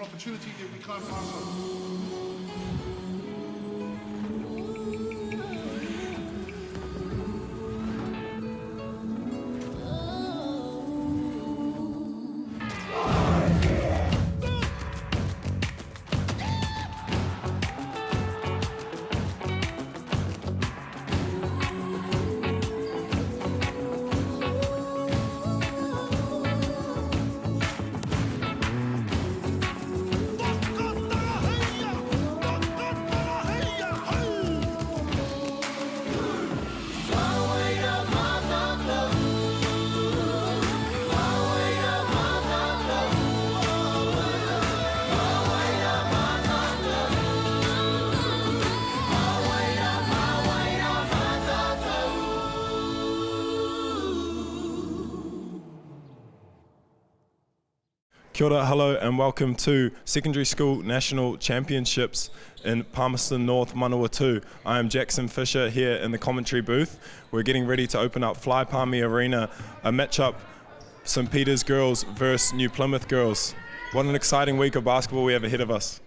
opportunity that we can't pass on. Kia ora, hello and welcome to Secondary School National Championships in Palmerston North, Manawatu. I am Jackson Fisher here in the commentary booth. We're getting ready to open up Fly Palmy Arena, a matchup St Peter's girls versus New Plymouth girls. What an exciting week of basketball we have ahead of us.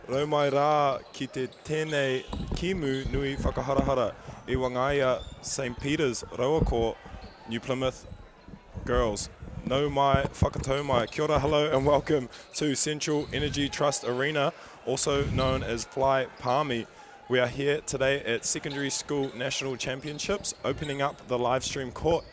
Rau mai rā ki te tēnei kimu nui whakaharahara I wangaia St Peter's Rauako New Plymouth girls. Nau mai whakatau mai. Kia ora, hello and welcome to Central Energy Trust Arena, also known as Fly Palmy. We are here today at Secondary School National Championships, opening up the live stream court.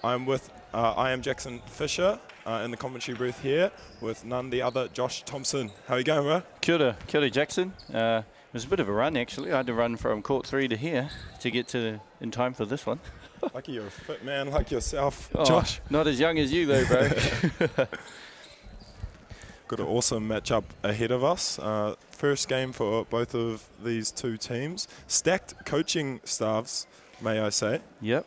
I am Jackson Fisher in the commentary booth here with none the other Josh Thompson. How are you going, bro? Kia ora Jackson. It was a bit of a run actually. I had to run from court 3 to here to get to in time for this one. Lucky you're a fit man like yourself, oh, Josh. Not as young as you though, bro. Got an awesome matchup ahead of us. First game for both of these two teams. Stacked coaching staffs, may I say. Yep.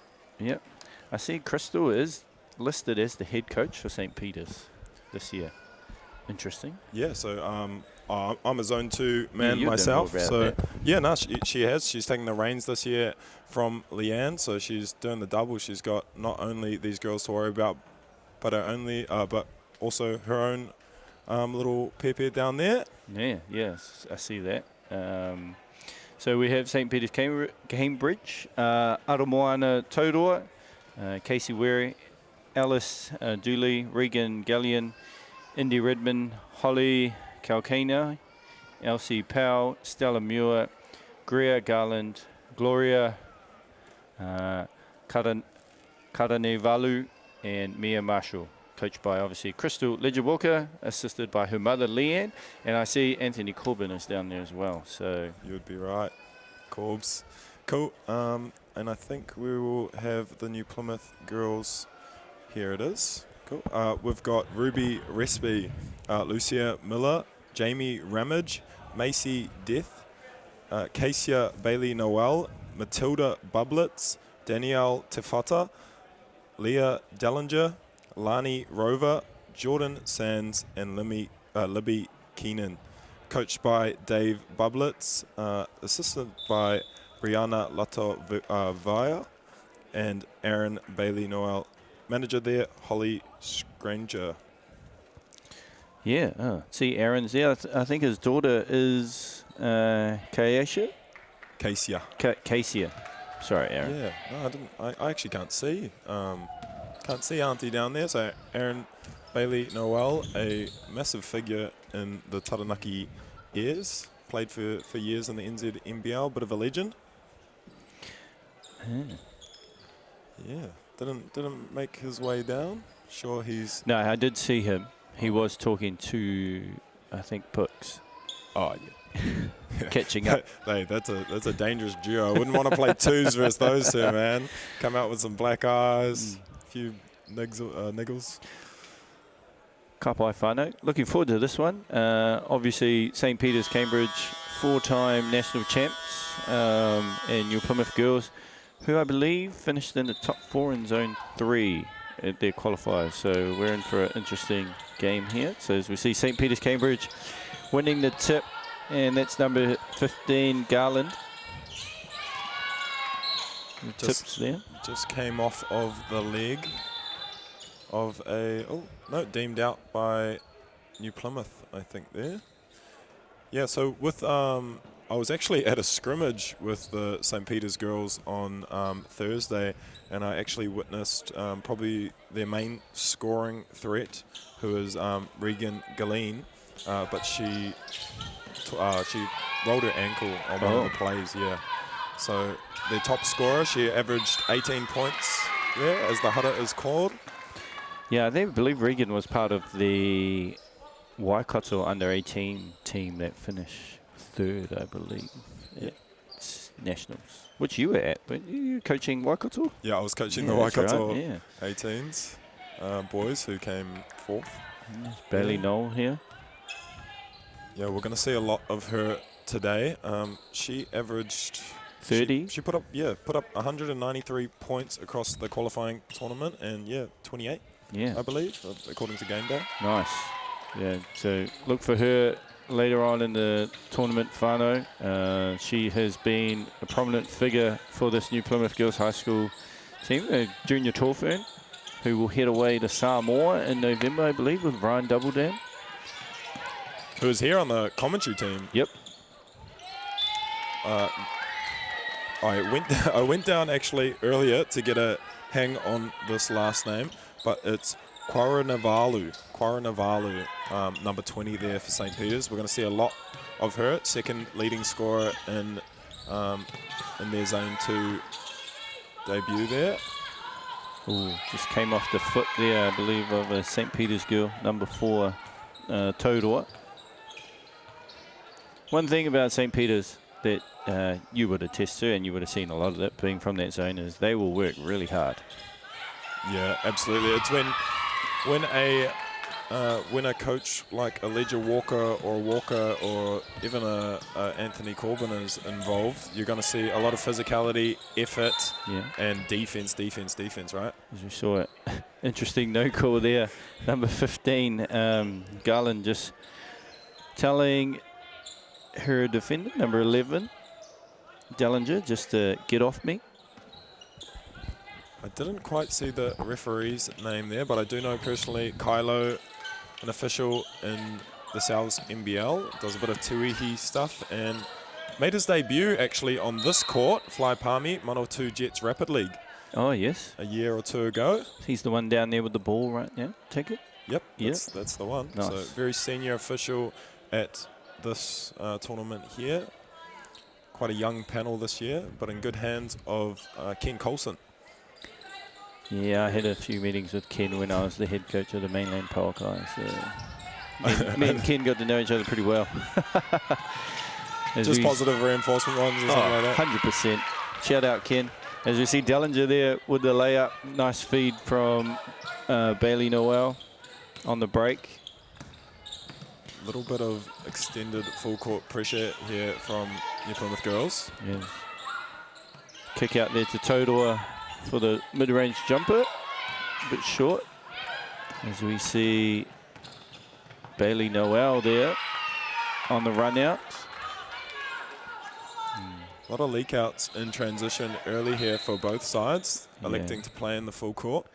I see Crystal is listed as the head coach for St Peter's this year. Interesting. Yeah, so I'm a Zone 2 man myself. So that. yeah, no, she has. She's taking the reins this year from Leanne, so she's doing the double. She's got not only these girls to worry about, but also her own little pepe down there. Yeah, yes, I see that. So we have St Peter's Cambridge, Aramoana Tauroa, Casey Wary, Alice Dooley, Regan Gallion, Indy Redmond, Holly Kalkana, Elsie Powell, Stella Muir, Greer Garland, Gloria Karanevalu, and Mia Marshall. Coached by obviously Crystal Ledger-Walker, assisted by her mother Leanne, and I see Anthony Corbin is down there as well. So you would be right, Corbs. Cool. And I think we will have the New Plymouth girls. Here it is. Cool. We've got Ruby Respy, Lucia Miller, Jamie Ramage, Macy Death, Kasia Bailey Noel, Matilda Bublitz, Danielle Tefata, Leah Dellinger, Lani Rover, Jordan Sands, and Libby Keenan. Coached by Dave Bublitz, assisted by Brianna Latovaya and Aaron Bailey Noel. Manager there, Holly Scranger. Yeah, see Aaron's there. I think his daughter is Kasia. Sorry, Aaron. Yeah, no, I didn't. I actually can't see. Can't see Auntie down there. So Aaron Bailey Noel, a massive figure in the Taranaki Airs. Played for years in the NZNBL, bit of a legend. Yeah, didn't make his way down. Sure, he's. No, I did see him. He was talking to, I think, Pooks. Oh yeah. Catching up. Hey, that's a dangerous duo. I wouldn't want to play twos versus those two, man. Come out with some black eyes, a few niggles. Kapai whānau. Looking forward to this one. Obviously, St Peter's Cambridge, 4-time national champs, and New Plymouth girls, who I believe finished in the top 4 in Zone 3 at their qualifiers. So we're in for an interesting game here. So as we see St Peter's Cambridge winning the tip, and that's number 15, Garland. Tips there. Just came off of the leg of a, deemed out by New Plymouth, I think there. Yeah, so with, I was actually at a scrimmage with the St. Peter's girls on Thursday, and I actually witnessed probably their main scoring threat, who is Regan Galene, but she rolled her ankle on one of the plays, yeah. So their top scorer, she averaged 18 points there, as the Hudder is called. Yeah, I believe Regan was part of the Waikato under-18 team that finished third, I believe, at Nationals, which you were at. Weren't you coaching Waikato? Yeah, I was coaching the Waikato right, 18s boys who came fourth. There's Bailey Knoll here. Yeah, we're going to see a lot of her today. She averaged 30. She put up 193 points across the qualifying tournament, and 28. Yeah, I believe, according to Game Day. Nice. Yeah, so look for her later on in the tournament, whānau. She has been a prominent figure for this New Plymouth Girls High School team, a junior tall fern, who will head away to Samoa in November, I believe, with Ryan Doubledam. Who is here on the commentary team. Yep. I went down actually earlier to get a hang on this last name, but it's Quaranavalu, number 20 there for St. Peter's. We're going to see a lot of her, second leading scorer in their Zone 2 debut there. Ooh, just came off the foot there, I believe, of a St. Peter's girl, number 4, Totu. One thing about St. Peter's that you would attest to, and you would have seen a lot of it being from that zone, is they will work really hard. Yeah, absolutely. It's when a coach like a Ledger Walker or even a Anthony Corbin is involved, you're going to see a lot of physicality, effort, and defense, right? As we saw it. Interesting no call there. Number 15, Garland just telling her defender, number 11, Dellinger, just to get off me. I didn't quite see the referee's name there, but I do know personally Kylo, an official in the South's NBL, does a bit of tuihi stuff and made his debut actually on this court, Fly Palmy, Manawatu Jets Rapid League. Oh, yes. A year or two ago. He's the one down there with the ball right now. Take it. Yep, that's the one. Nice. So very senior official at this tournament here. Quite a young panel this year, but in good hands of Ken Colson. Yeah, I had a few meetings with Ken when I was the head coach of the Mainland Power Guys. Me and Ken got to know each other pretty well. Just positive reinforcement ones or something like that? 100%. Shout out, Ken. As we see Dellinger there with the layup. Nice feed from Bailey Noel on the break. A little bit of extended full court pressure here from New Plymouth girls. Yes. Kick out there to Totu for the mid-range jumper. A bit short. As we see Bailey Noel there on the run out. A lot of leak outs in transition early here for both sides, electing to play in the full court.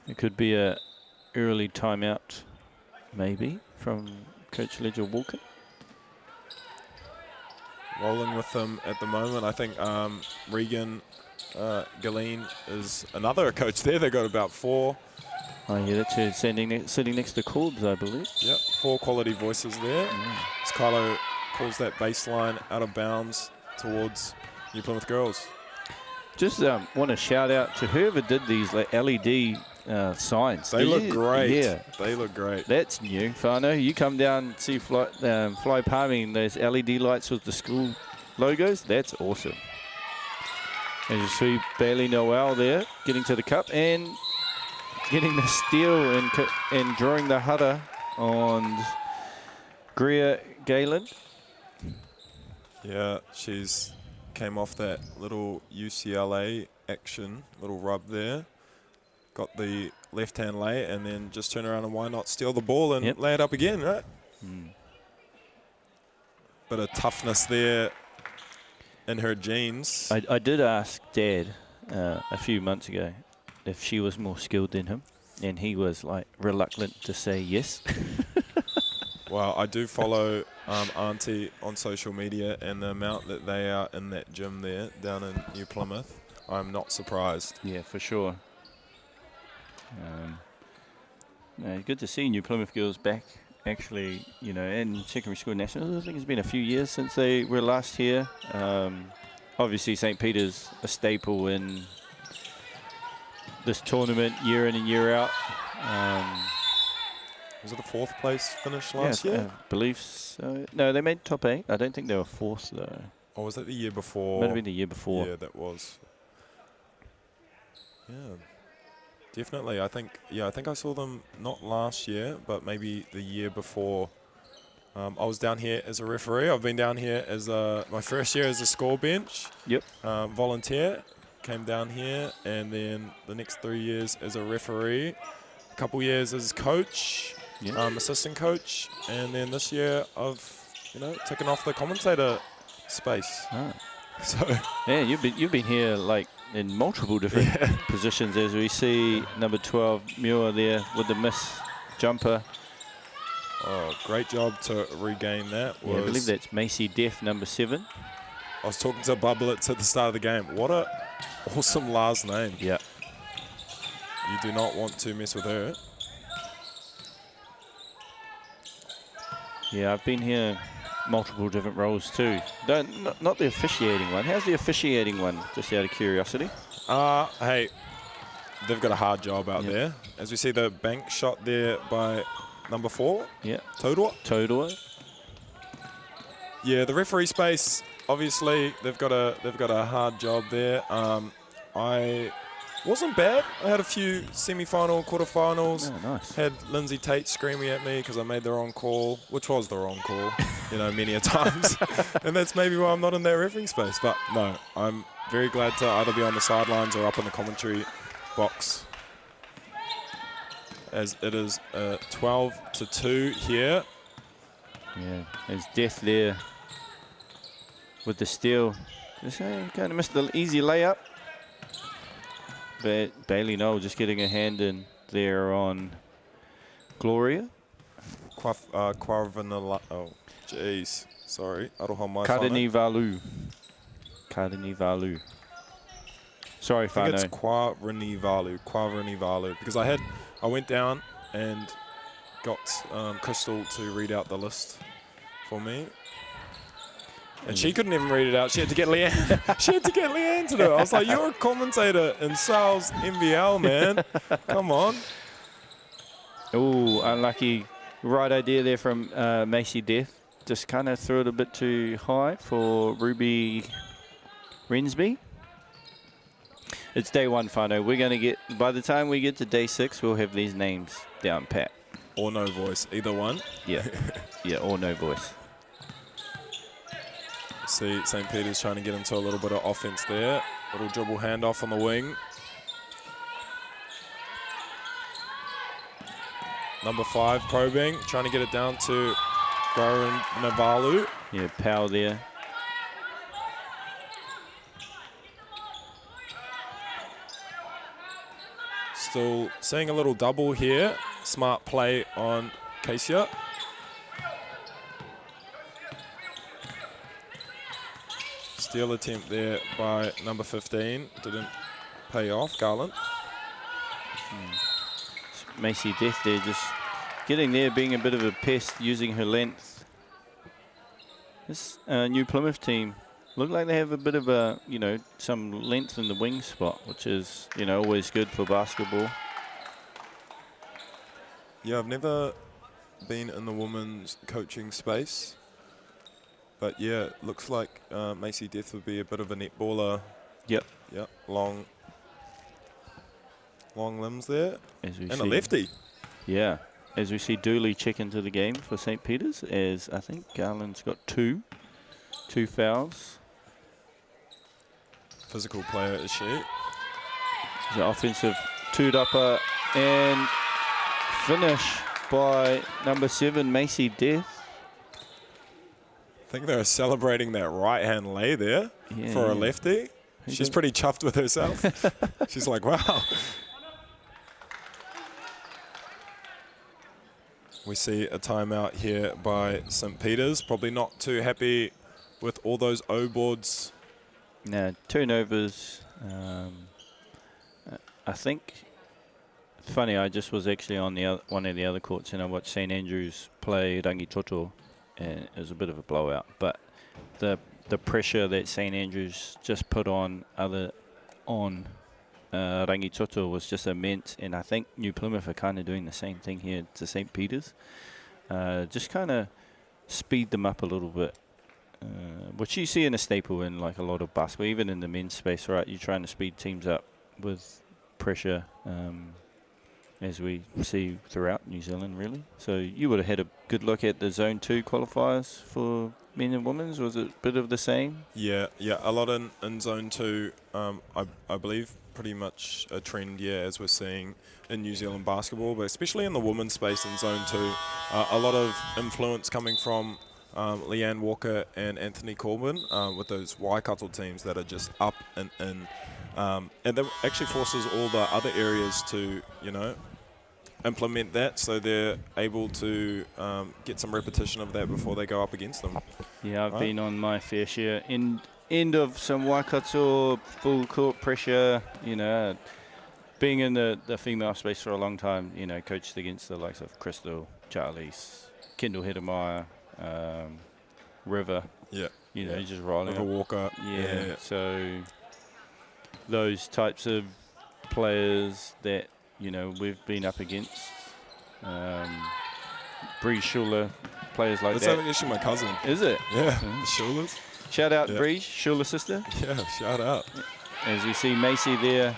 It could be a early timeout, maybe, from Coach Ledger Walker. Rolling with them at the moment. I think Regan Galene is another coach there. They got about 4. Oh, yeah, that's her sitting next to Corbs, I believe. Yep, 4 quality voices there. As Kylo calls that baseline out of bounds towards New Plymouth girls. Just want to shout out to whoever did these LED signs. They look great. Yeah. They look great. That's new. whānau, you come down and see Fly Palmy and those LED lights with the school logos. That's awesome. As you see Bailey Noel there getting to the cup and getting the steal and drawing the Hudder on Greer Galen. Yeah, she's came off that little UCLA action, little rub there. Got the left-hand lay and then just turn around and why not steal the ball and lay it up again, right? Bit of toughness there in her genes. I did ask Dad a few months ago if she was more skilled than him, and he was like reluctant to say yes. Well, I do follow Auntie on social media, and the amount that they are in that gym there down in New Plymouth, I'm not surprised. Yeah, for sure. No, good to see New Plymouth girls back, actually, you know, in secondary school nationals. I think it's been a few years since they were last here. Obviously, St. Peter's a staple in this tournament year in and year out. Was it a 4th place finish last year? I believe so. No, they made top 8. I don't think they were 4th, though. Or was that the year before? Might have been the year before. Yeah, that was. Yeah, definitely. I think I saw them not last year, but maybe the year before. I was down here as a referee. I've been down here as my first year as a score bench. Yep. Volunteer. Came down here, and then the next 3 years as a referee. A couple years as coach. Yeah. Assistant coach, and then this year I've, taken off the commentator space. Ah. So yeah, you've been here like in multiple different positions, as we see number 12 MΑORI there with the miss jumper. Oh, great job to regain that. Yeah, I believe that's Macy Deaf, number 7. I was talking to Bubblets at the start of the game. What a awesome last name. Yeah. You do not want to mess with her. Yeah, I've been here multiple different roles too. Not the officiating one. How's the officiating one, just out of curiosity? Hey, they've got a hard job out there. As we see the bank shot there by number 4. Yeah. Totu. Yeah, the referee space, obviously they've got a hard job there. I wasn't bad. I had a few semi-final, quarterfinals. Oh, nice. Had Lindsay Tate screaming at me because I made the wrong call, which was the wrong call, many a times. And that's maybe why I'm not in that refereeing space. But no, I'm very glad to either be on the sidelines or up in the commentary box. As it is 12-2 here. Yeah, there's Death there with the steal. Just kind of missed the easy layup. But Bailey Noel just getting a hand in there on Gloria. Quarvanala. Oh, jeez. Sorry. Aroha mai Kadinivalu. Sorry, Fano. I think it's Quaranivalu. Because I went down and got Crystal to read out the list for me. And she couldn't even read it out. She had to get Leanne. To do it. I was like, you're a commentator in Sales NBL, man. Come on. Oh, unlucky. Right idea there from Macy Death. Just kind of threw it a bit too high for Ruby Rensby. It's day 1, Fano. We're going to get, by the time we get to day 6, we'll have these names down pat. Or no voice, either one. Yeah. Yeah, or no voice. See St. Peter's trying to get into a little bit of offense there. Little dribble handoff on the wing. Number 5 probing, trying to get it down to Garin Navalu. Yeah, Powell there. Still seeing a little double here. Smart play on Casey. Steal attempt there by number 15. Didn't pay off, Garland. Macy Death there just getting there, being a bit of a pest, using her length. This New Plymouth team look like they have a bit of a, some length in the wing spot, which is, always good for basketball. Yeah, I've never been in the women's coaching space. But yeah, it looks like Macy Death would be a bit of a netballer. Yep. Yep, long limbs there. And a lefty. Yeah, as we see Dooley check into the game for St. Peter's, as I think Garland's got two fouls. Physical player is she. The offensive two-upper and finish by number 7, Macy Death. I think they're celebrating that right-hand lay there for a lefty. She's pretty chuffed with herself. She's like, wow. We see a timeout here by St. Peter's. Probably not too happy with all those O boards. No, turnovers. I think, funny, I just was actually on the one of the other courts and I watched St. Andrews play Totu, and it was a bit of a blowout. But the pressure that St. Andrews just put on Rangitoto was just immense, and I think New Plymouth are kind of doing the same thing here to St. Peter's. Just kind of speed them up a little bit, which you see in a staple in like a lot of basketball, even in the men's space, right? You're trying to speed teams up with pressure, as we see throughout New Zealand, really. So you would have had a good look at the Zone 2 qualifiers for men and women's. Was it a bit of the same? Yeah, a lot in Zone 2. I believe pretty much a trend, as we're seeing in New Zealand basketball, but especially in the women's space in Zone 2. A lot of influence coming from Leanne Walker and Anthony Corbin with those Waikato teams that are just up and that actually forces all the other areas to, implement that, so they're able to get some repetition of that before they go up against them. Yeah, I've been on my fair share. End of some Waikato full court pressure, being in the female space for a long time, coached against the likes of Crystal, Charlies, Kendall Hedemeier, River. Yeah. Just rolling. River Walker. Yeah. So those types of players that, we've been up against. Bree Schuler, players like that. That's actually my cousin. Is it? Yeah, the Schulers. Shout out, Bree, Schuler sister. Yeah, shout out. As you see Macy there,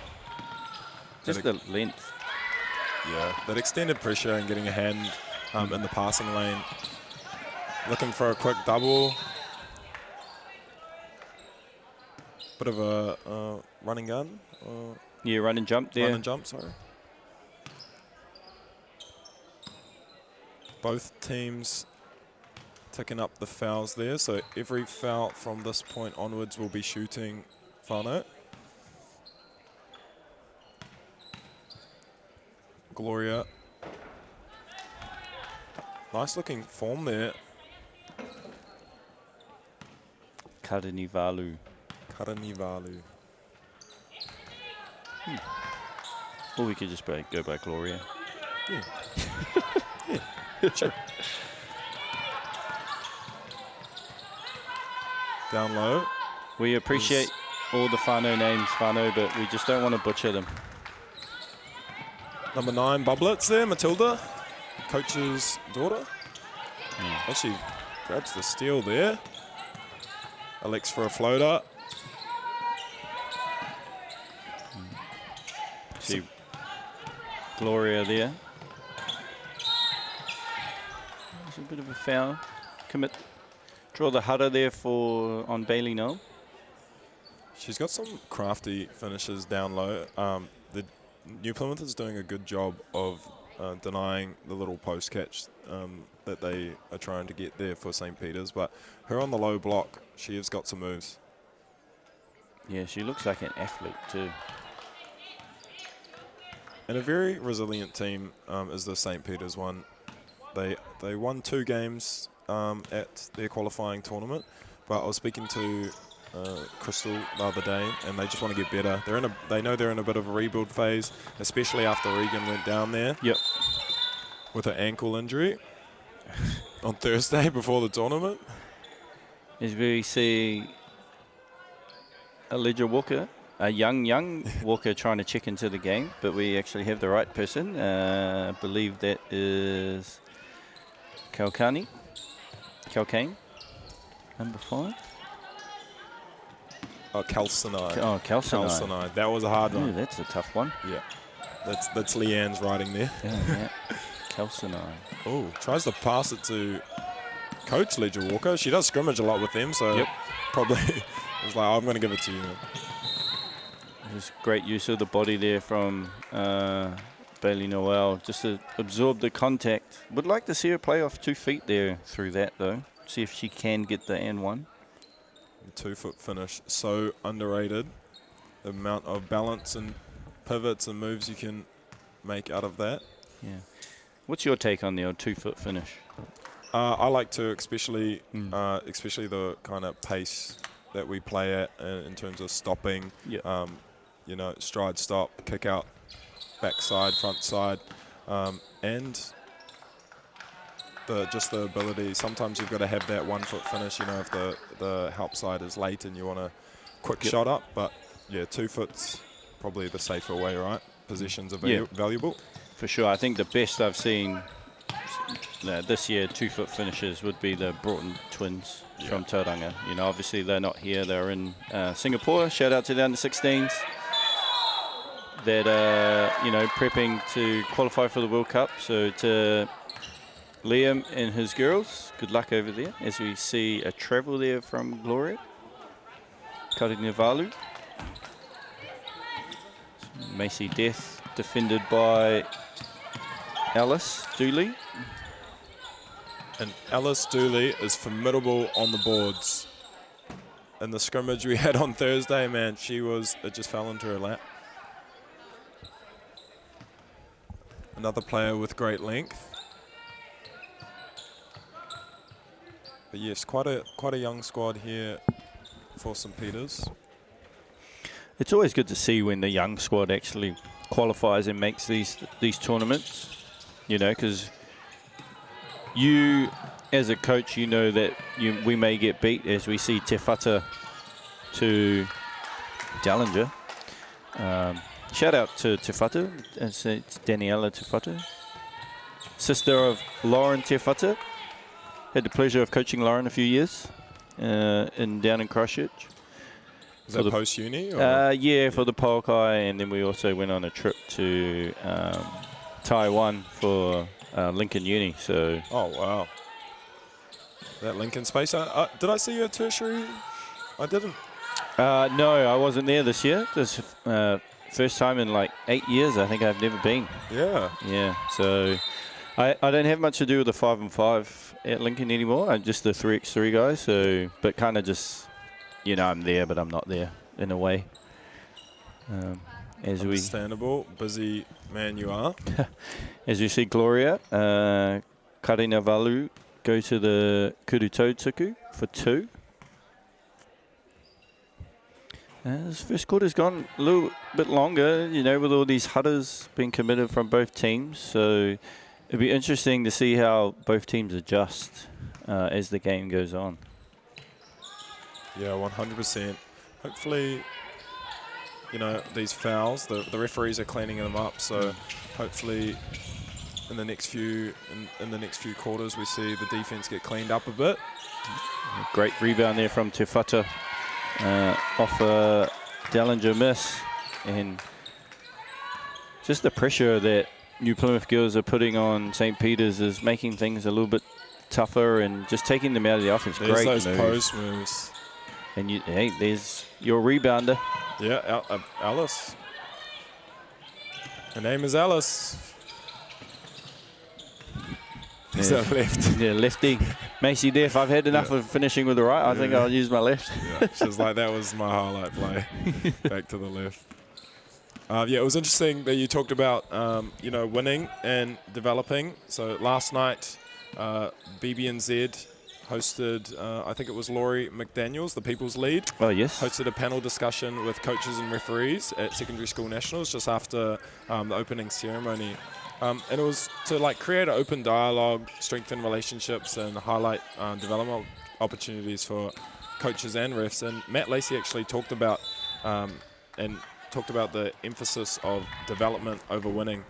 just the length. Yeah, that extended pressure and getting a hand in the passing lane. Looking for a quick double. Bit of a running gun. Yeah, run and jump there. Run and jump, sorry. Both teams ticking up the fouls there, so every foul from this point onwards will be shooting whānau. Gloria. Nice looking form there. Karanivalu. Or we could just go by Gloria. Yeah. Sure. Down low. We appreciate all the whānau names, but we just don't want to butcher them. Number 9, Bubblets there, Matilda, coach's daughter. Actually grabs the steal there. Alex for a floater. See Gloria there. There's a bit of a foul. Draw the hutter there on Bailey Noel. She's got some crafty finishes down low. The New Plymouth is doing a good job of denying the little post catch that they are trying to get there for St. Peter's, but her on the low block, she has got some moves. Yeah, she looks like an athlete too. And a very resilient team is the St. Peter's one. They won 2 games at their qualifying tournament, but I was speaking to Crystal the other day, and they just want to get better. They know they're in a bit of a rebuild phase, especially after Regan went down there. Yep. With an ankle injury on Thursday before the tournament. As we see Elijah Walker, a young Walker trying to check into the game, but we actually have the right person. I believe that is Kalkane, number 5. Oh, Calcinai. Calcinai. That was a hard one. Ooh, that's a tough one. Yeah. That's Leanne's writing there. Yeah. Calcinai. Oh, tries to pass it to Coach Ledger Walker. She does scrimmage a lot with them, so probably was like, I'm going to give it to you. There's great use of the body there from Bailey Noel, just to absorb the contact. Would like to see her play off 2 feet there through that, though. See if she can get the N1. 2-foot finish, so underrated. the amount of balance and pivots and moves you can make out of that. Yeah. What's your take on the old 2-foot finish? I like to, especially the kind of pace that we play at in terms of stopping. Yeah. You know, stride, stop, kick out, backside, front side, and just the ability. Sometimes you've got to have that 1-foot finish. You know, if the help side is late and you want a quick shot up, but yeah, 2 foot's probably the safer way, right? Positions are valuable. For sure. I think the best I've seen this year 2-foot finishes would be the Broughton twins from Tauranga. You know, obviously they're not here. They're in Singapore. Shout out to the under-16s that are, you know, prepping to qualify for the World Cup. So to Liam and his girls, good luck over there as we see a travel there from Gloria. Karinivalu. Macy Death defended by Alice Dooley. And Alice Dooley is formidable on the boards. In the scrimmage we had on Thursday, man, it just fell into her lap. Another player with great length. But yes, quite a young squad here for St. Peter's. It's always good to see when the young squad actually qualifies and makes these tournaments, you know, because you, as a coach, you know that we may get beat, as we see Te Whata to Dallinger. Shout out to Te Whata, it's Daniela Te Whata, sister of Lauren Te Whata. Had the pleasure of coaching Lauren a few years down in Christchurch. Is that post-uni? Yeah, for the Pokai, and then we also went on a trip to Taiwan for Lincoln Uni. So. Oh, wow. That Lincoln space. Did I see you at tertiary? I didn't. No, I wasn't there this year. This first time in like 8 years. I think I've never been. Yeah. Yeah. So I don't have much to do with the 5-on-5 at Lincoln anymore. I'm just the 3x3 guy. So, but kind of just, you know, I'm there, but I'm not there in a way. As Understandable. Busy man you are. As you see Gloria, Karinivalu go to the Totu for 2. This first quarter's gone a little bit longer, you know, with all these hudders being committed from both teams. So it'd be interesting to see how both teams adjust as the game goes on. Yeah, 100%. Hopefully, you know, these fouls, the referees are cleaning them up. So hopefully in the next few quarters we see the defense get cleaned up a bit. A great rebound there from Te Whata off a Dallinger miss, and just the pressure that New Plymouth girls are putting on St. Peter's is making things a little bit tougher and just taking them out of the offense. There's great those moves. post moves. And hey, there's your rebounder. Yeah, Alice. Her name is Alice. Is that left? Yeah, lefty. Macy Deaf, I've had enough of finishing with the right. I think I'll use my left. Yeah, she was like, that was my highlight play. Back to the left. Yeah, it was interesting that you talked about, you know, winning and developing. So last night, BB&Z hosted, I think it was Laurie McDaniels, the People's Lead. Oh, yes. Hosted a panel discussion with coaches and referees at Secondary School Nationals just after the opening ceremony. And it was to like create an open dialogue, strengthen relationships, and highlight development opportunities for coaches and refs. And Matt Lacey actually talked about the emphasis of development over winning.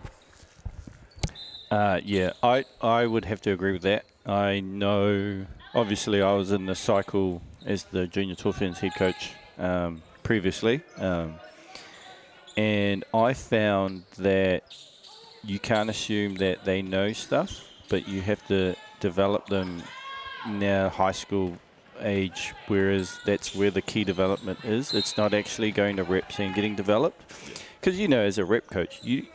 Yeah, I would have to agree with that. I know, obviously, I was in the cycle as the Junior Torfens head coach previously, and I found that you can't assume that they know stuff, but you have to develop them now high school age, whereas that's where the key development is. It's not actually going to reps and getting developed. Because, you know, as a rep coach, you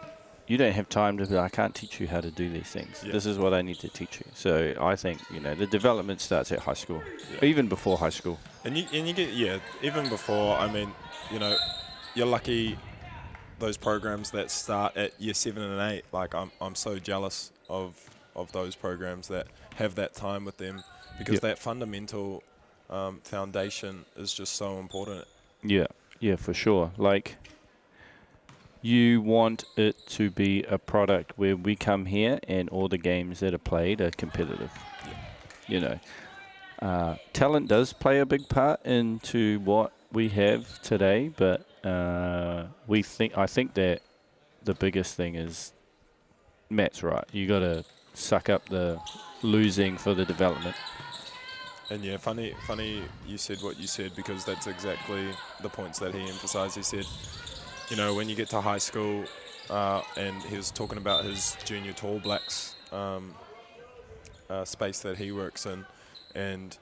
don't have time to be, I can't teach you how to do these things. Yeah. This is what I need to teach you. So I think, you know, the development starts at high school, even before high school. And you get, yeah, even before, I mean, you know, you're lucky. Those programs that start at year 7 and 8, like I'm so jealous of those programs that have that time with them, because that fundamental foundation is just so important. Yeah, for sure. Like, you want it to be a product where we come here and all the games that are played are competitive. You know, talent does play a big part into what we have today, but I think that the biggest thing is Matt's right. You got to suck up the losing for the development. And yeah, funny you said what you said, because that's exactly the points that he emphasised. He said, you know, when you get to high school, and he was talking about his junior Tall Blacks space that he works in, and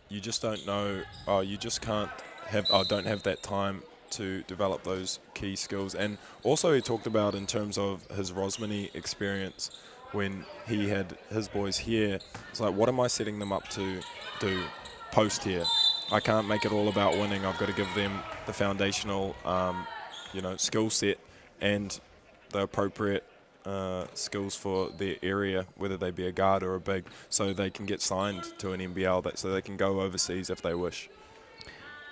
you just don't know, you just can't have, don't have that time to develop those key skills. And also he talked about, in terms of his Rosmini experience, when he had his boys here, it's like, what am I setting them up to do post here? I can't make it all about winning. I've got to give them the foundational, skill set and the appropriate skills for their area, whether they be a guard or a big, so they can get signed to an NBL, so they can go overseas if they wish.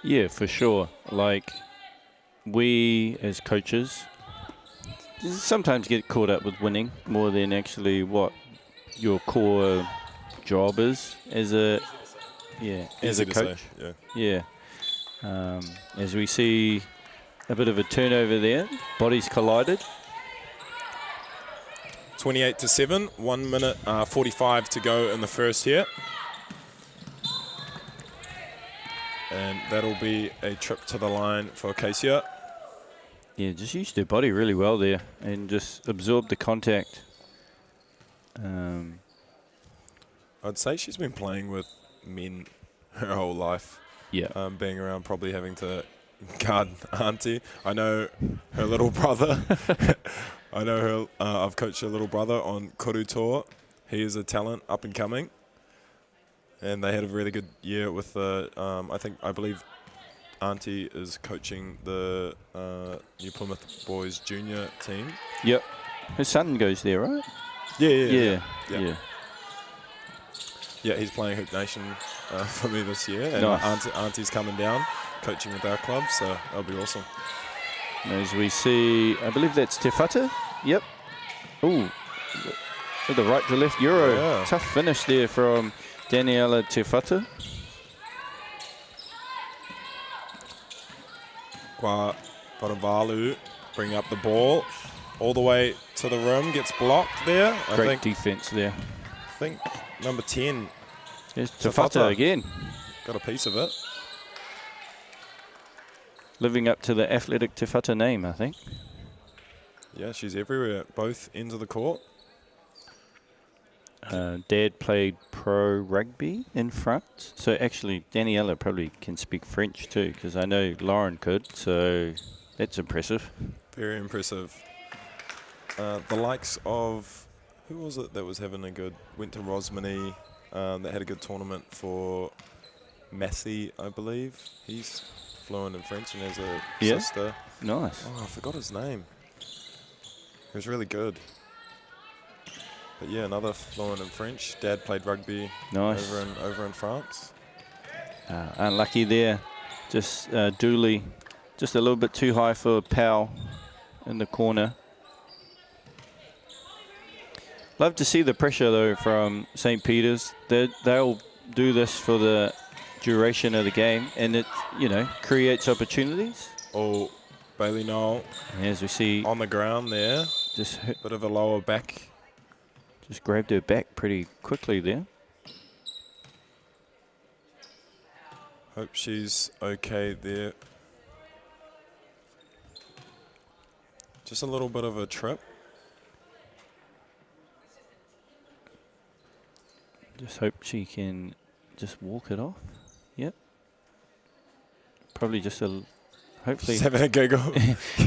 Yeah, for sure. Like, we as coaches sometimes get caught up with winning more than actually what your core job is as a coach. Yeah. As we see a bit of a turnover there, bodies collided. 28-7, 1 minute 45 to go in the first here. And that'll be a trip to the line for Casey. Yeah, just used their body really well there and just absorbed the contact. I'd say she's been playing with men her whole life. Yeah. Being around, probably having to guard Auntie. I know her little brother. I know her. I've coached her little brother on Koru Tour. He is a talent, up and coming. And they had a really good year with the, I believe Auntie is coaching the New Plymouth Boys junior team. Yep. His son goes there, right? Yeah. Yeah, he's playing Hoop Nation for me this year. And nice. Auntie's coming down, coaching with our club, so that'll be awesome. As we see, I believe that's Te Whatu. Yep. Ooh. To the right to left Euro. Yeah. Tough finish there from Daniela Te Whatu. Kwa Paravalu bring up the ball all the way to the rim, gets blocked there. Great defense there. I think number 10. There's Te Whatu again. Got a piece of it. Living up to the athletic Te Whatu name, I think. Yeah, she's everywhere, both ends of the court. Dad played pro rugby in France. So actually, Daniela probably can speak French too, because I know Lauren could, so that's impressive. Very impressive. The likes of, who was it that was having a good, went to Rosmini, that had a good tournament for Massey, I believe. He's fluent in French and has a sister. Nice. Oh, I forgot his name. He was really good. But yeah, another fluent in French. Dad played rugby over in France. Unlucky there. Just Dooley, just a little bit too high for Powell in the corner. Love to see the pressure though from St. Peter's. They'll do this for the duration of the game, and it creates opportunities. Oh, Bailey Knoll. As we see on the ground there. Just bit of a lower back. Just grabbed her back pretty quickly there. Hope she's okay there. Just a little bit of a trip. Just hope she can just walk it off. Yep. Probably just hopefully. Just having a giggle.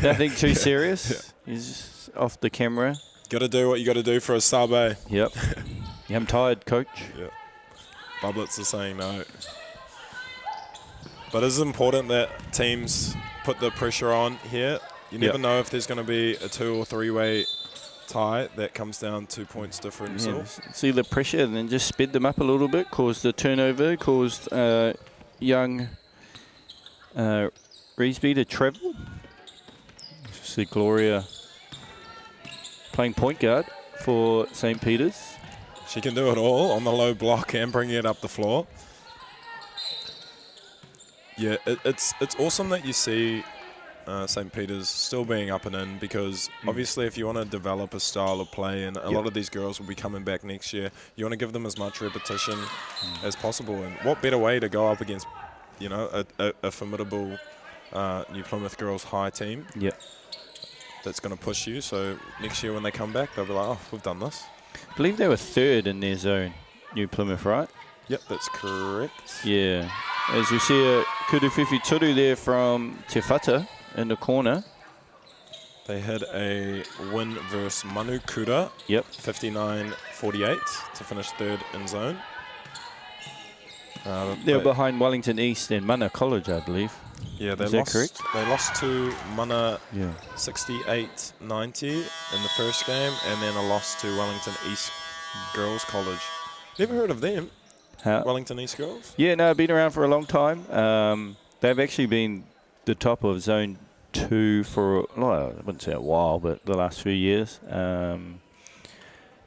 Nothing too serious. Yeah. He's just off the camera. Got to do what you got to do for a sub, eh? Yep. Yeah, I'm tired, coach. Yeah. Bublets are saying no. But it's important that teams put the pressure on here. You never know if there's going to be a 2 or 3-way tie that comes down to points differential. Yeah, see the pressure and then just sped them up a little bit, caused the turnover, caused young Reesby to travel. See Gloria playing point guard for St. Peter's. She can do it all on the low block and bring it up the floor. Yeah, it's awesome that you see St. Peter's still being up and in, because obviously if you want to develop a style of play, and a lot of these girls will be coming back next year, you want to give them as much repetition as possible. And what better way to go up against, you know, a formidable New Plymouth girls high team that's going to push you. So next year when they come back, they'll be like, oh, we've done this. I believe they were 3rd in their zone, New Plymouth, right? Yep, that's correct. Yeah. As you see a Kuruwhiwhi Totu there from Te Whata in the corner. They had a win versus Manukura. Yep. 59-48 to finish 3rd in zone. They're behind Wellington East and Mana College, I believe. Yeah, Is that correct? They lost to Mana 68-90 in the first game, and then a loss to Wellington East Girls College. Never heard of them. Wellington East Girls? Yeah, no, been around for a long time. They've actually been the top of Zone 2 for, well, I wouldn't say a while, but the last few years. A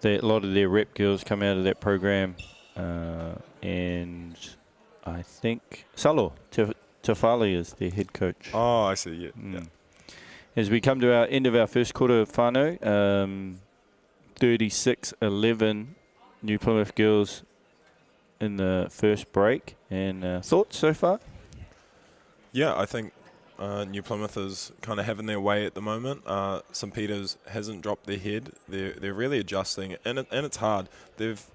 lot of their rep girls come out of that program, and I think Salo Tafali is their head coach. Oh, I see, yeah. As we come to our end of our first quarter, whānau, 36-11 New Plymouth girls in the first break. And thoughts so far? Yeah, I think New Plymouth is kind of having their way at the moment. St. Peter's hasn't dropped their head. They're really adjusting, and it's hard. They've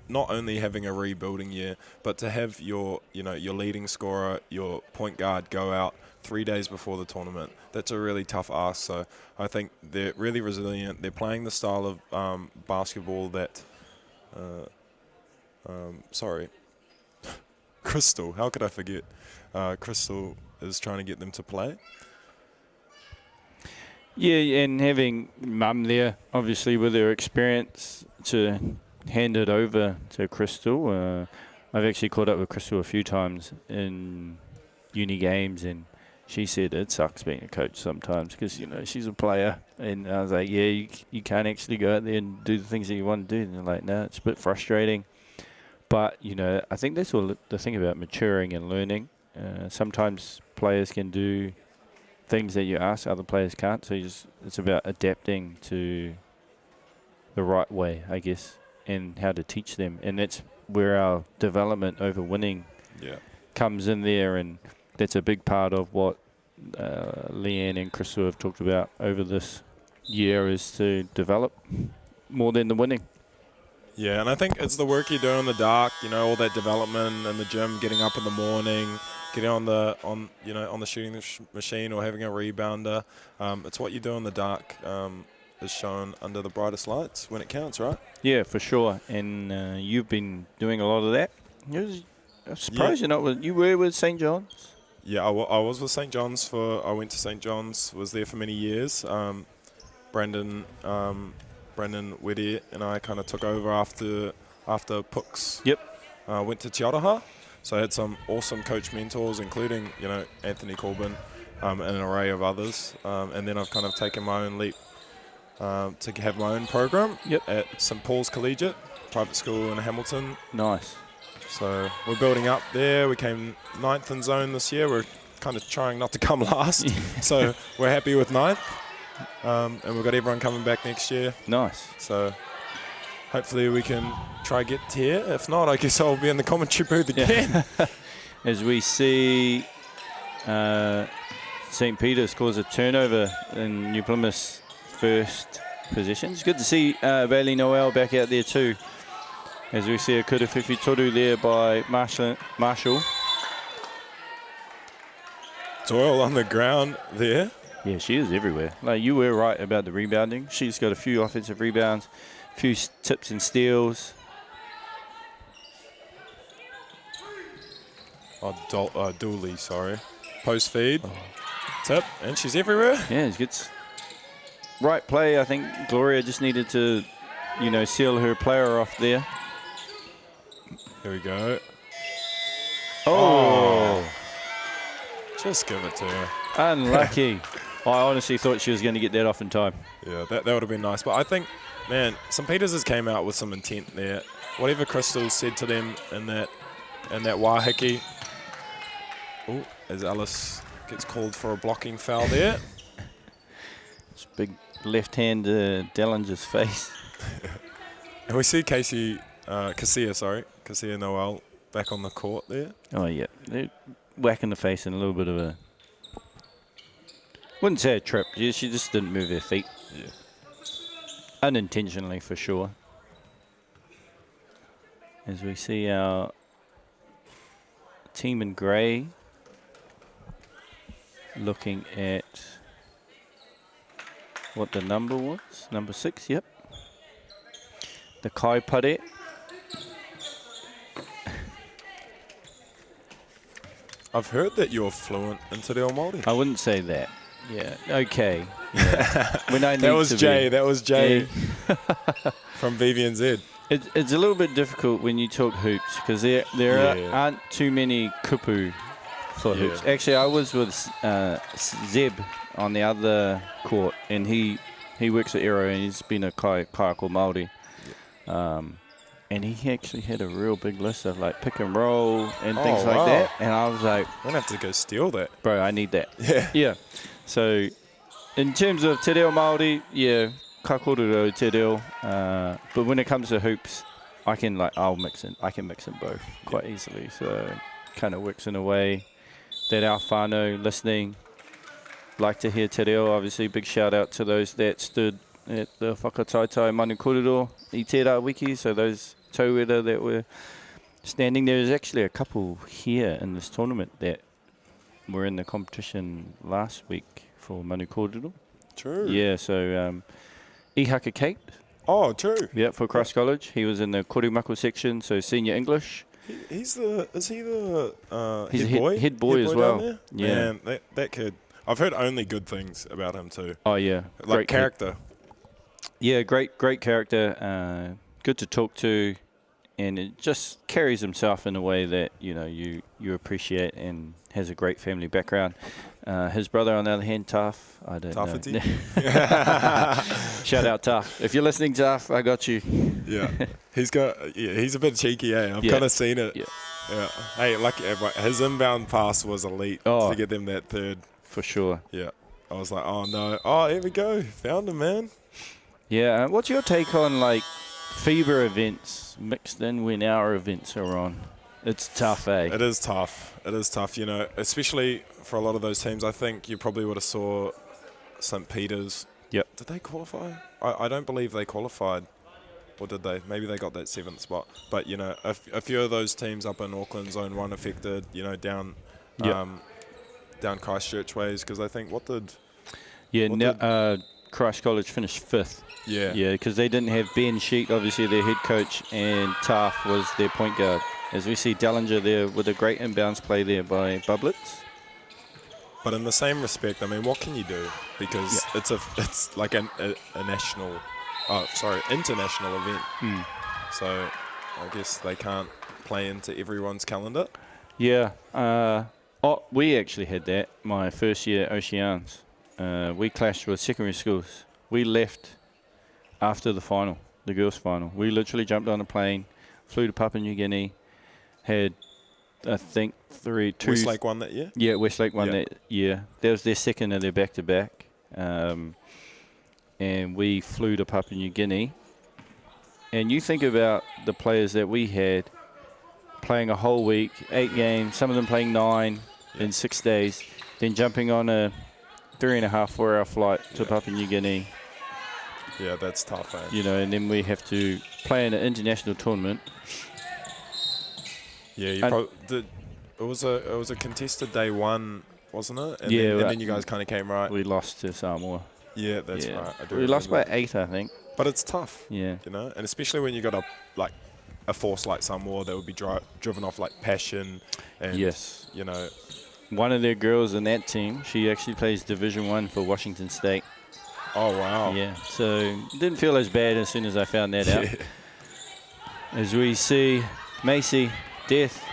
not only having a rebuilding year, but to have your leading scorer, your point guard, go out 3 days before the tournament. That's a really tough ask. So I think they're really resilient. They're playing the style of basketball that. Sorry, Crystal. How could I forget? Crystal is trying to get them to play. Yeah, and having Mum there, obviously with her experience to hand it over to Crystal. I've actually caught up with Crystal a few times in uni games, and she said it sucks being a coach sometimes because, you know, she's a player. And I was like, yeah, you can't actually go out there and do the things that you want to do. And they're like, no, it's a bit frustrating. But, you know, I think that's all the thing about maturing and learning. Sometimes players can do things that you ask, other players can't. So it's about adapting to the right way, I guess, and how to teach them. And that's where our development over winning comes in there. And that's a big part of what Leanne and Crystal have talked about over this year, is to develop more than the winning. Yeah, and I think it's the work you do in the dark, you know, all that development in the gym, getting up in the morning, getting on the shooting machine or having a rebounder. It's what you do in the dark is shown under the brightest lights when it counts, right? Yeah, for sure. And you've been doing a lot of that. I'm surprised you're not with. You were with St. John's? Yeah, I was with St. John's I went to St. John's, was there for many years. Brandon Weddy and I kind of took over after Pooks. Yep. Went to Te Aroha. So I had some awesome coach mentors, including, you know, Anthony Corbin and an array of others. And then I've kind of taken my own leap to have my own program at St. Paul's Collegiate, private school in Hamilton. Nice. So we're building up there. We came 9th in zone this year. We're kind of trying not to come last. So we're happy with 9th. And we've got everyone coming back next year. Nice. So hopefully we can try get here. If not, I guess I'll be in the commentary booth again. As we see St. Peter's cause a turnover in New Plymouth's first possession. It's good to see Bailey Noel back out there too. As we see a Kuruwhiwhi Toru there by Marshall. Doyle on the ground there. Yeah, she is everywhere. Like, you were right about the rebounding. She's got a few offensive rebounds, a few tips and steals. Dooley, sorry. Post feed. tip, and she's everywhere. Yeah, he gets right play. I think Gloria just needed to, seal her player off there. Here we go. Oh. Just give it to her. Unlucky. I honestly thought she was going to get that off in time. Yeah, that would have been nice. But I think, man, St. Peter's has came out with some intent there. Whatever Crystal said to them in that wahiki. Oh, as Alice gets called for a blocking foul there. It's big left hand Dellinger's face. And we see Cassia Noel back on the court there. Oh, yeah. They're whacking the face in a little bit of a... Wouldn't say a trip. She just didn't move her feet. Yeah. Unintentionally, for sure. As we see our team in grey looking at what the number was. Number 6, yep. The Kai Pare. I've heard that you're fluent in Te Reo Māori. I wouldn't say that. Yeah. Okay. Yeah. When I need That was to Jay. be. That was Jay Yeah. from BVNZ. It's a little bit difficult when you talk hoops because there aren't too many kupu for hoops. Actually, I was with Zeb on the other court, and he works at Aero, and he's been a kaiako Māori. And he actually had a real big list of like pick and roll and things like that. And I was like, I'm going to have to go steal that. bro, I need that. Yeah. Yeah. So in terms of Te Reo Māori, yeah, ka korero Te Reo. But when it comes to hoops, I can mix them both quite easily. So kind of works in a way that our whānau listening like to hear Te Reo. Obviously, big shout out to those that stood at the whakataitai manu korero i tērā wiki. So those tauira that were standing there. There's actually a couple here in this tournament that were in the competition last week for manu korero. True. Yeah, so Ihaka Kate. Oh, true. Yeah, for Christ College. He was in the Korumako section, so senior English. Is he the He's head boy? Head boy as well. Down there? Yeah. Man, that kid. I've heard only good things about him too. Oh, yeah. Like Great character. Yeah, great character. Good to talk to, and it just carries himself in a way that you appreciate, and has a great family background. His brother, on the other hand, Taff. I don't know. Shout out Taff. If you're listening, Taff, I got you. Yeah, he's a bit cheeky, eh? I've kind of seen it. Yeah. Hey, his inbound pass was elite to get them that third. For sure. Yeah. I was like, oh no. Oh, here we go. Found him, man. Yeah. What's your take on FIBA events mixed in when our events are on? It's tough, eh? It is tough. Especially for a lot of those teams. I think you probably would have saw St. Peter's. Yep. Did they qualify? I don't believe they qualified. Or did they? Maybe they got that 7th spot. But, a few of those teams up in Auckland Zone 1 affected, down Christchurch ways. Because I think, Christ College finished 5th. Yeah. Yeah, because they didn't have Ben Sheet, obviously their head coach, and Taff was their point guard. As we see Dellinger there with a great inbounds play there by Bublitz. But in the same respect, I mean, what can you do? Because it's like a national, international event. So I guess they can't play into everyone's calendar. Yeah. We actually had that my first year at Oceans. We clashed with secondary schools. We left after the final, the girls' final. We literally jumped on a plane, flew to Papua New Guinea, had, I think, two... Westlake won that year? Yeah, Westlake won that year. That was their second of their back-to-back. And we flew to Papua New Guinea. And you think about the players that we had playing a whole week, 8 games, some of them playing 9 in 6 days, then jumping on a 3.5, 4 hour flight to Papua New Guinea. Yeah, that's tough, eh? And then we have to play in an international tournament. Yeah, it was a contested day 1, wasn't it? And then you guys kind of came right. We lost to Samoa. Yeah, that's right. We lost by 8, I think. But it's tough. Yeah. And especially when you got a force like Samoa that would be driven off passion and one of their girls in that team, she actually plays Division 1 for Washington State. Oh, wow. Yeah, so didn't feel as bad as soon as I found that out. As we see Macy, Death,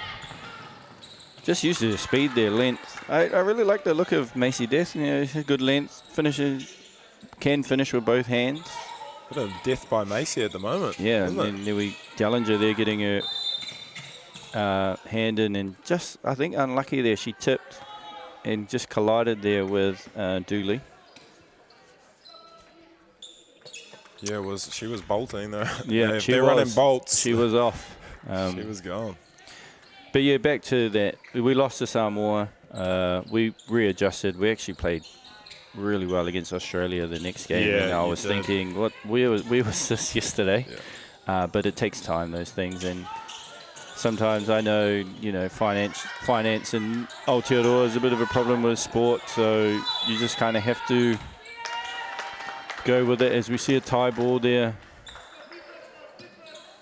just used to the speed there, length. I really like the look of Macy Death. You know, good length, finishes, can finish with both hands. Bit of death by Macy at the moment. Yeah, isn't and it? then there we Dellinger there getting her hand in, and just, I think, unlucky there. She tipped and just collided there with Dooley. Yeah, she was bolting there. Yeah, if she they're was. running bolts. She was off. She was gone. But yeah, back to that. We lost to Samoa. We readjusted. We actually played really well against Australia the next game. Yeah, and I you was did. thinking, where was this yesterday? Yeah. But it takes time, those things, and sometimes I know, you know, finance in Aotearoa is a bit of a problem with sport, so you just kind of have to go with it. As we see a tie ball there,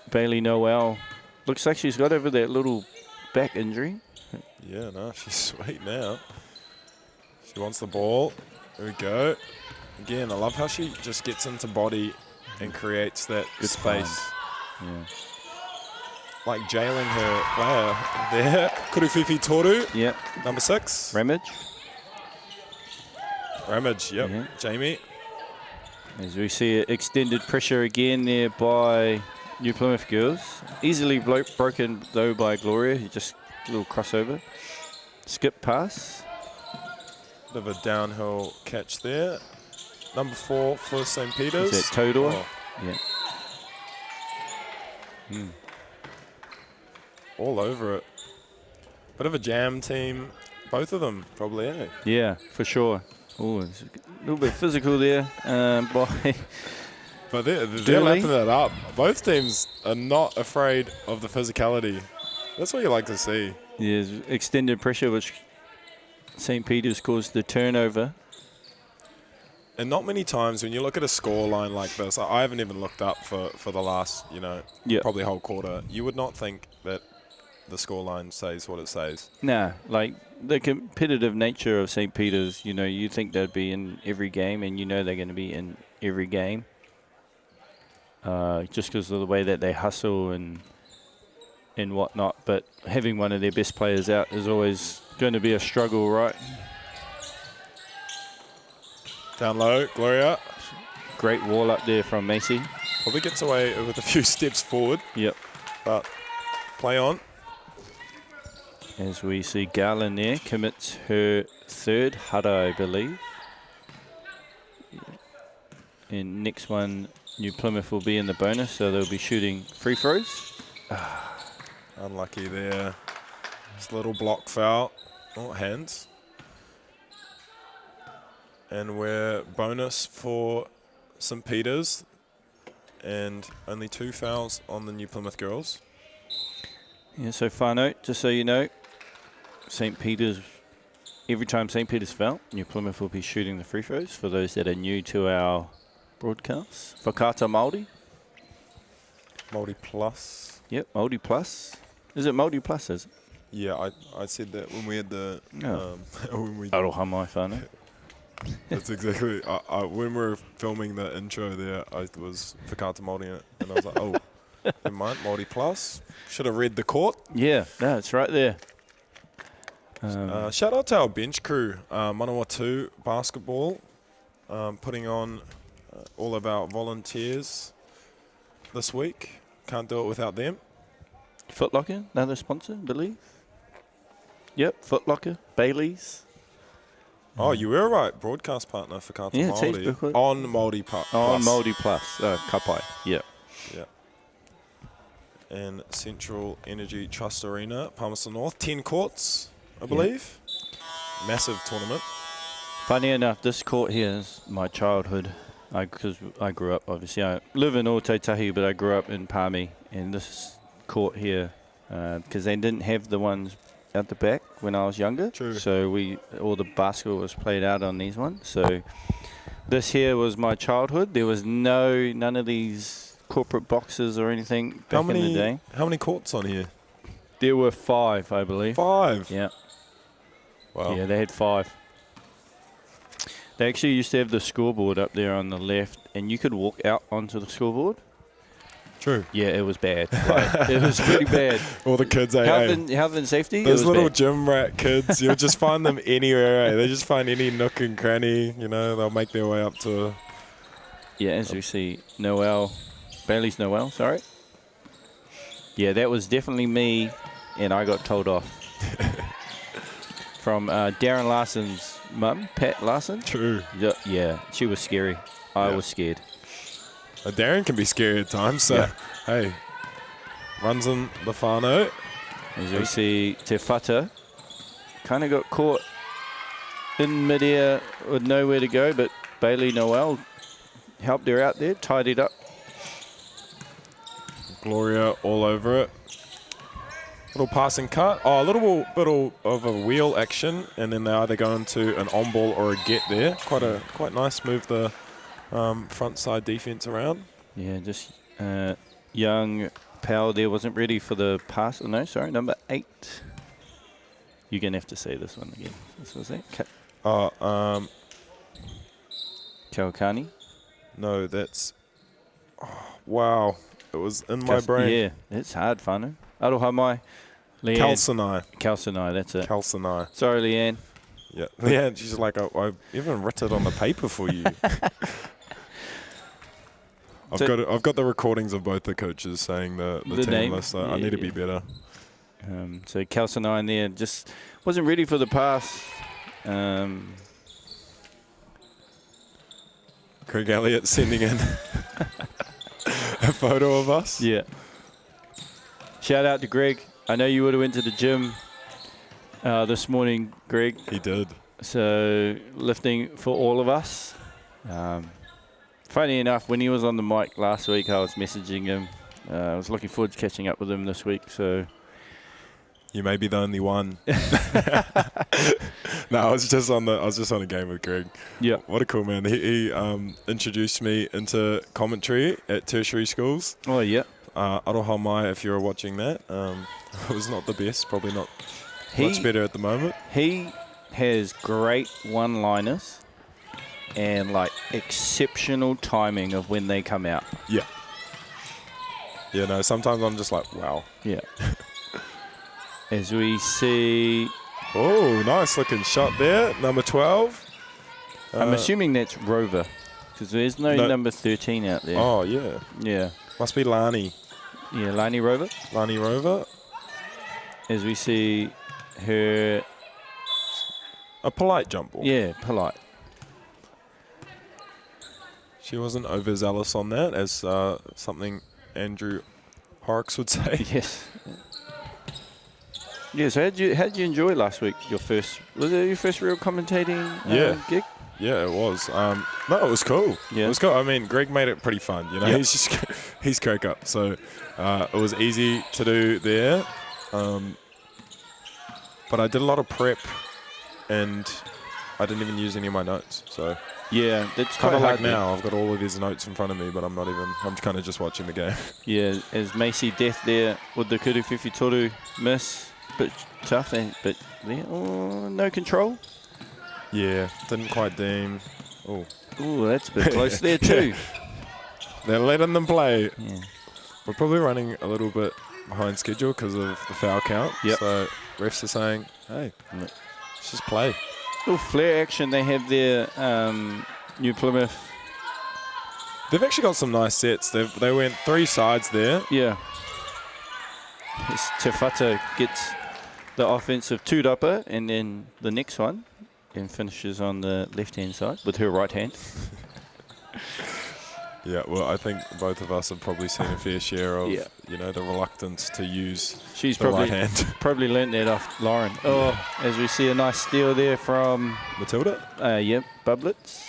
Bailey Noel looks like she's got over that little back injury. Yeah, no, she's sweet now. She wants the ball. There we go. Again, I love how she just gets into body and creates that Good space. Yeah. Like jailing her player there. Kuruwhiwhi Totu, Yep. number 6. Ramage. Ramage, yep. Yeah. Jamie. As we see extended pressure again there by New Plymouth girls. Easily broken though by Gloria. Just a little crossover. Skip pass. Bit of a downhill catch there. Number 4 for St. Peter's. Is that Totu? Oh, Yeah. all over it. Bit of a jam team. Both of them, probably, eh? Yeah, for sure. Oh, it's a little bit physical there by But they're Dooley. lapping that up. Both teams are not afraid of the physicality. That's what you like to see. There's extended pressure, which St. Peter's caused the turnover. And not many times when you look at a score line like this, I haven't even looked up for the last, Yeah. probably whole quarter. You would not think that the score line says what it says. Nah, like the competitive nature of St. Peter's, you know, you think they'd be in every game, and you know they're going to be in every game. Just because of the way that they hustle and whatnot. But having one of their best players out is always going to be a struggle, right? Down low, Gloria Great wall up there from Macy. probably gets away with a few steps forward, Yep. but play on. As we see Garland there, commits her third hara, I believe. And next one, New Plymouth will be in the bonus, so they'll be shooting free throws. Unlucky there. Just a little block foul. Oh, hands. And we're bonus for St. Peter's. And only 2 fouls on the New Plymouth girls. Yeah, so far note, just so you know, St. Peter's, every time St. Peter's foul, New Plymouth will be shooting the free throws for those that are new to our broadcast. Whakata Māori. Māori plus. Yep, Māori plus. Is it Māori plus, is it? Yeah, I said that when we had the... Oh. when we, Aroha mai whānau. that's exactly... when we were filming the intro there, I was Whakata Māori in it. And I was like, oh, never mind, Māori plus. Should have read the court. Yeah, no, it's right there. Shout out to our bench crew, Manawatu Basketball, putting on all of our volunteers this week. Can't do it without them. Foot Locker, another sponsor, I believe. Yep, Foot Locker, Bailey's. Oh, you were right. Broadcast partner for Kata Yeah, Māori. Facebook. On Māori Plus. On Māori Plus, Kapai, yeah. Yeah. And Central Energy Trust Arena, Palmerston North. 10 courts, I believe. Massive tournament. Funny enough, this court here is my childhood. Because I grew up, obviously, I live in Ōtautahi, but I grew up in Palmy. And this court here, because they didn't have the ones out the back when I was younger. True. So all the basketball was played out on these ones. So this here was my childhood. There was none of these corporate boxes or anything back in the day. How many courts on here? There were 5, I believe. 5. Yeah. Wow. Yeah, they had 5. They actually used to have the scoreboard up there on the left, and you could walk out onto the scoreboard. True. Yeah, it was bad. Like, it was pretty bad. All the kids, Health and safety. Those it was little bad. gym rat kids, you'll just find them anywhere. They just find any nook and cranny. You know, they'll make their way up to. Yeah, as we see, Bailey's Noel. Sorry. Yeah, that was definitely me, and I got told off. From Darren Larson's mum, Pat Larson. True. Yeah, she was scary. I was scared. Darren can be scary at times, so hey, runs in the whānau. As we see, Te Whata kind of got caught in midair with nowhere to go, but Bailey Noel helped her out there, tied it up. Gloria all over it. Little passing cut. Oh, a little bit of a wheel action, and then they either go into an on ball or a get there. Quite nice move the front side defense around. Yeah, just young Powell there wasn't ready for the pass. Oh, no, sorry, number 8. You're going to have to say this one again. This was it? Kawakani? No, that's... Oh, wow. It was in my brain. Yeah, it's hard, whānau. Aroha mai. Kalsanai. Kalsanai, that's it. Kalsanai. Sorry, Leanne. Yeah, Leanne, she's like, I've even written it on the paper for you. I've got the recordings of both the coaches saying the team name, list, so I need to be better. So Kalsanai in there just wasn't ready for the pass. Craig Elliott sending in a photo of us. Yeah. Shout out to Greg. I know you would have went to the gym this morning, Greg. He did. So lifting for all of us. Funny enough, when he was on the mic last week, I was messaging him. I was looking forward to catching up with him this week. So you may be the only one. No, I was just on a game with Greg. Yeah. What a cool man. He introduced me into commentary at tertiary schools. Oh yeah. Aroha mai, if you're watching that. It was not the best, probably not much better at the moment. He has great one-liners and like exceptional timing of when they come out. Yeah. Yeah, no, sometimes I'm just like, wow. Yeah. As we see... Oh, nice looking shot there, number 12. I'm assuming that's Rover, because there's no number 13 out there. Oh, yeah. Yeah. Must be Lani. Yeah, Lani Rover. Lani Rover. As we see her... A polite jump ball. Yeah, polite. She wasn't overzealous on that, as something Andrew Horrocks would say. Yes. Yeah, so how'd you enjoy last week? Was it your first real commentating gig? Yeah, it was. No, it was cool. Yeah. It was cool. I mean, Greg made it pretty fun. You know, Yep. he's crack up. So it was easy to do there. But I did a lot of prep, and I didn't even use any of my notes. So yeah, that's kind of quite like hard now. I've got all of his notes in front of me, but I'm kind of just watching the game. Yeah, as Macy Death there with the Kuruwhiwhi Toru miss. Bit tough, but there, no control. Yeah, didn't quite deem. Oh, that's a bit close there too. They're letting them play. Yeah. We're probably running a little bit behind schedule because of the foul count. Yep. So refs are saying, hey, let's just play. Little flare action they have there, New Plymouth. They've actually got some nice sets. They went 3 sides there. Yeah. Te Whata gets the offensive two-dupper, and then the next one, and finishes on the left-hand side with her right hand. Yeah, well, I think both of us have probably seen a fair share of, the reluctance to use the right hand. Probably learnt that off Lauren. Oh, as we see a nice steal there from... Matilda? Yep, Bublets.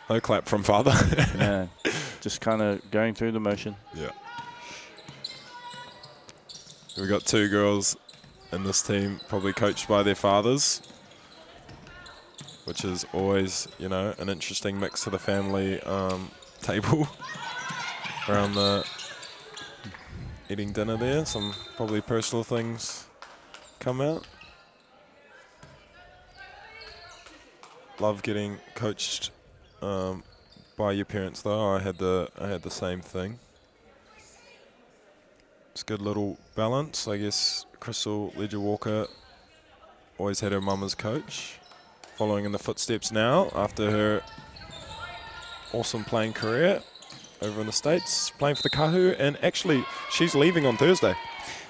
No clap from father. No, just kind of going through the motion. Yeah. We've got 2 girls in this team, probably coached by their fathers, which is always, an interesting mix to the family table around the eating dinner there. Some probably personal things come out. Love getting coached by your parents, though. I had the same thing. It's a good little balance, I guess. Crystal Ledger-Walker always had her mum as coach, following in the footsteps now after her awesome playing career over in the States, playing for the Kahu, and actually she's leaving on Thursday.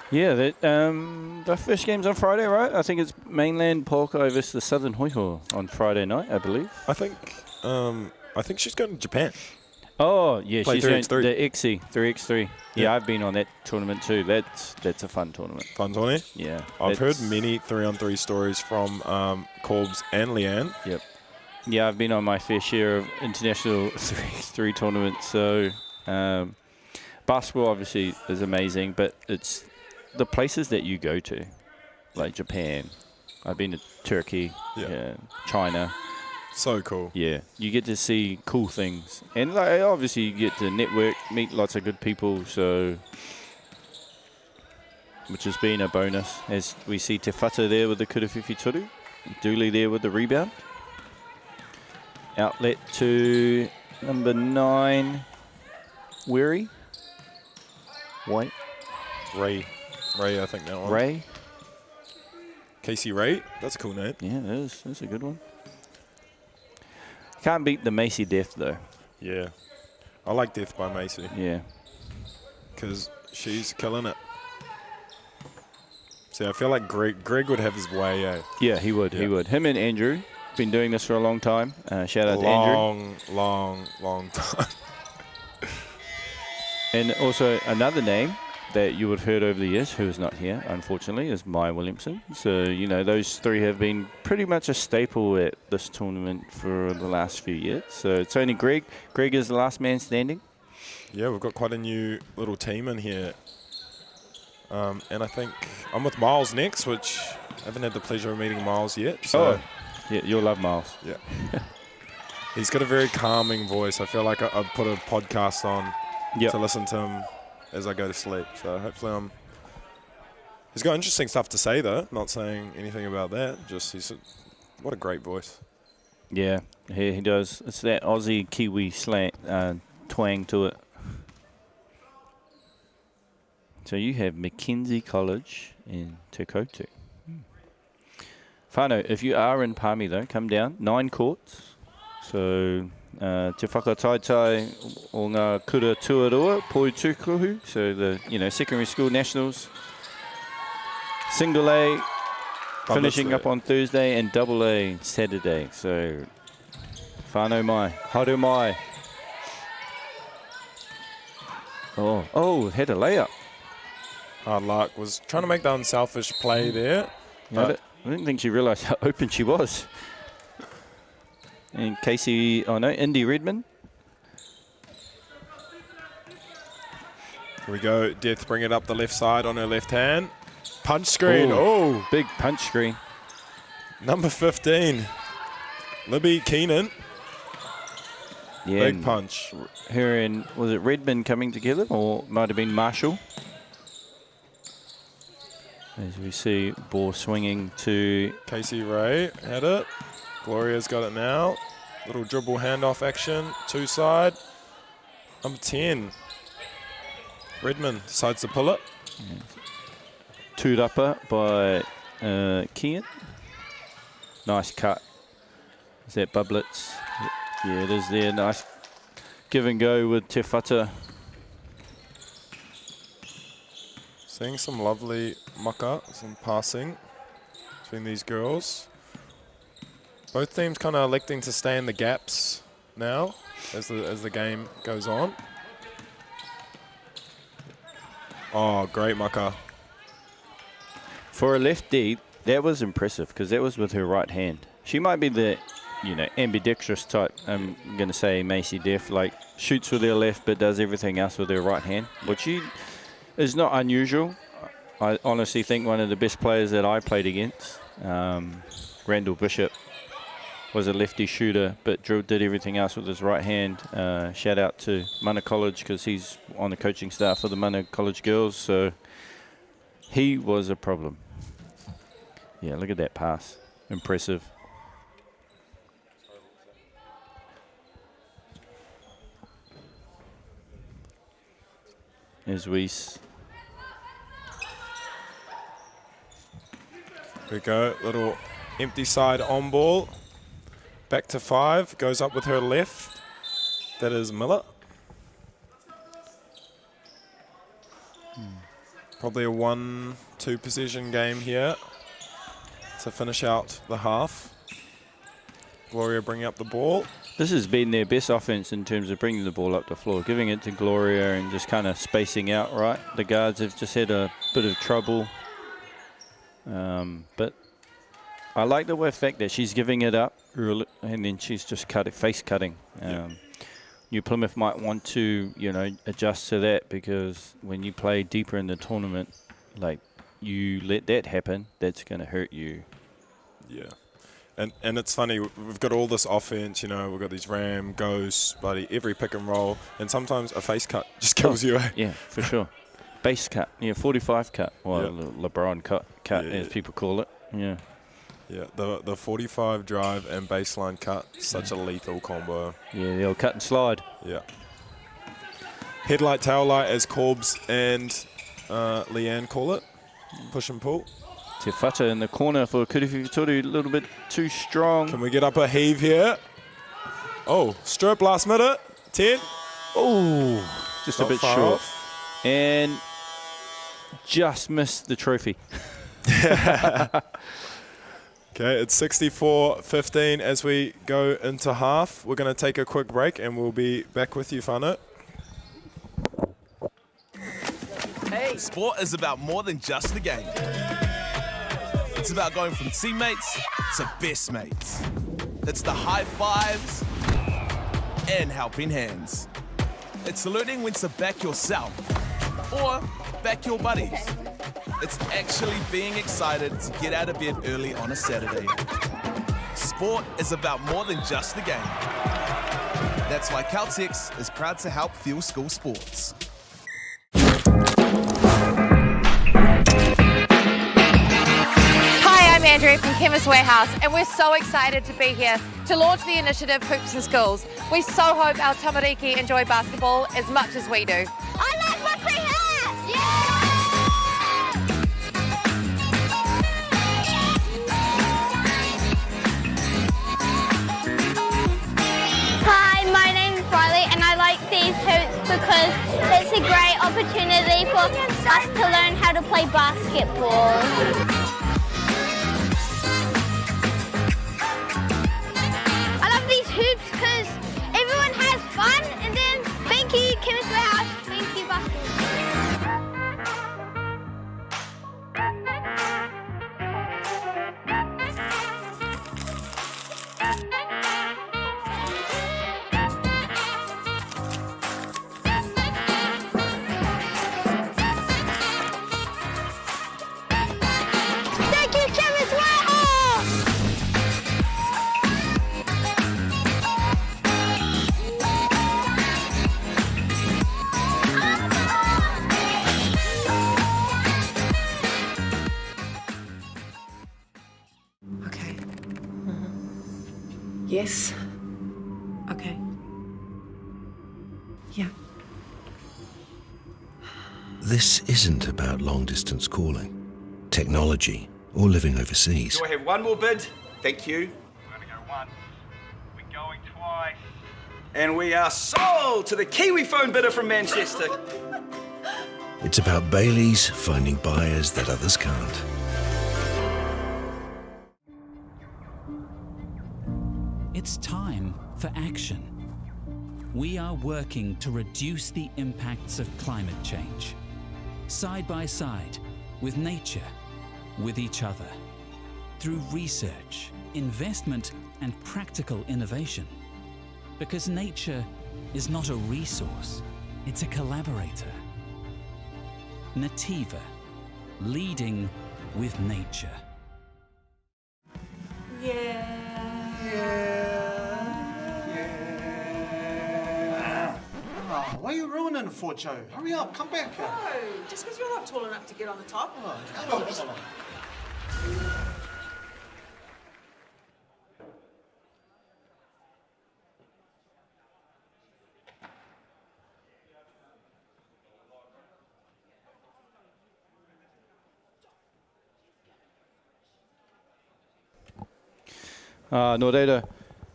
Yeah, the first game's on Friday, right? I think it's mainland Polkai versus the Southern Hoiho on Friday night, I believe. I think she's going to Japan. Oh, yeah, Play she's going 3x3. the XC, 3x3. Yeah, I've been on that tournament too. That's a fun tournament. Fun tournament. Yeah. I've heard many 3-on-3 stories from Corbs and Leanne. Yep. Yeah, I've been on my fair share of international 3x3 tournaments. So basketball obviously is amazing, but it's the places that you go to, like Japan. I've been to Turkey, China. So cool. Yeah, you get to see cool things. And like, obviously you get to network, meet lots of good people, so which has been a bonus. As we see Te Whata there with the Kurawhiwhi Totu, Dooley there with the rebound. Outlet to number 9, Weary. White. Ray, I think that one. Ray. Casey Ray, that's a cool name. Yeah, that is. That's a good one. Can't beat the Macy Death, though. Yeah. I like Death by Macy Yeah. because she's killing it. See, I feel like Greg would have his way, eh? Yeah, he would. He Yeah. would. Him and Andrew been doing this for a long time. Shout out to Andrew. Long time. And also another name that you would have heard over the years, who is not here, unfortunately, is Maya Williamson. So, you know, those three have been pretty much a staple at this tournament for the last few years. So it's only Greg. Greg is the last man standing. Yeah, we've got quite a new little team in here. And I think I'm with Miles next, which I haven't had the pleasure of meeting Miles yet. So yeah, you'll love Miles. yeah. He's got a very calming voice. I feel like I'd put a podcast on to listen to him as I go to sleep. So hopefully he's got interesting stuff to say, though. Not saying anything about that. Just what a great voice. Yeah, he does. It's that Aussie Kiwi slang twang to it. So you have Mackenzie College in Te Totu. Whānau, if you are in Palmy, though, come down. 9 courts. So te whakataetai o ngā kura tuarua, poi tukuhu. So the secondary school nationals. Single A finishing up on Thursday and double A Saturday. So whānau mai, haru mai. Oh, had a layup. Hard luck. Was trying to make the unselfish play there. I didn't think she realised how open she was. And Indy Redmond. Here we go. Death bring it up the left side on her left hand. Punch screen. Oh. Big punch screen. Number 15. Libby Keenan. Yeah. Big punch. Her and, was it Redmond coming together, or might have been Marshall? As we see, ball swinging to Casey Ray had it. Gloria's got it now. Little dribble handoff action. 2 side. Number 10. Redmond decides to pull it. Toed upper by Kian. Nice cut. Is that Bublets? Yeah, it is there. Nice give and go with Te Whata. Seeing some lovely mucka, some passing between these girls. Both teams kind of electing to stay in the gaps now as the game goes on. Oh, great mucka. For a lefty, that was impressive because that was with her right hand. She might be the, ambidextrous type. I'm going to say Macy Deaf, like shoots with her left but does everything else with her right hand, which is not unusual. I honestly think one of the best players that I played against, Randall Bishop, was a lefty shooter, but did everything else with his right hand. Shout out to Mana College because he's on the coaching staff for the Mana College girls, so he was a problem. Yeah, look at that pass. Impressive. There's Weiss. Here we go, little empty side on ball. Back to 5, goes up with her left. That is Miller. Probably a 1-2 possession game here to finish out the half. Gloria bringing up the ball. This has been their best offense in terms of bringing the ball up the floor, giving it to Gloria and just kind of spacing out, right? The guards have just had a bit of trouble. But I like the fact that she's giving it up and then she's just face cutting. New Plymouth might want to, you know, adjust to that, because when you play deeper in the tournament, like, you let that happen, that's going to hurt you. Yeah. And it's funny, we've got all this offense, you know, we've got these ram, ghosts, every pick and roll, and sometimes a face cut just kills you. Yeah, for sure. Base cut, 45 cut, or LeBron cut, as people call it. Yeah. Yeah, the 45 drive and baseline cut, such a lethal combo. Yeah, the old cut and slide. Yeah. Headlight, tail light, as Corbs and Leanne call it. Push and pull. Te Whata in the corner for Kuriwhi Totu, a little bit too strong. Can we get up a heave here? Oh, stroke last minute. 10. Oh, just a bit short. Off. And just missed the trophy. Okay, it's 64-15 as we go into half. We're going to take a quick break and we'll be back with you, whānau. Hey. Sport is about more than just the game. It's about going from teammates to best mates. It's the high fives and helping hands. It's learning when to back yourself or back your buddies. It's actually being excited to get out of bed early on a Saturday. Sport is about more than just the game. That's why Caltex is proud to help fuel school sports. Hi, I'm Andrea from Chemist Warehouse, and we're so excited to be here to launch the initiative Hoops in Schools. We so hope our tamariki enjoy basketball as much as we do. I like my free hat! Yeah! Hi, my name is Riley, and I like these hoops because it's a great opportunity for us to learn how to play basketball. Hoops because everyone has fun, and then thank you Chemist Warehouse, thank you basketball. Thank you Chemist Warehouse! Yes. Okay. Yeah. This isn't about long-distance calling, technology, or living overseas. Do I have one more bid? Thank you. We're going to go once. We're going twice. And we are sold to the Kiwi phone bidder from Manchester. It's about Bailey's finding buyers that others can't. It's time for action. We are working to reduce the impacts of climate change, side by side with nature, with each other, through research, investment, and practical innovation. Because nature is not a resource, it's a collaborator. Nativa, leading with nature. Why are you ruining it for, Joe? Hurry up, come back here. No, just because you're not tall enough to get on the top. Oh, come on. Nō reira,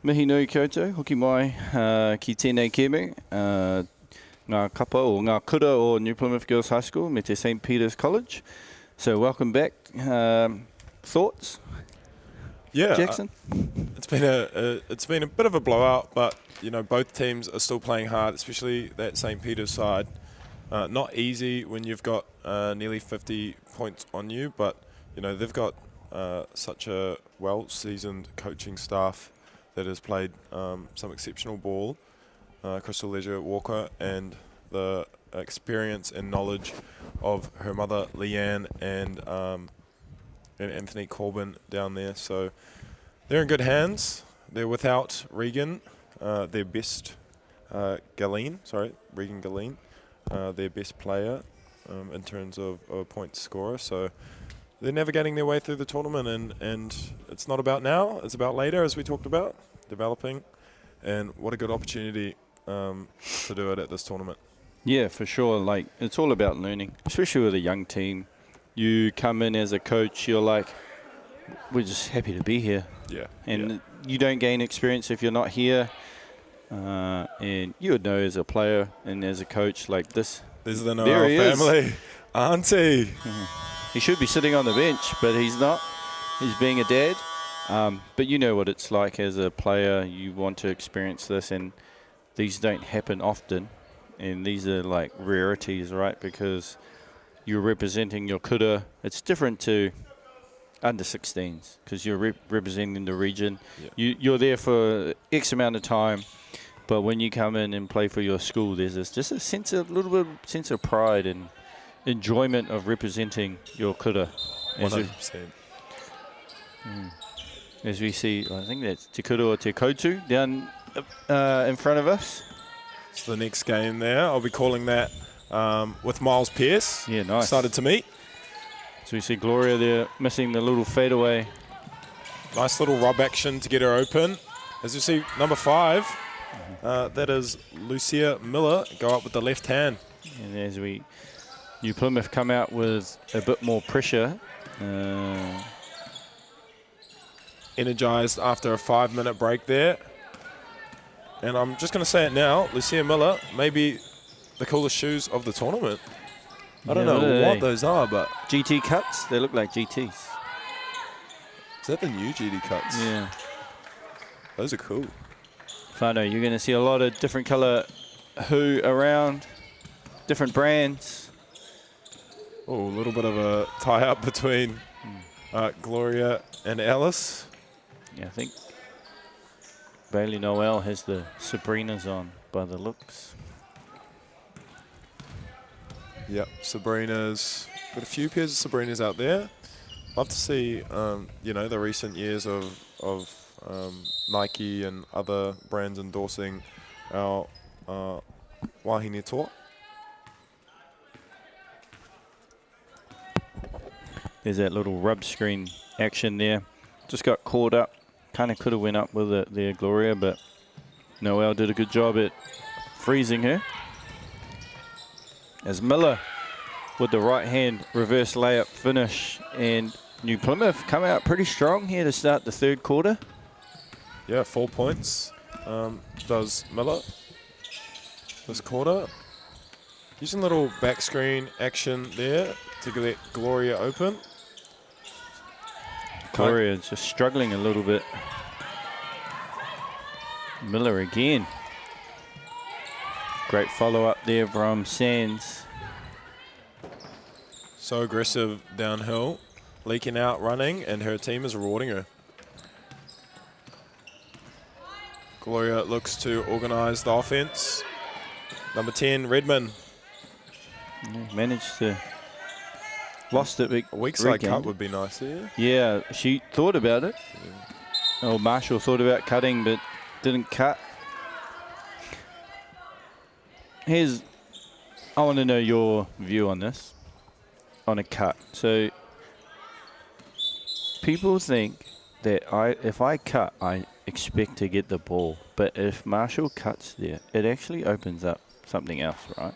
mihi nui koutou, hoki mai ki tēnei kēmu. Ngā kapa o ngā kura o New Plymouth Girls High School me te St. Peter's College. So welcome back. Thoughts? Yeah, Jackson? It's been a bit of a blowout, but you know both teams are still playing hard, especially that St. Peter's side. Not easy when you've got nearly 50 points on you, but you know they've got such a well-seasoned coaching staff that has played some exceptional ball. Crystal Leisure Walker and the experience and knowledge of her mother Leanne and Anthony Corbin down there. So they're in good hands. They're without Regan, their best Regan Galeen, their best player in terms of point scorer. So they're navigating their way through the tournament, and it's not about now, it's about later, as we talked about, developing. And what a good opportunity to do it at this tournament. Yeah, for sure. Like, it's all about learning, especially with a young team. You come in as a coach, you're like, we're just happy to be here. Yeah. And you don't gain experience if you're not here. And you would know as a player and as a coach, like this. This is the Noel family. Auntie. He should be sitting on the bench, but he's not. He's being a dad. But you know what it's like as a player. You want to experience this, and these don't happen often. And these are like rarities, right? Because you're representing your kura. It's different to under 16s because you're representing the region. Yeah. You're there for X amount of time, but when you come in and play for your school, there's just a little bit of sense of pride and enjoyment of representing your kura. 100%. As we see, I think that's Te Kura or Te Totu down in front of us. It's the next game there. I'll be calling that with Miles Pearce. Yeah, nice. Started to meet. So we see Gloria there missing the little fadeaway. Nice little rub action to get her open. As you see, number 5, that is Lucia Miller, go up with the left hand. And as New Plymouth come out with a bit more pressure. Energized after a 5-minute break there. And I'm just going to say it now, Lucia Miller, maybe the coolest shoes of the tournament. I don't know what those are, but... GT cuts? They look like GTs. Is that the new GT cuts? Yeah. Those are cool. Whānau, you're going to see a lot of different colour hoo around, different brands. Oh, a little bit of a tie-up between Gloria and Alice. Yeah, I think Bailey Noel has the Sabrinas on by the looks. Yep, Sabrina's got a few pairs of Sabrinas out there. Love to see, you know, the recent years of Nike and other brands endorsing our wahine tour. There's that little rub screen action there. Just got caught up. Kind of could have went up with it there, Gloria, but Noel did a good job at freezing her. As Miller with the right hand reverse layup finish, and New Plymouth come out pretty strong here to start the third quarter. Yeah, 4 points does Miller this quarter. Using a little back screen action there to get Gloria open. Gloria is just struggling a little bit. Miller again. Great follow-up there from Sands. So aggressive downhill, leaking out, running, and her team is rewarding her. Gloria looks to organise the offense. Number 10, Redmond. Yeah, managed to... Lost it. A weak side cut would be nice here. Yeah, she thought about it. Yeah. Oh, Marshall thought about cutting, but didn't cut. I want to know your view on this, on a cut. So people think that if I cut, I expect to get the ball. But if Marshall cuts there, it actually opens up something else, right?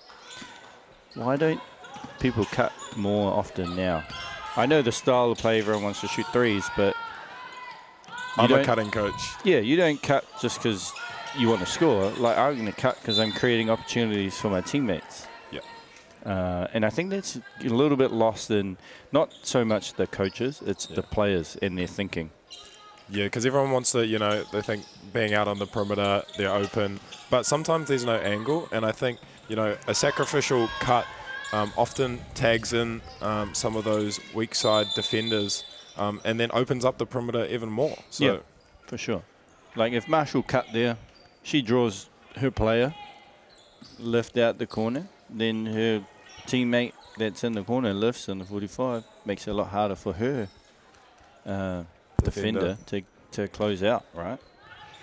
Why don't people cut more often now? I know the style of play, everyone wants to shoot threes, but I'm a cutting coach. Yeah, you don't cut just because you want to score. Like, I'm going to cut because I'm creating opportunities for my teammates. Yeah. And I think that's a little bit lost in not so much the coaches, it's the players and their thinking. Yeah, because everyone wants to, you know, they think being out on the perimeter, they're open. But sometimes there's no angle. And I think, you know, a sacrificial cut often tags in some of those weak side defenders and then opens up the perimeter even more. So yeah, for sure. Like if Marshall cut there, she draws her player, lift out the corner, then her teammate that's in the corner lifts in the 45, makes it a lot harder for her defender to close out, right?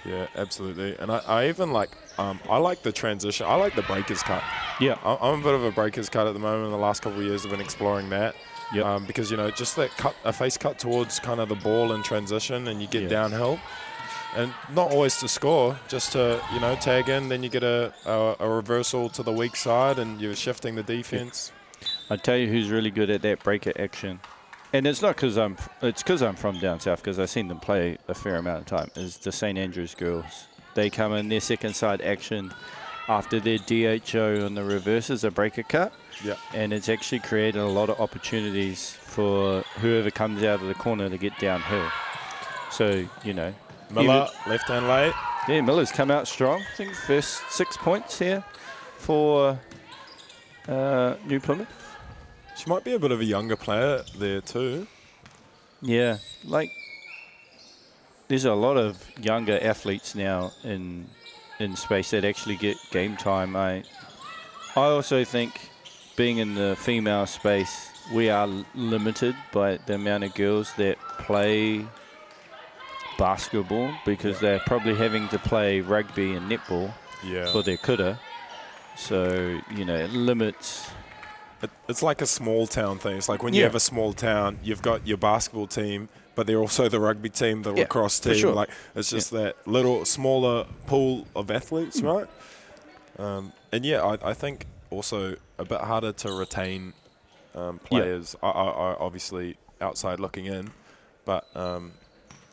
Yeah, absolutely. And I even like, I like the transition. I like the breakers cut. Yeah. I'm a bit of a breakers cut at the moment. In the last couple of years, I've been exploring that. Yeah. Because, you know, just that cut, a face cut towards kind of the ball in transition and you get downhill. And not always to score, just to, you know, tag in, then you get a reversal to the weak side and you're shifting the defense. I tell you who's really good at that breaker action. And it's not because I'm from down south, because I've seen them play a fair amount of time, is the St. Andrews girls. They come in their second side action after their DHO on the reverse is a breaker cut. Yeah. And it's actually created a lot of opportunities for whoever comes out of the corner to get downhill. So, you know. Miller, left hand late. Yeah, Miller's come out strong. I think first 6 points here for New Plymouth. She might be a bit of a younger player there too. Yeah, like there's a lot of younger athletes now in space that actually get game time. I also think being in the female space, we are limited by the amount of girls that play basketball because they're probably having to play rugby and netball for their kura. So, you know, it limits. It's like a small town thing. It's like when you have a small town, you've got your basketball team, but they're also the rugby team, the lacrosse team. Sure. Like it's just that little smaller pool of athletes, right? And I think also a bit harder to retain players. I obviously outside looking in, but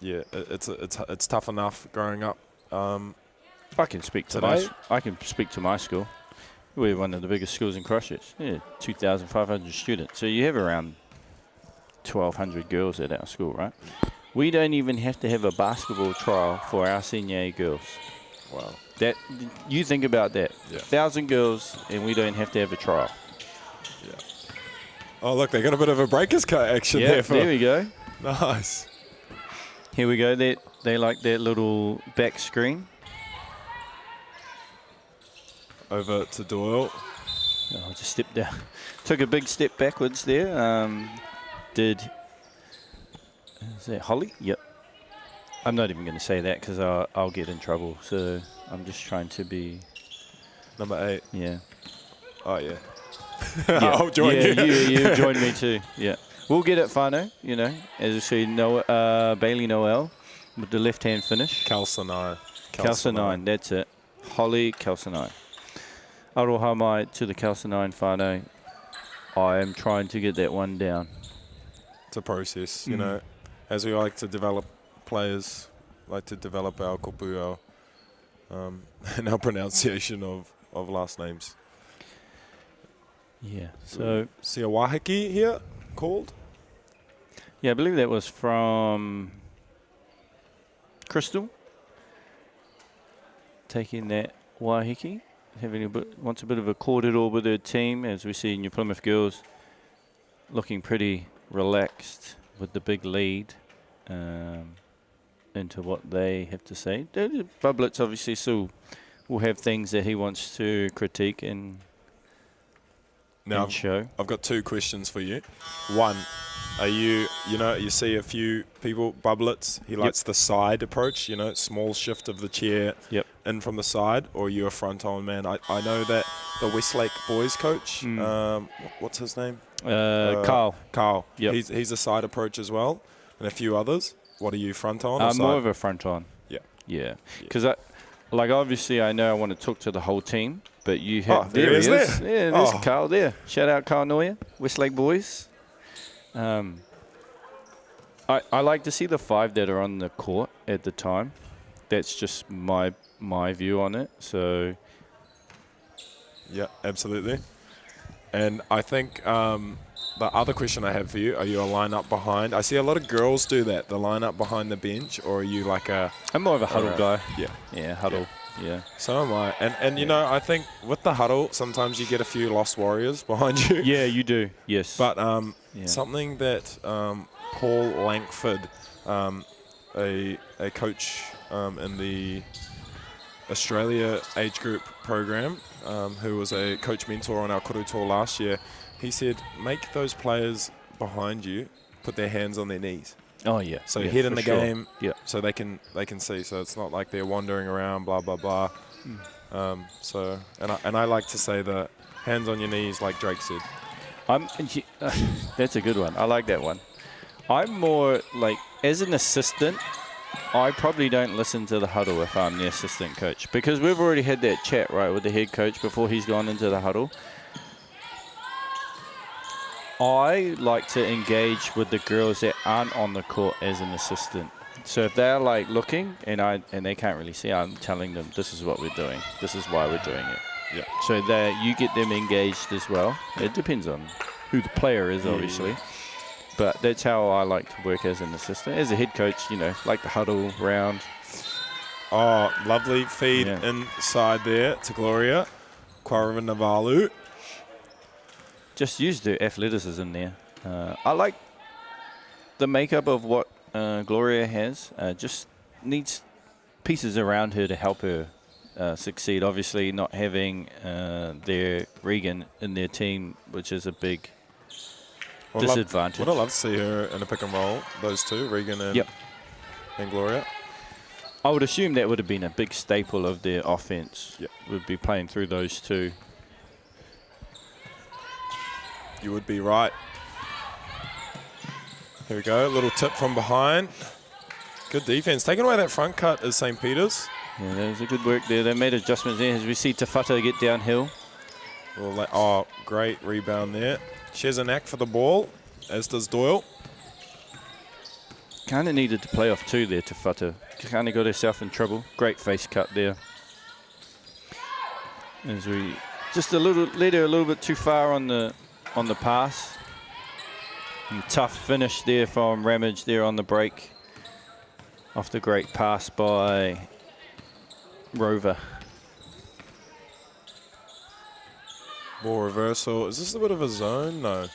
it's tough enough growing up. I can speak to my school. We're one of the biggest schools in Christchurch. Yeah, 2,500 students. So you have around 1,200 girls at our school, right? We don't even have to have a basketball trial for our senior A girls. Wow. That you think about that. Yeah. 1,000 girls, and we don't have to have a trial. Yeah. Oh, look, they got a bit of a breakers cut action there. There we go. Nice. Here we go. They like that little back screen. Over to Doyle. Oh, just stepped down. Took a big step backwards there. Is that Holly? Yep. I'm not even going to say that because I'll get in trouble. So I'm just trying to be... Number 8. Yeah. Oh, yeah. I'll join you. You join me too. Yeah. We'll get it, Whānau, you know, as you see, Bailey Noel with the left-hand finish. Calcinine. Calcinine, that's it. Holly Calcinine. Aroha mai to the Calcinine Whānau. I am trying to get that one down. It's a process, you know. As we like to develop players, like to develop our kupu, and our pronunciation of last names. Yeah, so... Siawahiki here, called? Yeah, I believe that was from Crystal. Taking that Wahiki. Wants a bit of a corridor with her team, as we see New Plymouth girls looking pretty relaxed with the big lead into what they have to say. Bublets obviously still will have things that he wants to critique and show. I've got 2 questions for you. One, are you see a few people, Bublets, he likes the side approach, you know, small shift of the chair in from the side, or are you a front-on man? I know that the Westlake boys coach, what's his name? Carl. Carl. Yep. He's a side approach as well, and a few others. What are you, front-on or I'm side? more of a front-on. Yeah. Because obviously I know I want to talk to the whole team, but you have... there he is. Yeah, there's Carl there. Shout out Carl Noya, Westlake boys. I like to see the 5 that are on the court at the time. That's just my view on it. So. Yeah, absolutely. And I think the other question I have for you, are you a line-up behind? I see a lot of girls do that, the line-up behind the bench, or are you like a... I'm more of a huddle guy. Yeah. Yeah, huddle. Yeah. So am I. And you know, I think with the huddle, sometimes you get a few lost warriors behind you. Yeah, you do. Yes. But something that Paul Langford, a coach in the Australia age group program, who was a coach mentor on our Kuru tour last year, he said, make those players behind you put their hands on their knees. Oh yeah. So yeah, head in the game, so they can see. So it's not like they're wandering around, blah blah blah. So I like to say the hands on your knees, like Drake said. That's a good one. I like that one. I'm more like, as an assistant, I probably don't listen to the huddle if I'm the assistant coach, because we've already had that chat, right, with the head coach before he's gone into the huddle. I like to engage with the girls that aren't on the court as an assistant. So if they're like looking and they can't really see, I'm telling them this is what we're doing. This is why we're doing it. Yeah. So that you get them engaged as well. It depends on who the player is, obviously. But that's how I like to work as an assistant. As a head coach, you know, like the huddle round. Oh, lovely feed inside there to Gloria. Quarva Navalu. Just use the athleticism there. I like the makeup of what Gloria has. Just needs pieces around her to help her succeed. Obviously, not having their Regan in their team, which is a big disadvantage. Would I love to see her in a pick and roll, those two, Regan and Gloria. I would assume that would have been a big staple of their offense. Yep. Would be playing through those two. You would be right. Here we go, a little tip from behind. Good defense. Taking away that front cut is St. Peter's. Yeah, that was a good work there. They made adjustments there as we see Tafata get downhill. Oh, great rebound there. She has a knack for the ball, as does Doyle. Kind of needed to play off too there, Tafata. Kind of got herself in trouble. Great face cut there. As we just led her a little bit too far on the pass. And tough finish there from Ramage there on the break. Off the great pass by Rover. Ball reversal. Is this a bit of a zone? No.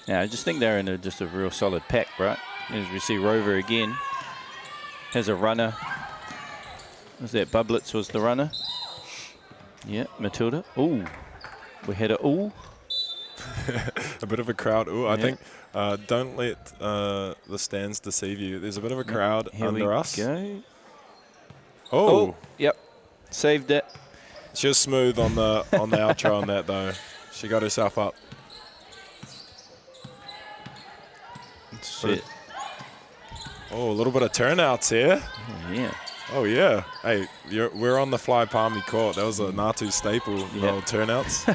Yeah, I just think they're in just a real solid pack, right? As we see Rover again. Has a runner. Was that Bublitz was the runner? Yeah, Matilda. Ooh. We had a ooh. A bit of a crowd. Ooh, I think don't let the stands deceive you. There's a bit of a crowd under us. Go. Oh. Yep. Saved it. She was smooth on the outro on that though. She got herself up. That's it. Oh, a little bit of turnouts here. Oh, yeah. Oh yeah. Hey, we're on the Fly Palmy court. That was a Ngātu staple. Yeah. Old turnouts.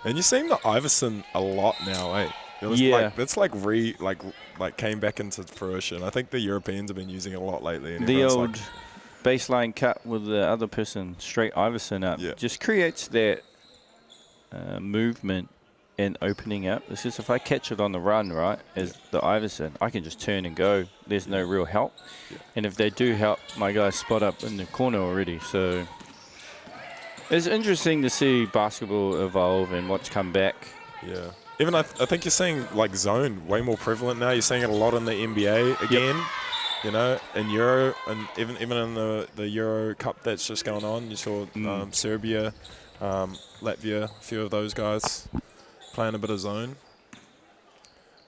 And you're seeing the Iverson a lot now, eh? It was that's like came back into fruition. I think the Europeans have been using it a lot lately. And the old baseline cut with the other person straight Iverson up just creates that movement and opening up. It's just if I catch it on the run, right, as the Iverson, I can just turn and go. There's no real help. Yeah. And if they do help, my guys spot up in the corner already. So it's interesting to see basketball evolve and what's come back. Yeah. Even I think you're seeing like zone way more prevalent now. You're seeing it a lot in the NBA again. Yep. You know, in Euro and even in the Euro Cup that's just going on. You saw Serbia, Latvia, a few of those guys playing a bit of zone.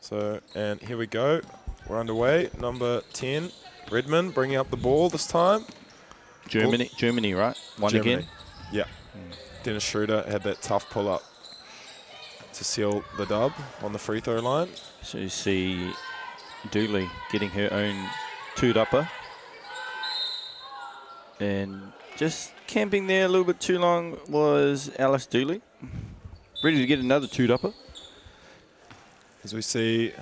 So, and here we go. We're underway. Number 10, Redmond bringing up the ball this time. Germany, right? One again. Yeah. Dennis Schroeder had that tough pull-up to seal the dub on the free throw line. So you see Dooley getting her own two-upper. And just camping there a little bit too long was Alice Dooley. Ready to get another two-upper. As we see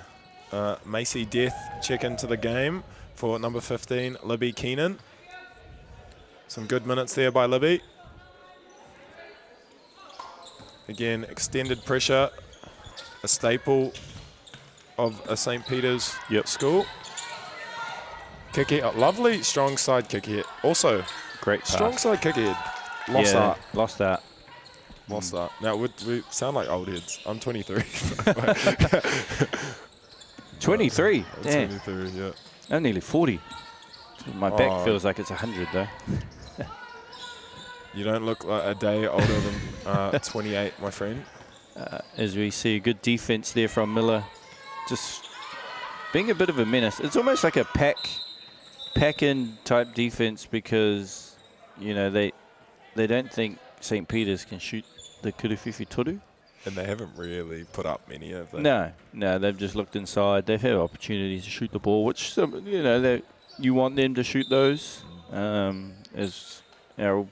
Macy Death check into the game for number 15, Libby Keenan. Some good minutes there by Libby. Again, extended pressure, a staple of a St. Peter's school. Kick here, lovely strong side kick here. Also, great pass. Strong side kick here. Lost that. Lost that. Lost that. Now, we sound like old heads. I'm 23. 23? I'm 23, yeah. I'm nearly 40. My back feels like it's 100, though. You don't look like a day older than 28, my friend. As we see good defense there from Miller, just being a bit of a menace. It's almost like a pack-in type defense because, you know, they don't think St. Peter's can shoot the Kuruwhiwhi Totu. And they haven't really put up many of them. No, they've just looked inside. They've had opportunities to shoot the ball, which, you know, you want them to shoot those. As our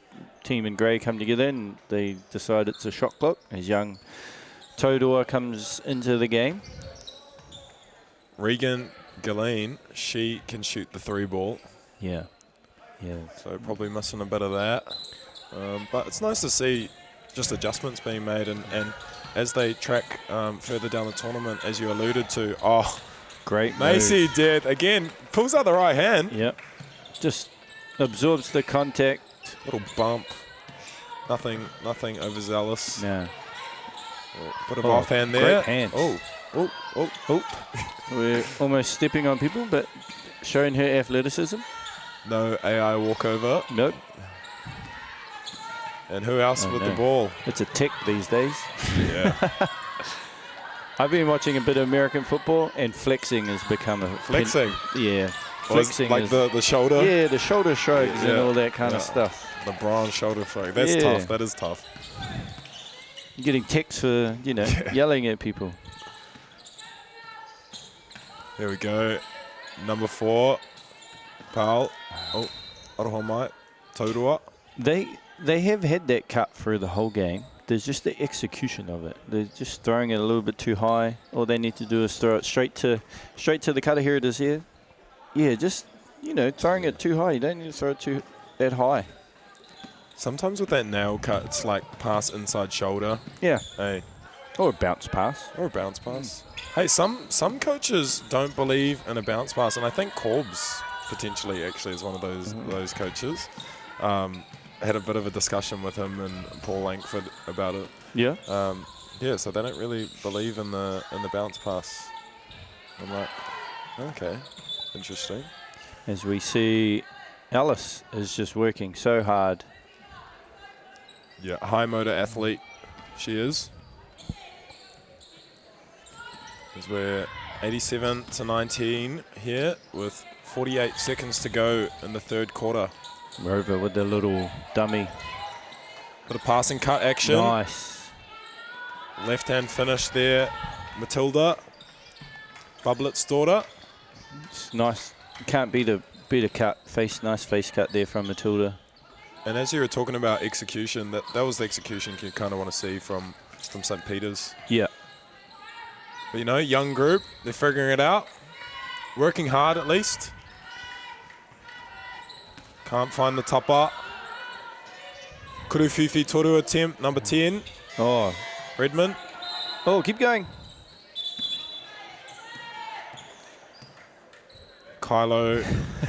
team in grey come together and they decide it's a shot clock as young Totu comes into the game. Regan Gilleen, she can shoot the 3 ball. Yeah. So probably missing a bit of that. But it's nice to see just adjustments being made and as they track further down the tournament, as you alluded to. Oh, great Macy Death again pulls out the right hand. Yep. Just absorbs the contact. Little bump. Nothing overzealous. No. Bit of offhand there. Great hands. Oh. We're almost stepping on people, but showing her athleticism. No AI walkover. Nope. And who else with the ball? It's a tick these days. Yeah. I've been watching a bit of American football, and flexing has become a... Flexing? Yeah. Flexing like the shoulder? Yeah, the shoulder strokes and all that kind of stuff. The bronze shoulder stroke. That's tough. That is tough. You're getting ticks for, you know, yelling at people. There we go. Number 4, Pal. Oh, Arohomai. Taurua. They have had that cut through the whole game. There's just the execution of it. They're just throwing it a little bit too high. All they need to do is throw it straight to the cutter. Here it is here. Yeah, just, you know, throwing it too high. You don't need to throw it that high. Sometimes with that nail cut, it's like pass inside shoulder. Yeah. Hey. Or a bounce pass. Hey, some coaches don't believe in a bounce pass, and I think Corbs potentially actually is one of those coaches. Had a bit of a discussion with him and Paul Langford about it. Yeah. So they don't really believe in the bounce pass. I'm like, okay, interesting. As we see, Alice is just working so hard. Yeah, high motor athlete she is. As we're 87-19 here with 48 seconds to go in the 3rd quarter. Rover with the little dummy. Bit of passing cut action. Nice. Left hand finish there. Matilda, Bublet's daughter. It's nice. Can't beat a cut. Nice face cut there from Matilda. And as you were talking about execution, that was the execution you kind of want to see from St. Peter's. Yeah. But you know, young group, they're figuring it out. Working hard at least. Can't find the topper. Kuruwhiwhi Toru attempt, number 10. Oh. Redmond. Oh, keep going. Kylo,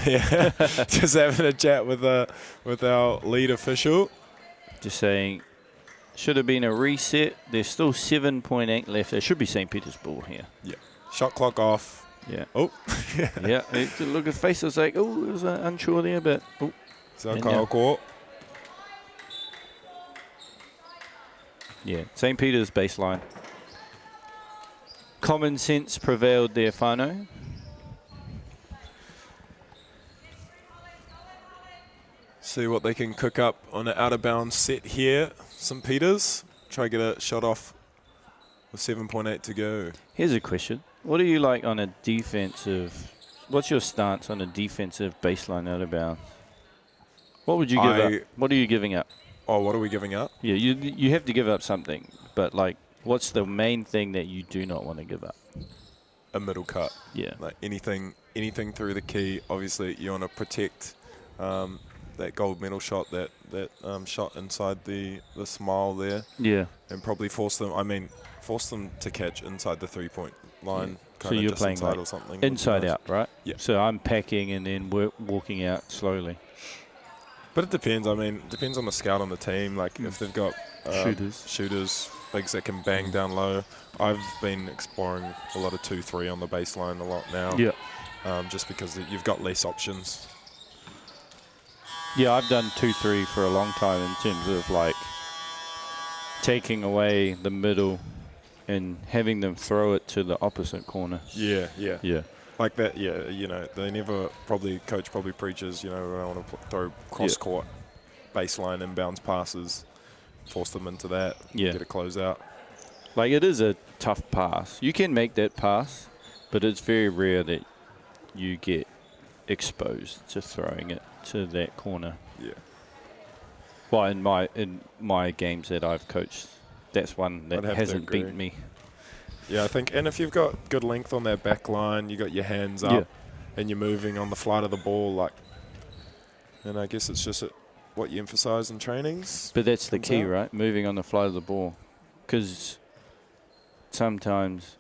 yeah, just having a chat with our lead official. Just saying, should have been a reset. There's still 7.8 left. There should be St. Peter's ball here. Yeah. Shot clock off. Yeah. Oh. Yeah. Look at face. It's like, oh, it was unsure there, but. Oh. Yeah. St. Peter's baseline. Common sense prevailed there, Whānau. See what they can cook up on an out-of-bounds set here. St. Peter's. Try to get a shot off with 7.8 to go. Here's a question. What do you like on a defensive... What's your stance on a defensive baseline out-of-bounds? What would you give up? What are you giving up? Oh, what are we giving up? Yeah, you have to give up something. But, like, What's the main thing that you do not want to give up? A middle cut. Yeah. Like anything through the key. Obviously, you want to protect that gold medal shot, that shot inside the smile there. Yeah. And probably force them to catch inside the 3-point line. So you're playing inside like or something. inside out, right? Yeah. So I'm packing and then walking out slowly. But it depends. I mean, it depends on the scout on the team. Like if they've got shooters, bigs that can bang down low. I've been exploring a lot of 2-3 on the baseline a lot now. Yeah. Just because you've got less options. Yeah, I've done 2-3 for a long time in terms of like taking away the middle and having them throw it to the opposite corner. Yeah. Like that, they never coach preaches, I want to throw cross-court, baseline inbounds passes, force them into that, get a closeout. Like it is a tough pass. You can make that pass, but it's very rare that you get exposed to throwing it to that corner. Yeah. Well, in my games that I've coached, that's one that hasn't beaten me. Yeah, I think, and if you've got good length on that back line, you got your hands up, and you're moving on the flight of the ball, and I guess it's just what you emphasize in trainings. But that's the key, right? Moving on the flight of the ball, because sometimes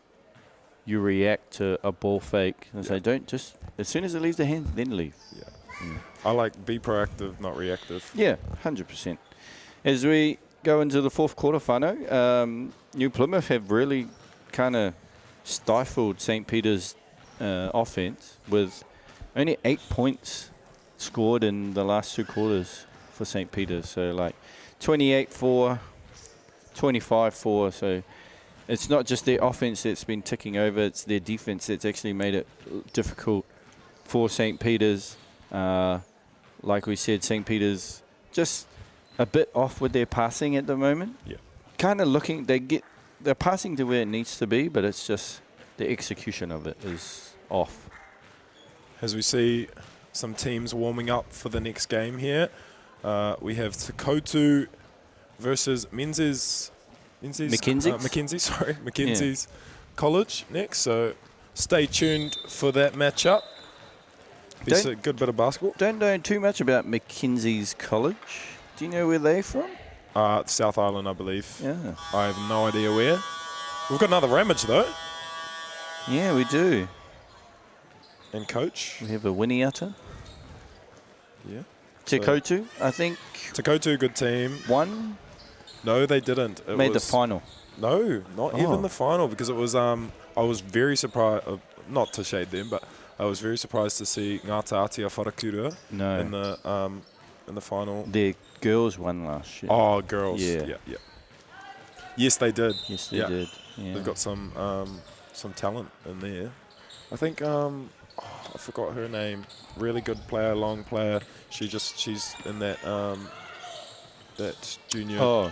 you react to a ball fake and say, don't just, as soon as it leaves the hand, then leave. Yeah. I like be proactive, not reactive. Yeah, 100%. As we go into the fourth quarter, whānau, New Plymouth have really kind of stifled St. Peter's offense with only 8 points scored in the last 2 quarters for St. Peter's. So like 28-4, 25-4. So it's not just their offense that's been ticking over, it's their defense that's actually made it difficult for St. Peter's. Like we said, St. Peter's just a bit off with their passing at the moment. Yeah. Kind of looking, they're passing to where it needs to be, but it's just the execution of it is off. As we see some teams warming up for the next game here, we have Totu versus Menses. Menses College next. So stay tuned for that matchup. It's a good bit of basketball. Don't know too much about Mackenzie's College. Do you know where they're from? South Island, I believe. Yeah. I have no idea where. We've got another Ramage, though. Yeah, we do. And coach. We have a Winiata. Yeah. Totu, I think. Totu, good team. Won? No, they didn't. It made the final. No, not even the final, because it was. I was very surprised. Not to shade them, but I was very surprised to see Ngāta Atia Wharakura in the final. Their girls won last year. Oh, girls. Yeah. Yes, they did. Yes, they did. Yeah. They've got some talent in there. I think I forgot her name. Really good player, long player. She's in that junior. Oh,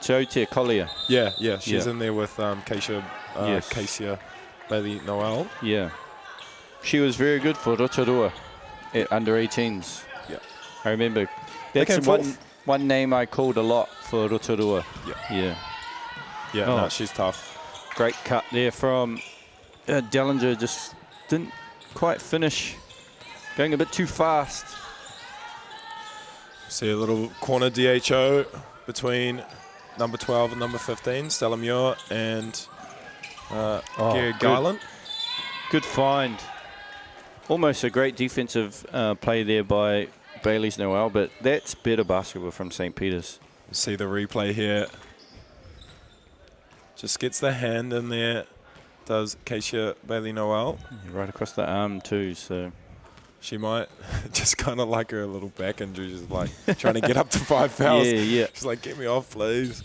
Tote Collier. Yeah. She's in there with Keisia Bailey Noel. Yeah. She was very good for Rotorua at under 18s. Yeah. I remember. That's one name I called a lot for Rotorua. Yeah. No, she's tough. Great cut there from Dellinger. Just didn't quite finish. Going a bit too fast. See a little corner DHO between number 12 and number 15, Stella Muir and Gary Garland. Good find. Almost a great defensive play there by Bailey's Noel, but that's better basketball from St. Peter's. See the replay here. Just gets the hand in there, does Keisia Bailey Noel. Right across the arm too, so. She might just kind of like her little back injury, just like trying to get up to 5 fouls. Yeah. She's like, get me off, please.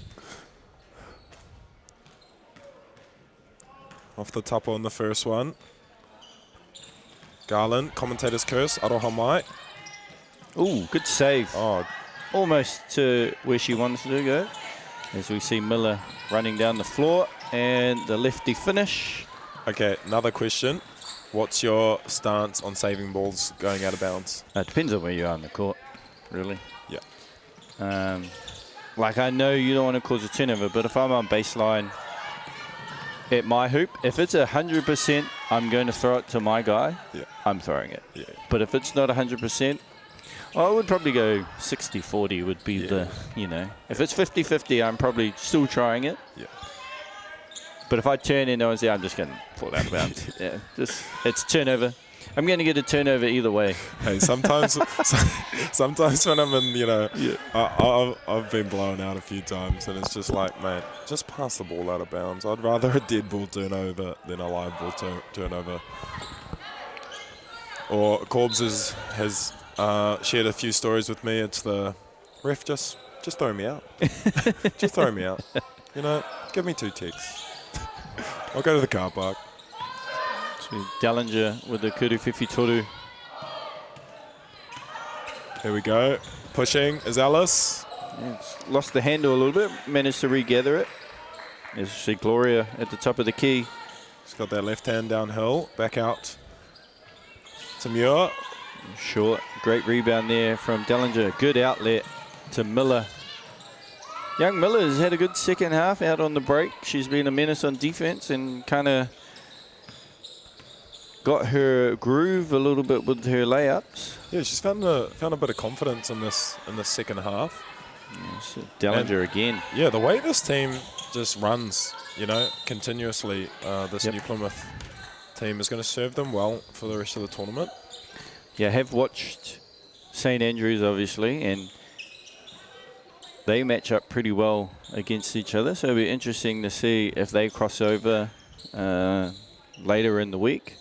Off the top on the first one. Garland, commentator's curse, Aroha Mai. Ooh, good save. Oh, almost to where she wants to go. As we see Miller running down the floor and the lefty finish. Okay, another question. What's your stance on saving balls going out of bounds? It depends on where you are on the court, really. Yeah. Like I know you don't want to cause a turnover, but if I'm on baseline at my hoop. If it's 100%, I'm going to throw it to my guy. Yeah. I'm throwing it. Yeah. But if it's not 100%, I would probably go 60-40 would be the, you know. If it's 50-50, I'm probably still trying it. Yeah. But if I turn in, I'm just going to fall out of bounds. Yeah, it's turnover. I'm going to get a turnover either way. Hey, sometimes when I'm in, you know, I've been blown out a few times, and it's just like, man, just pass the ball out of bounds. I'd rather a dead ball turnover than a live ball turnover. Or Corbs has shared a few stories with me. It's the ref, just throw me out. Just throw me out. You know, give me 2 ticks. I'll go to the car park. Dallinger with the Kuruwhiwhi Totu. Here we go. Pushing is Alice. Yeah, it's lost the handle a little bit. Managed to regather it. There's see Gloria at the top of the key. She's got that left hand downhill. Back out to Muir. Short. Great rebound there from Dallinger. Good outlet to Miller. Young Miller has had a good second half out on the break. She's been a menace on defense and kind of got her groove a little bit with her layups. Yeah, she's found a bit of confidence in this second half. Yes, Dallinger again. Yeah, the way this team just runs, you know, continuously, this New Plymouth team is going to serve them well for the rest of the tournament. Yeah, I have watched St Andrews, obviously, and they match up pretty well against each other. So it'll be interesting to see if they cross over later in the week.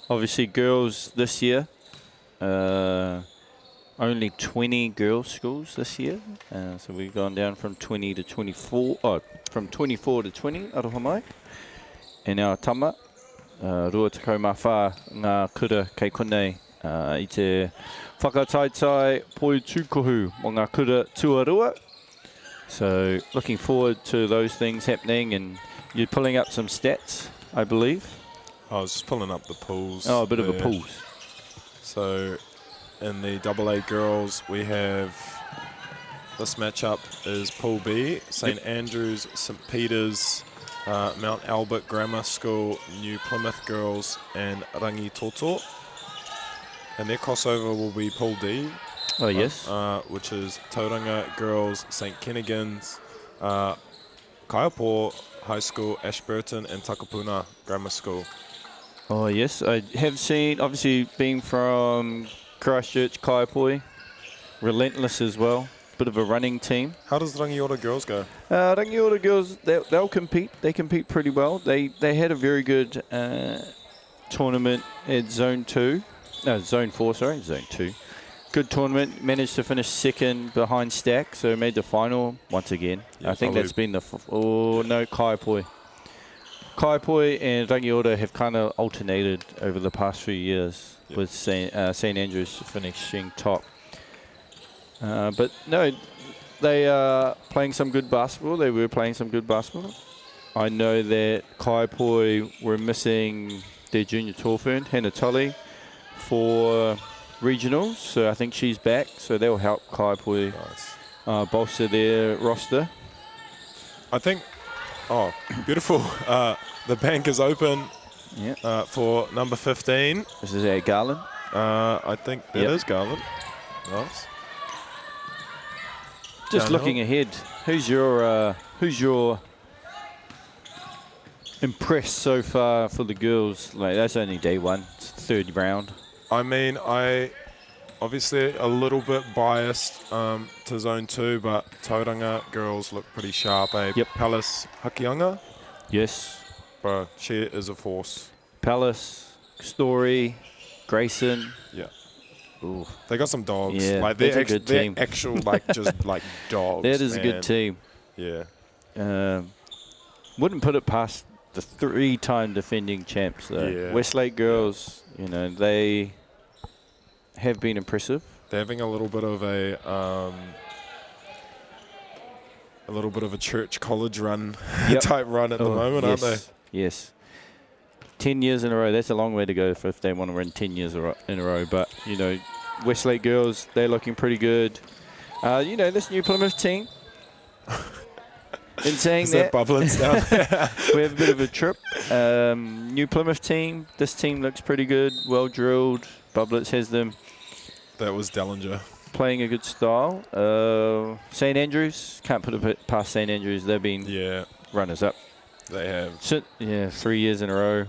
Obviously, girls this year, only 20 girls' schools this year. So we've gone down from 20 to 24, from 24 to 20, aroha mai. E nā tama, rua tekau mā whā ngā kura kei konei i te whakataetai poi tūkohu mo ngā kura tuarua. So looking forward to those things happening, and you're pulling up some stats, I believe. I was just pulling up the pools. Oh, a bit of a there. pools. So in the AA girls, we have this matchup is Pool B, St Andrews, St Peter's, Mount Albert Grammar School, New Plymouth girls, and Rangi Toto. And their crossover will be Pool D. Oh, yes. Which is Tauranga girls, St Kennigan's, Kaiapō High School, Ashburton, and Takapuna Grammar School. Oh, yes. I have seen, obviously, being from Christchurch, Kaiapoi, relentless as well. Bit of a running team. How does the Rangiora girls go? Rangiora girls, they'll compete. They compete pretty well. They had a very good tournament at Zone 2. No, Zone 4, sorry, Zone 2. Good tournament. Managed to finish second behind Stack, so made the final once again. Yeah, I think that's been the... Kaiapoi. Kaiapoi and Rangiora have kind of alternated over the past few years, with St Andrews finishing top. But no, they are playing some good basketball. They were playing some good basketball. I know that Kaiapoi were missing their junior tour friend, Hannah Tully, for regionals. So I think she's back. So they'll help Kaiapoi bolster their roster. I think, oh, beautiful. The bank is open for number 15. This is our Garland. I think that is Garland. Nice. Just looking ahead, who's your impressed so far for the girls? Like, that's only day one, it's the third round. I mean, I obviously a little bit biased to Zone 2, but Tauranga girls look pretty sharp, eh? Yep. Palace Hakianga? Yes. Bro, she is a force. Palace, Story, Grayson. Yeah. Ooh. They got some dogs. Yeah, like that's a good team. They're actual, like, just like dogs. That is man. a good team. Yeah. Wouldn't put it past the 3-time defending champs, though. Yeah. Westlake girls, you know, they have been impressive. They're having a little bit of a church college run type run at the moment, aren't they? Yes. 10 years in a row. That's a long way to go if they want to run 10 years in a row. But, you know, Westlake girls, they're looking pretty good. You know, this New Plymouth team, In saying Is that Bubblin's down there? we have a bit of a trip. New Plymouth team. This team looks pretty good, well drilled. Bubblets has them. That was Dellinger. Playing a good style. St Andrews, can't put it past St Andrews. They've been runners up. They have. 3 years in a row.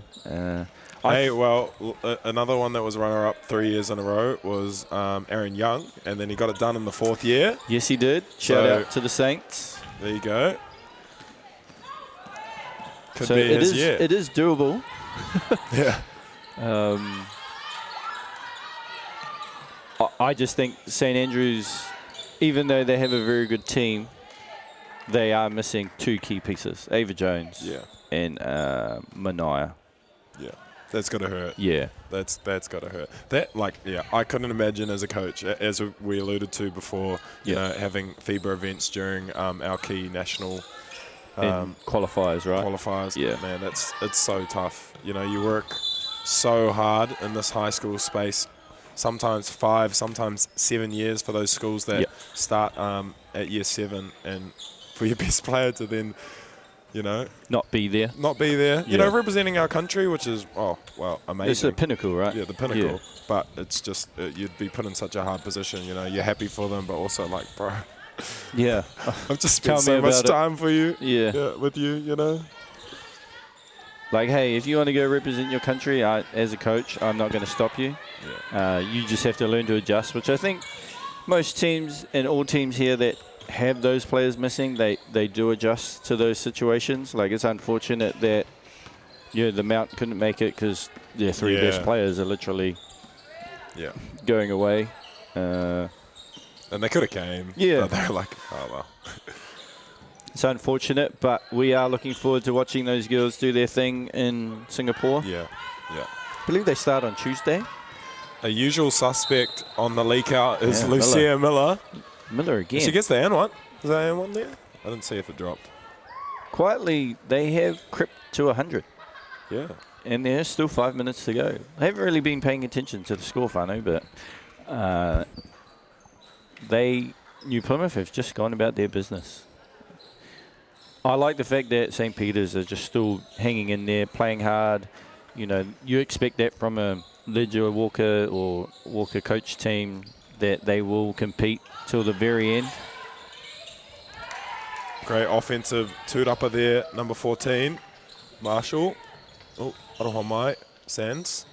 Another one that was runner-up 3 years in a row was Aaron Young, and then he got it done in the 4th year. Yes, he did. Shout out to the Saints. There you go. Could so be it his is, year. It is doable. Yeah. I just think St Andrews, even though they have a very good team, they are missing 2 key pieces, Ava Jones and Mania. Yeah, that's got to hurt. Yeah. That's got to hurt. I couldn't imagine as a coach, as we alluded to before, you know, having FIBA events during our key national qualifiers, right? Qualifiers. Yeah. Man, it's so tough. You know, you work so hard in this high school space. Sometimes 5, sometimes 7 years for those schools that start at year 7, and for your best player to then, you know, not be there. You know, representing our country, which is amazing. It's the pinnacle, right? Yeah, the pinnacle. But it's just you'd be put in such a hard position. You know, you're happy for them, but also like, bro. Yeah. I've just spent so much time for you. Yeah. With you, you know. Like, hey, if you want to go represent your country, as a coach, I'm not going to stop you. Yeah. You just have to learn to adjust, which I think most teams and all teams here that have those players missing, they do adjust to those situations. Like, it's unfortunate that, the Mount couldn't make it because their 3 best players are literally going away. And they could have came. Yeah. But they're like, oh, well. It's unfortunate, but we are looking forward to watching those girls do their thing in Singapore. Yeah. I believe they start on Tuesday. A usual suspect on the leak out is Lucia Miller. Miller again. She gets the N1. Is that N1 there? I didn't see if it dropped. Quietly, they have crept to 100. Yeah. And there's still 5 minutes to go. I haven't really been paying attention to the score, Whānau, but New Plymouth have just gone about their business. I like the fact that St. Peter's are just still hanging in there, playing hard. You know, you expect that from a Ledger Walker or Walker coach team, that they will compete till the very end. Great offensive toot-upper there, number 14, Marshall. Oh, Aroha Mai, Sands.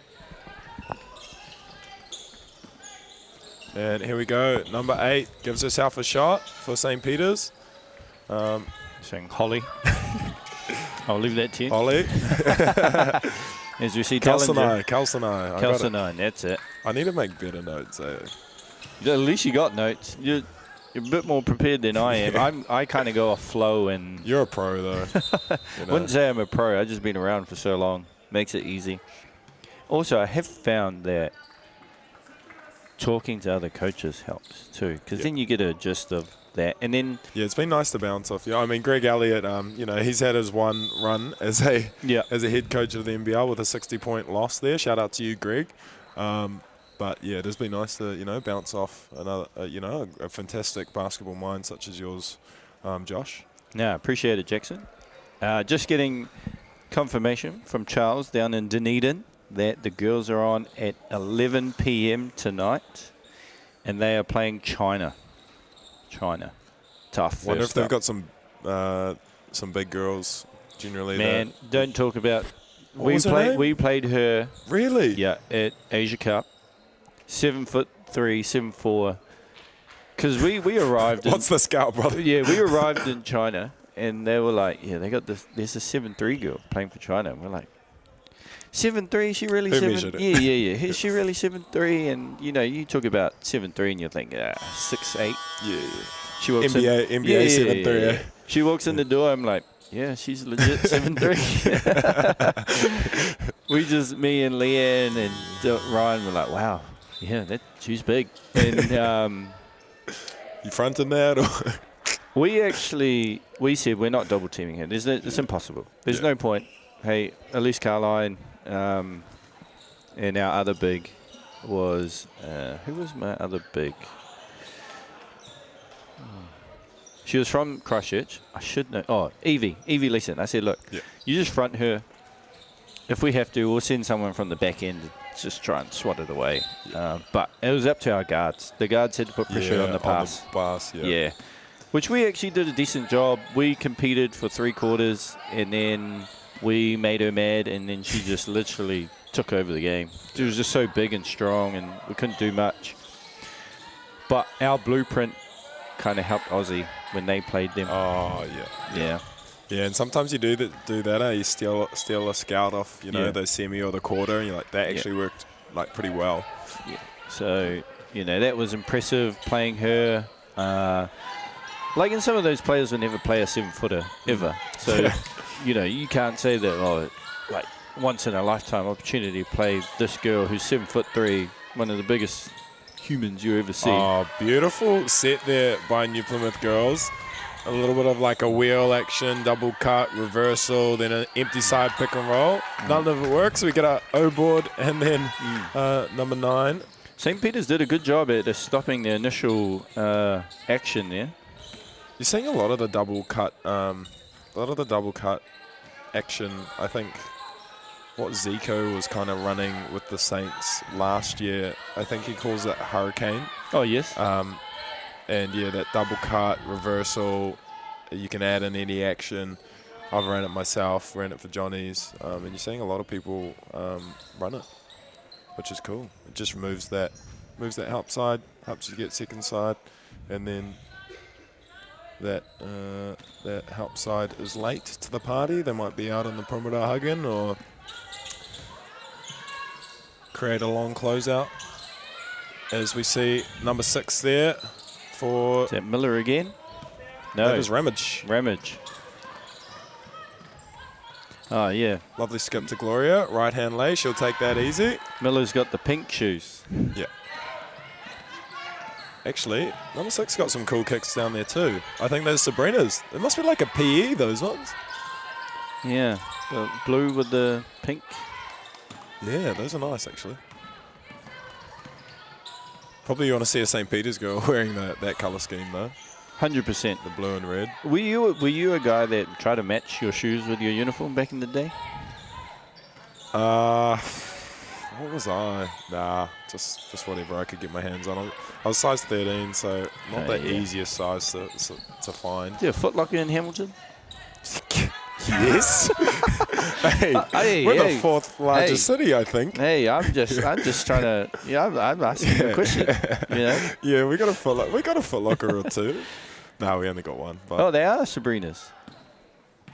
And here we go, number 8 gives herself a shot for St. Peter's. Saying Holly. I'll leave that to you. Holly. As we see Calcinai. That's it. I need to make better notes. At least you got notes. You're a bit more prepared than I am. I kind of go off flow. And you're a pro, though. Wouldn't say I'm a pro. I've just been around for so long. Makes it easy. Also, I have found that talking to other coaches helps, too. Because then you get a gist of that. And then it's been nice to bounce off. I mean, Greg Elliott, he's had his one run as a head coach of the NBL with a 60-point loss there. Shout out to you, Greg. But it has been nice to bounce off another a fantastic basketball mind such as yours, Josh. Yeah, appreciate it, Jackson. Just getting confirmation from Charles down in Dunedin that the girls are on at 11 p.m. tonight, and they are playing China. Tough. Wonder if they've got some big girls generally. Man, don't talk about. We played her. Really? Yeah, at Asia Cup. 7'3", 7'4". Because we arrived. What's the scout, brother? Yeah, we arrived in China, and they were like, they got this. There's a 7'3" girl playing for China. And we're like, 7'3", she really 7'? Yeah. Is she really 7'3"? And you talk about 7'3", and you think 6'8". Yeah. She walks NBA 7'3". Yeah. She walks in the door. I'm like, yeah, she's legit 7'3". Me and Leanne and Ryan were like, wow, yeah, she's big. And you fronting that? Or we said we're not double teaming her. It's impossible. There's no point. Hey, Elise Carline. And our other big was who was my other big? She was from Christchurch. I should know. Oh, Evie Leeson. I said, look, you just front her. If we have to, we'll send someone from the back end to just try and swat it away. But it was up to our guards. The guards had to put pressure on the pass. Yeah. Which we actually did a decent job. We competed for 3 quarters, and then we made her mad, and then she just literally took over the game. She was just so big and strong, and we couldn't do much. But our blueprint kind of helped Aussie when they played them. Oh, yeah. Yeah, and sometimes you do that. You steal a scout off, the semi or the quarter, and you're like, that actually worked like pretty well. Yeah. So, that was impressive playing her. Like, in some of those players will never play a 7-footer ever. So, you can't say that, like, once in a lifetime opportunity to play this girl who's 7'3", one of the biggest humans you ever see. Oh, beautiful set there by New Plymouth girls. A little bit of like a wheel action, double cut, reversal, then an empty side pick and roll. None of it works. We get our O board and then number 9. St. Peter's did a good job at stopping the initial action there. You're seeing a lot of the double cut, action. I think what Zico was kind of running with the Saints last year. I think he calls it Hurricane. Oh yes. And yeah, that double cut, reversal, you can add in any action. I've ran it myself, ran it for Johnny's, and you're seeing a lot of people run it, which is cool. It just moves that help side, helps you get second side, and then that help side is late to the party. They might be out on the perimeter hugging or create a long closeout. As we see number 6 there for... Is that Miller again? No. That is Ramage. Oh, yeah. Lovely skip to Gloria. Right-hand lay. She'll take that easy. Miller's got the pink shoes. Yeah. Actually, number 6 got some cool kicks down there too. I think those Sabrina's. It must be like a PE, those ones. Yeah. The blue with the pink. Yeah, those are nice actually. Probably you want to see a St. Peter's girl wearing that colour scheme though. 100%. The blue and red. Were you a guy that tried to match your shoes with your uniform back in the day? What was I? Nah, just whatever I could get my hands on. I was size 13, so not the easiest size to find. Is there a Foot Locker in Hamilton? Yes. Hey, we're the 4th largest city, I think. Hey, I'm just trying to. Yeah, I'm asking the question. Yeah, we got a Foot Locker or 2. No, we only got 1. But oh, they are Sabrina's.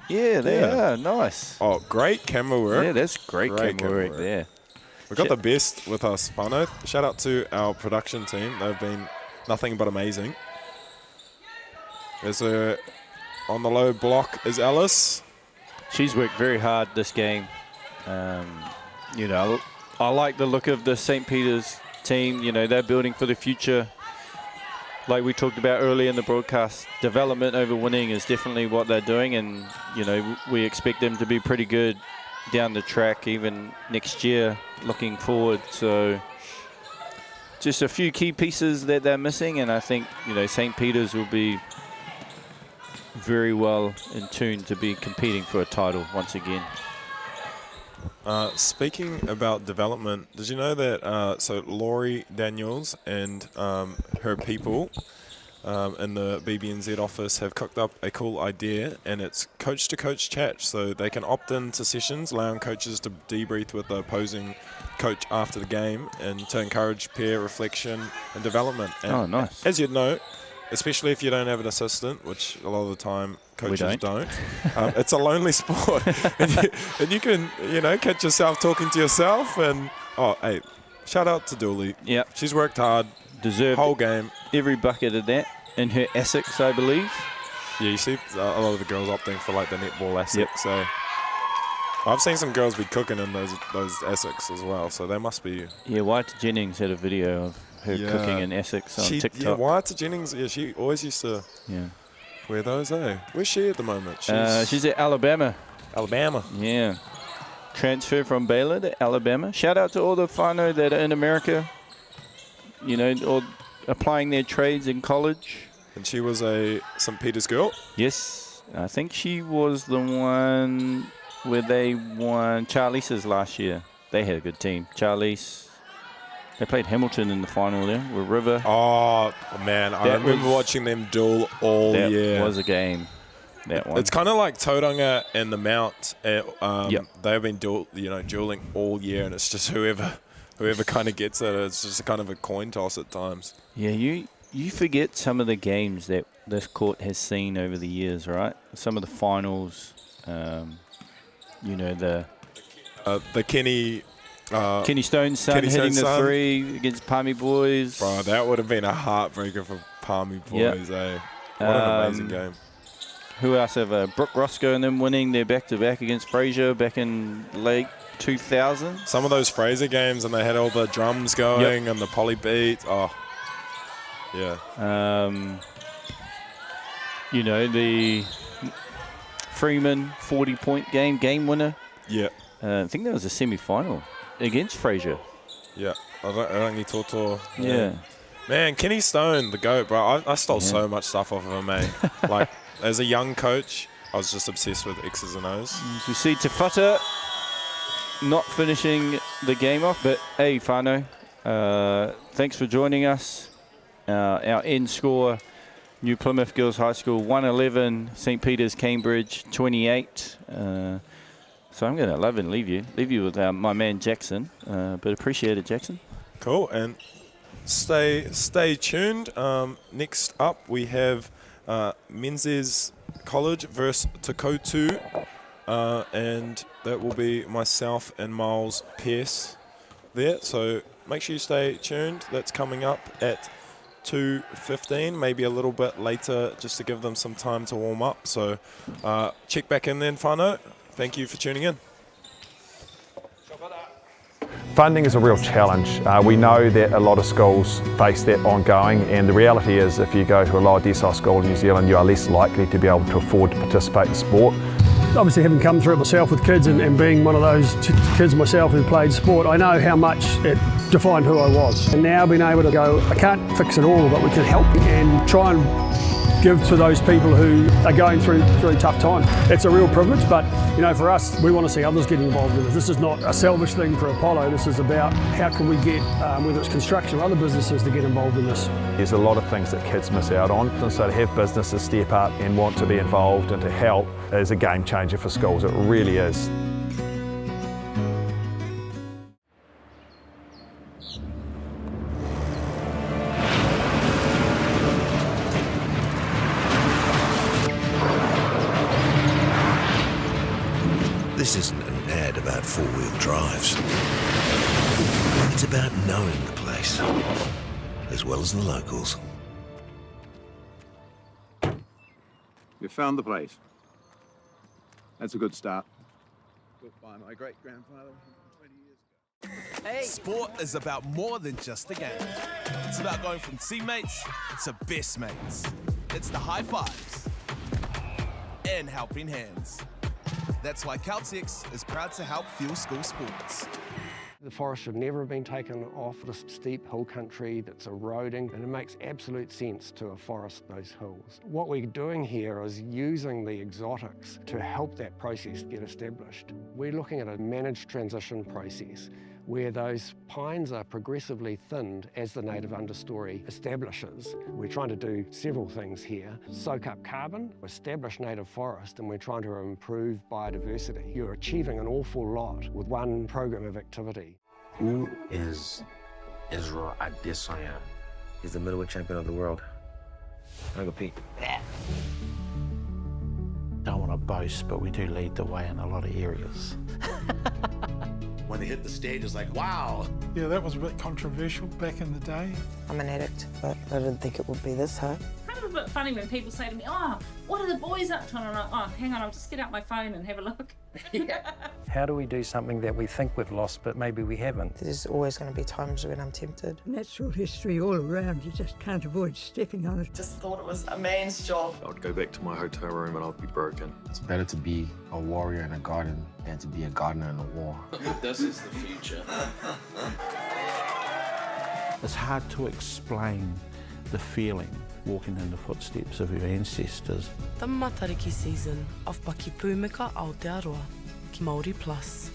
Yeah, they are. Nice. Oh, great camera work. Yeah, that's great camera work there. We got the best with us, Whānau. Shout out to our production team. They've been nothing but amazing. There's on the low block is Alice. She's worked very hard this game. I like the look of the St. Peter's team. They're building for the future. Like we talked about earlier in the broadcast, development over winning is definitely what they're doing, and we expect them to be pretty good down the track even next year, looking forward. So just a few key pieces that they're missing, and I think St. Peter's will be very well in tune to be competing for a title once again. Speaking about development, did you know that so Laurie Daniels and her people in the BBNZ office have cooked up a cool idea, and it's coach-to-coach chat, so they can opt into sessions, allowing coaches to debrief with the opposing coach after the game and to encourage peer reflection and development. And nice. As you'd know, especially if you don't have an assistant, which a lot of the time coaches don't. It's a lonely sport. and you can, catch yourself talking to yourself. And, hey, shout out to Dooley. Yeah. She's worked hard. Deserved whole game. Every bucket of that in her Essex, I believe. Yeah, you see a lot of the girls opting for, like, the netball Essex. So I've seen some girls be cooking in those Essex as well. So they must be. Yeah, White Jennings had a video of her cooking in Essex on TikTok. Yeah, White Jennings, she always used to wear those, eh? Where's she at the moment? She's at Alabama. Alabama. Yeah. Transfer from Baylor to Alabama. Shout out to all the whānau that are in America, or applying their trades in college. And she was a St. Peter's girl? Yes, I think she was the one where they won Charlize's last year. They had a good team. Charlize. They played Hamilton in the final there with River. Oh, man. I remember watching them duel all year. That was a game, that one. It's kind of like Tauranga and the Mount. They've been dueling all year, and it's just whoever kind of gets it. It's just a kind of a coin toss at times. Yeah, you forget some of the games that this court has seen over the years, right? Some of the finals, the Kenny Stone's son hitting the three against Palmy boys. Bro, that would have been a heartbreaker for Palmy boys, eh? What an amazing game. Who else have Brooke Roscoe and them winning their back-to-back against Fraser back in late 2000? Some of those Fraser games, and they had all the drums going and the poly beat. Oh, yeah. The Freeman 40-point game winner. Yeah. I think that was a semi-final against Fraser. Yeah. Rangi Toto. Yeah. Man, Kenny Stone, the GOAT, bro. I stole so much stuff off of him, mate. Like, as a young coach, I was just obsessed with X's and O's. We see Te Whata not finishing the game off, but hey, whānau, thanks for joining us. Our end score, New Plymouth Girls High School 111, St. Peter's Cambridge 28. So I'm going to love and leave you with my man Jackson, but appreciate it, Jackson. Cool, and stay tuned. Next up we have Menses College versus Totu, and that will be myself and Miles Pearce there. So make sure you stay tuned. That's coming up at 2:15, maybe a little bit later, just to give them some time to warm up. So check back in then, whānau. Thank you for tuning in. Funding is a real challenge. We know that a lot of schools face that ongoing, and the reality is if you go to a lower decile school in New Zealand, you are less likely to be able to afford to participate in sport. Obviously, having come through it myself with kids and being one of those kids myself who played sport, I know how much it defined who I was. And now being able to go, I can't fix it all, but we can help and try and give to those people who are going through a tough time. It's a real privilege, but for us, we want to see others get involved in this. This is not a selfish thing for Apollo. This is about how can we get, whether it's construction or other businesses, to get involved in this. There's a lot of things that kids miss out on, and so to have businesses step up and want to be involved and to help is a game changer for schools. It really is. This isn't an ad about four-wheel drives. It's about knowing the place, as well as the locals. We found the place. That's a good start. Built by my great-grandfather 20 years ago. Hey. Sport is about more than just a game. It's about going from teammates to best mates. It's the high fives and helping hands. That's why Caltex is proud to help fuel school sports. The forest should never have been taken off this steep hill country that's eroding, and it makes absolute sense to afforest those hills. What we're doing here is using the exotics to help that process get established. We're looking at a managed transition process where those pines are progressively thinned as the native understory establishes. We're trying to do several things here. Soak up carbon, establish native forest, and we're trying to improve biodiversity. You're achieving an awful lot with one program of activity. Who is Israel Adesanya? He's the middleweight champion of the world. I go Pete. Don't want to boast, but we do lead the way in a lot of areas. When they hit the stage, it's like, wow. Yeah, that was a bit controversial back in the day. I'm an addict, but I didn't think it would be this hard. It's a bit funny when people say to me, oh, what are the boys up to? And I'm like, oh, hang on, I'll just get out my phone and have a look. How do we do something that we think we've lost, but maybe we haven't? There's always going to be times when I'm tempted. Natural history all around, you just can't avoid stepping on it. Just thought it was a man's job. I would go back to my hotel room and I'd be broken. It's better to be a warrior in a garden than to be a gardener in a war. This is the future. It's hard to explain the feeling, walking in the footsteps of your ancestors. The matariki season of Paki Pūmika Aotearoa, ki Māori Plus.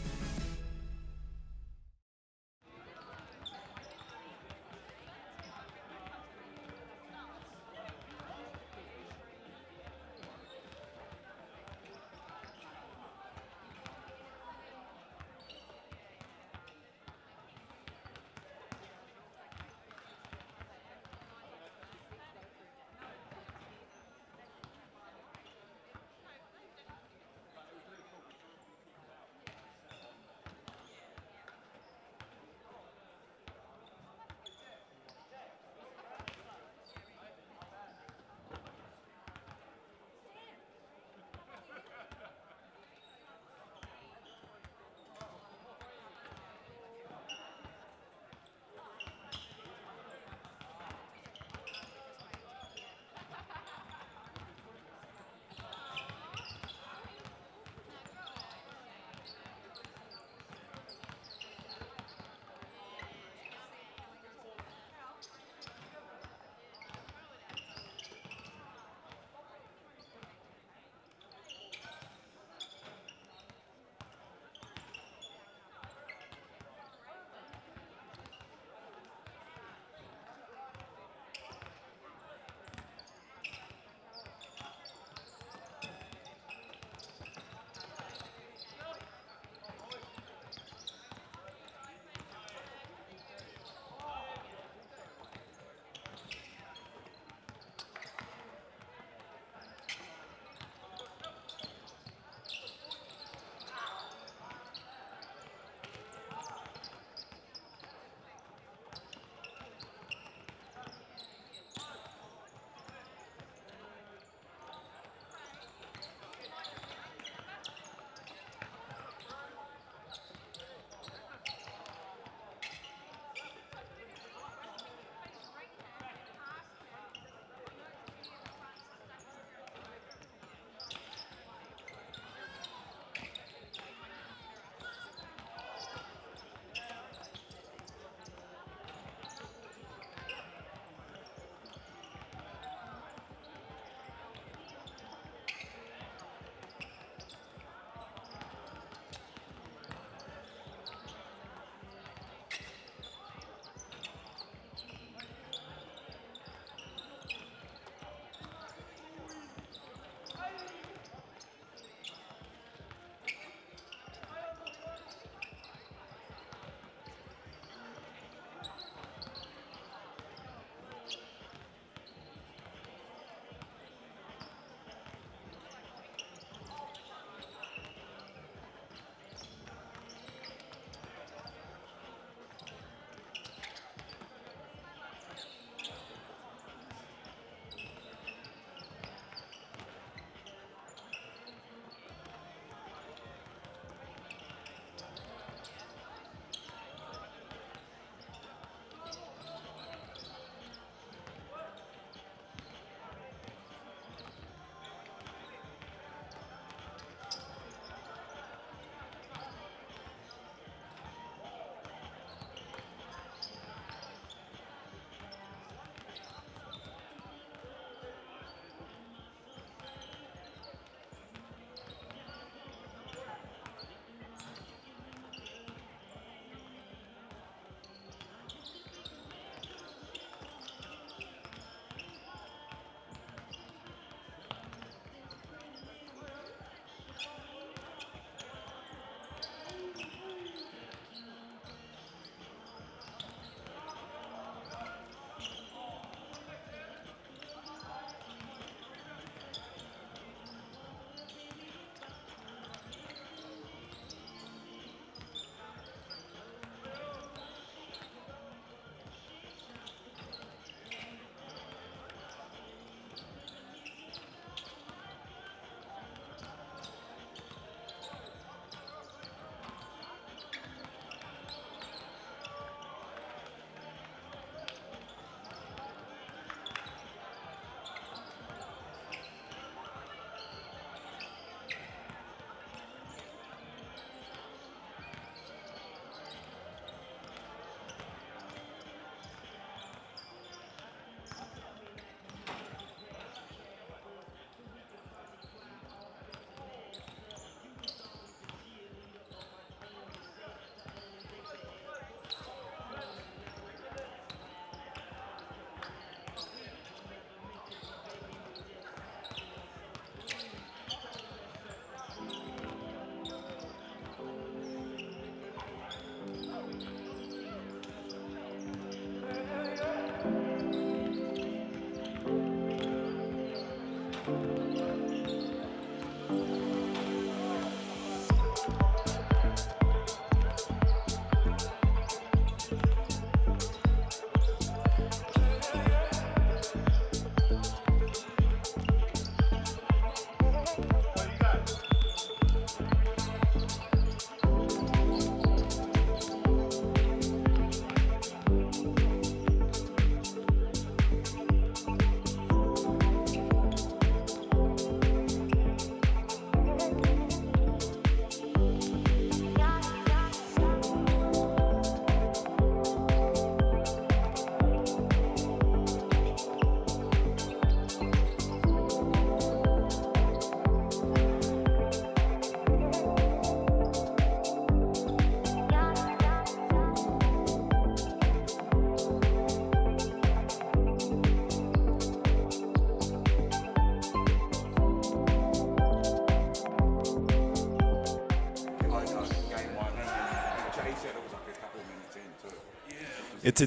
E te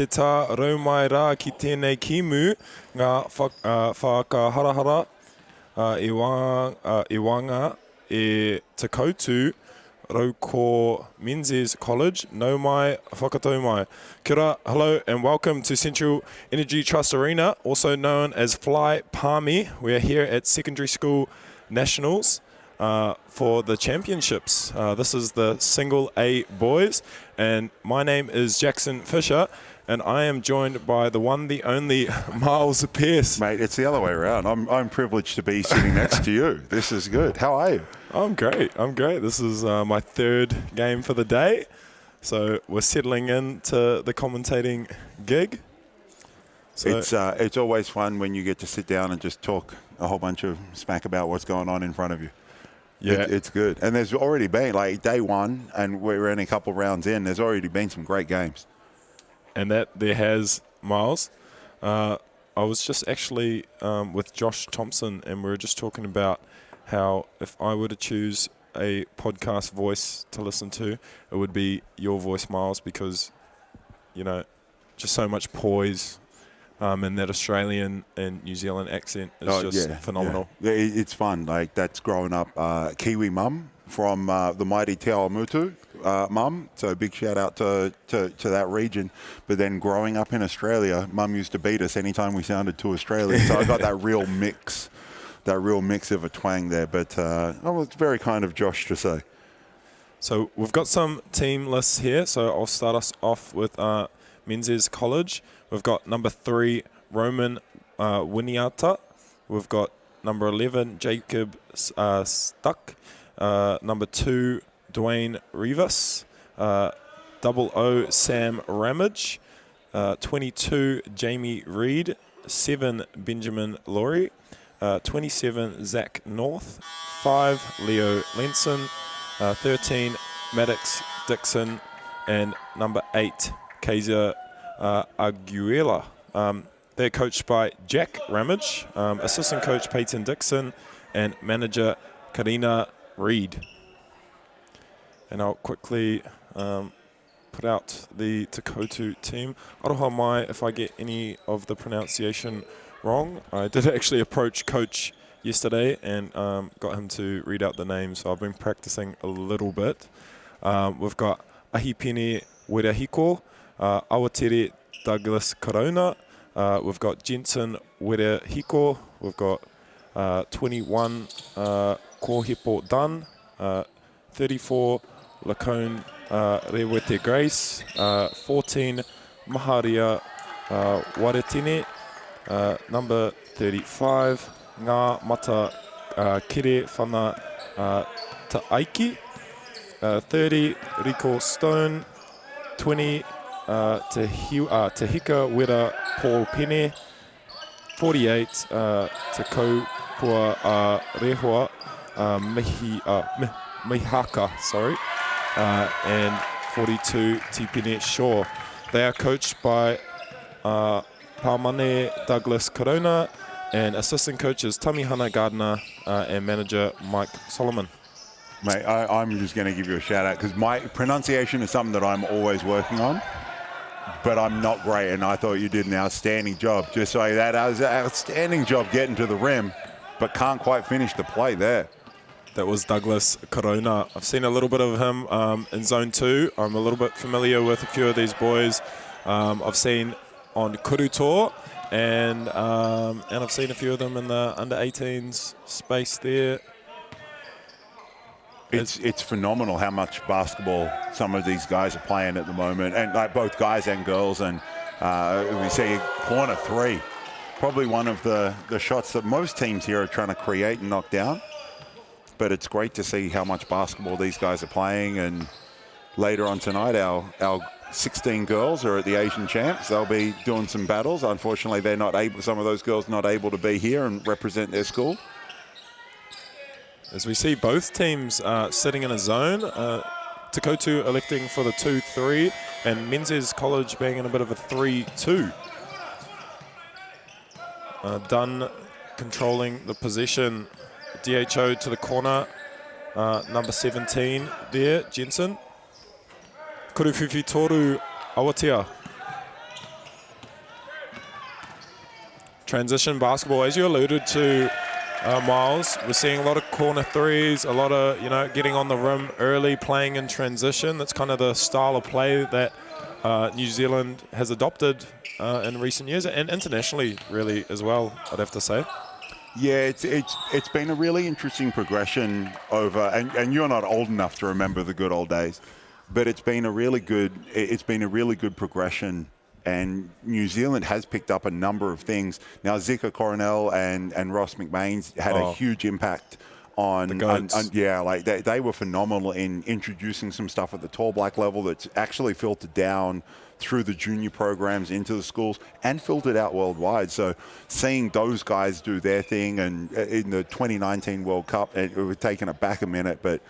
tā raumai rā ki tēnei kimu ngā whakaharahara e wanga e te Totu rau ko Menses College, nau mai, whakatau mai. Kia ora, hello and welcome to Central Energy Trust Arena, also known as Fly Palmy. We are here at Secondary School Nationals for the championships. This is the single A boys, and my name is Jackson Fisher, and I am joined by the one, the only Miles Pearce. Mate, it's the other way around. I'm privileged to be sitting next to you. This is good. How are you? I'm great. This is my third game for the day, so we're settling into the commentating gig. So It's always fun when you get to sit down and just talk a whole bunch of smack about what's going on in front of you. Yeah, it's good. And there's already been, like, day one, and we're only a couple rounds in, there's already been some great games. And that there has, Miles. I was just actually with Josh Thompson, and we were just talking about how if I were to choose a podcast voice to listen to, it would be your voice, Miles, because, you know, just so much poise, and that Australian and New Zealand accent is phenomenal. Yeah, it's fun. Like, that's growing up Kiwi mum from the mighty Te Awamutu mum. So big shout out to that region. But then growing up in Australia, mum used to beat us anytime we sounded too Australian. So I got that real mix of a twang there. But it's very kind of Josh to say. So we've got some team lists here. So I'll start us off with Menses College. We've got number 3, Roman Winiata. We've got number 11, Jacob Stuck. Number 2, Dwayne Rivas. 00, Sam Ramage. 22, Jamie Reed. 7, Benjamin Laurie. 27, Zach North. 5, Leo Lenson. 13, Maddox Dixon. And number 8, Kaiser Aguilera. They're coached by Jack Ramage, assistant coach Peyton Dixon, and manager Karina Reed. And I'll quickly put out the Totu team. Aroha mai if I get any of the pronunciation wrong. I did actually approach Coach yesterday and got him to read out the names, so I've been practicing a little bit. We've got Ahipene Werehiko, Awatere Douglas Corona. We've got Jensen Werehiko. We've got 21 Kohipo Dunn. 34 Lacone Rewete Grace. 14 Maharia Waretine. Number 35 Ngā Mata Kere Whana Ta'aiki. 30 Rico Stone. 20 Te Hika Wera Paul Pene. 48 Te Kaupua Rehua Mihaka, sorry. And 42 Te Pene Shaw. They are coached by Paumane Douglas Corona, and assistant coaches Tamihana Gardner and manager Mike Solomon. Mate, I'm just going to give you a shout out because my pronunciation is something that I'm always working on, but I'm not great, and I thought you did an outstanding job. Just so that was an outstanding job getting to the rim, but can't quite finish the play there. That was Douglas Corona. I've seen a little bit of him in Zone 2. I'm a little bit familiar with a few of these boys. I've seen on Kurutoa, and I've seen a few of them in the under-18s space there. It's phenomenal how much basketball some of these guys are playing at the moment, and like both guys and girls. And we see corner 3, probably one of the shots that most teams here are trying to create and knock down. But it's great to see how much basketball these guys are playing. And later on tonight, our 16 girls are at the Asian Champs. They'll be doing some battles. Unfortunately, they're not able. Some of those girls not able to be here and represent their school. As we see both teams sitting in a zone, Totu electing for the 2-3, and Menses College being in a bit of a 3-2. Dunn controlling the possession. DHO to the corner, number 17 there, Jensen. Kuruwhiwhi Toru Awatea transition basketball. As you alluded to, Miles, we're seeing a lot of corner threes, a lot of, getting on the rim early, playing in transition. That's kind of the style of play that New Zealand has adopted in recent years, and internationally really as well, I'd have to say. Yeah, it's been a really interesting progression over, and you're not old enough to remember the good old days, but it's been a really good progression. And New Zealand has picked up a number of things. Now, Zika Coronel and Ross McMains had a huge impact on they were phenomenal in introducing some stuff at the tall black level that's actually filtered down through the junior programs into the schools and filtered out worldwide. So seeing those guys do their thing, and in the 2019 World Cup, it was taking it back a minute, but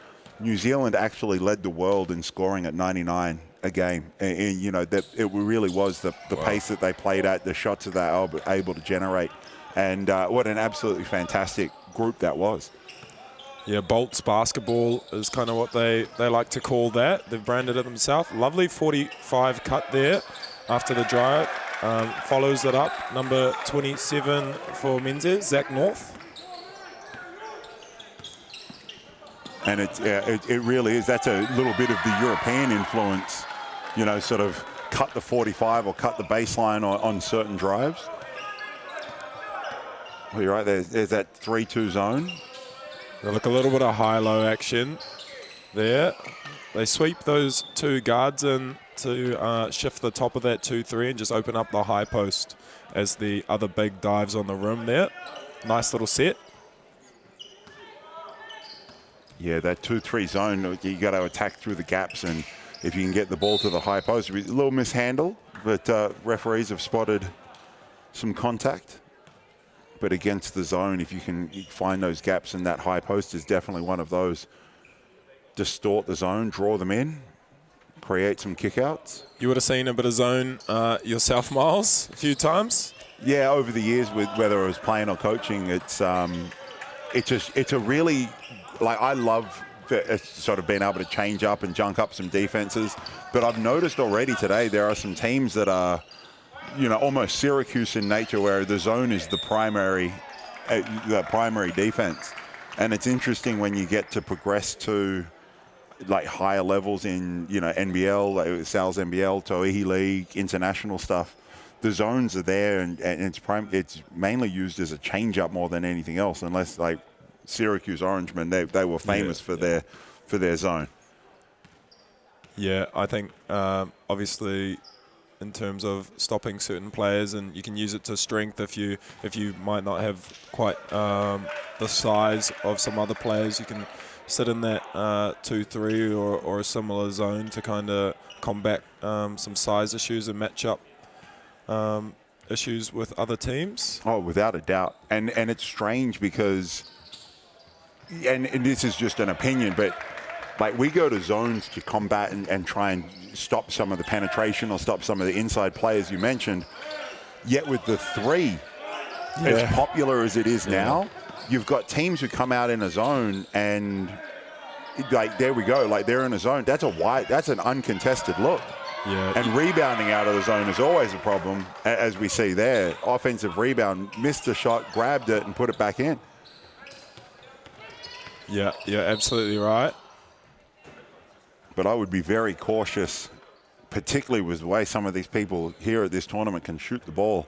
New Zealand actually led the world in scoring at 99 a game. And that it really was the pace that they played at, the shots that they were able to generate. And what an absolutely fantastic group that was. Yeah, Bolts basketball is kind of what they like to call that. They've branded it themselves. Lovely 45 cut there after the dry out. Follows it up, number 27 for Menses, Zach North. And it really is. That's a little bit of the European influence, sort of cut the 45 or cut the baseline on certain drives. Well, you're right, there's that 3-2 zone. Look, a little bit of high-low action there. They sweep those two guards in to shift the top of that 2-3 and just open up the high post as the other big dives on the rim there. Nice little set. Yeah, that 2-3 zone, you got to attack through the gaps, and if you can get the ball to the high post, a little mishandle, but referees have spotted some contact. But against the zone, if you can find those gaps, and that high post is definitely one of those. Distort the zone, draw them in, create some kickouts. You would have seen a bit of zone yourself, Miles, a few times. Yeah, over the years, with whether I was playing or coaching, it's a really, I love sort of being able to change up and junk up some defenses. But I've noticed already today there are some teams that are, almost Syracuse in nature, where the zone is the primary defense. And it's interesting when you get to progress to higher levels in, NBL, Sal's NBL, Toihi League, international stuff. The zones are there, and it's mainly used as a change-up more than anything else, unless Syracuse Orangemen, they were famous for their zone. Yeah, I think obviously in terms of stopping certain players, and you can use it to strength if you might not have quite the size of some other players. You can sit in that 2-3 or a similar zone to kind of combat some size issues and match up issues with other teams. Oh, without a doubt. And it's strange because, and this is just an opinion, but we go to zones to combat and try and stop some of the penetration or stop some of the inside players you mentioned. Yet with the three, as popular as it is now, you've got teams who come out in a zone and there we go, they're in a zone. That's an uncontested look. Yeah. And rebounding out of the zone is always a problem, as we see there. Offensive rebound, missed a shot, grabbed it, and put it back in. Yeah, you're absolutely right. But I would be very cautious, particularly with the way some of these people here at this tournament can shoot the ball.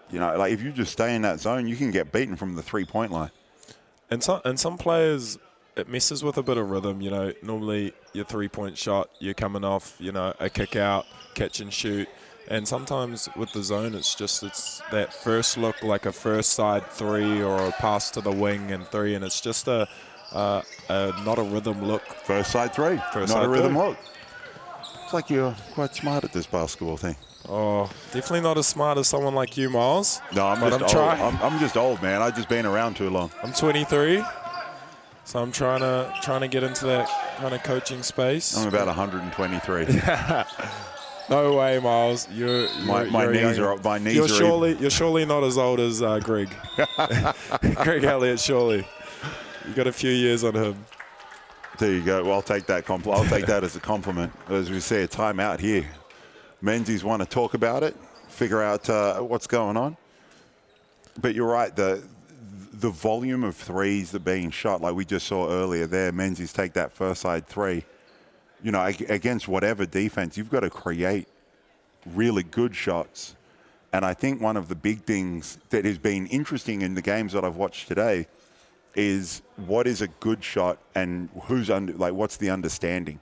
If you just stay in that zone, you can get beaten from the three-point line. And some players, it messes with a bit of rhythm. Normally your three-point shot, you're coming off, a kick out, catch and shoot. And sometimes with the zone, it's that first look, like a first side three or a pass to the wing and three, and it's just not a rhythm look. First side three, not a rhythm look. It's like you're quite smart at this basketball thing. Oh, definitely not as smart as someone like you, Miles. No, I'm just old, man. I've just been around too long. I'm 23, so I'm trying to get into that kind of coaching space. I'm about 123. No way, Miles. My knees are. You're surely not as old as Greg. Greg Elliott, surely. You got a few years on him. There you go. Well, I'll take that I'll take that as a compliment. As we see a timeout here. Menzies want to talk about it, figure out what's going on. But you're right, the volume of threes that are being shot, like we just saw earlier there, Menses take that first side three. You know, against whatever defense, you've got to create really good shots. And I think one of the big things that has been interesting in the games that I've watched today is what is a good shot and what's the understanding?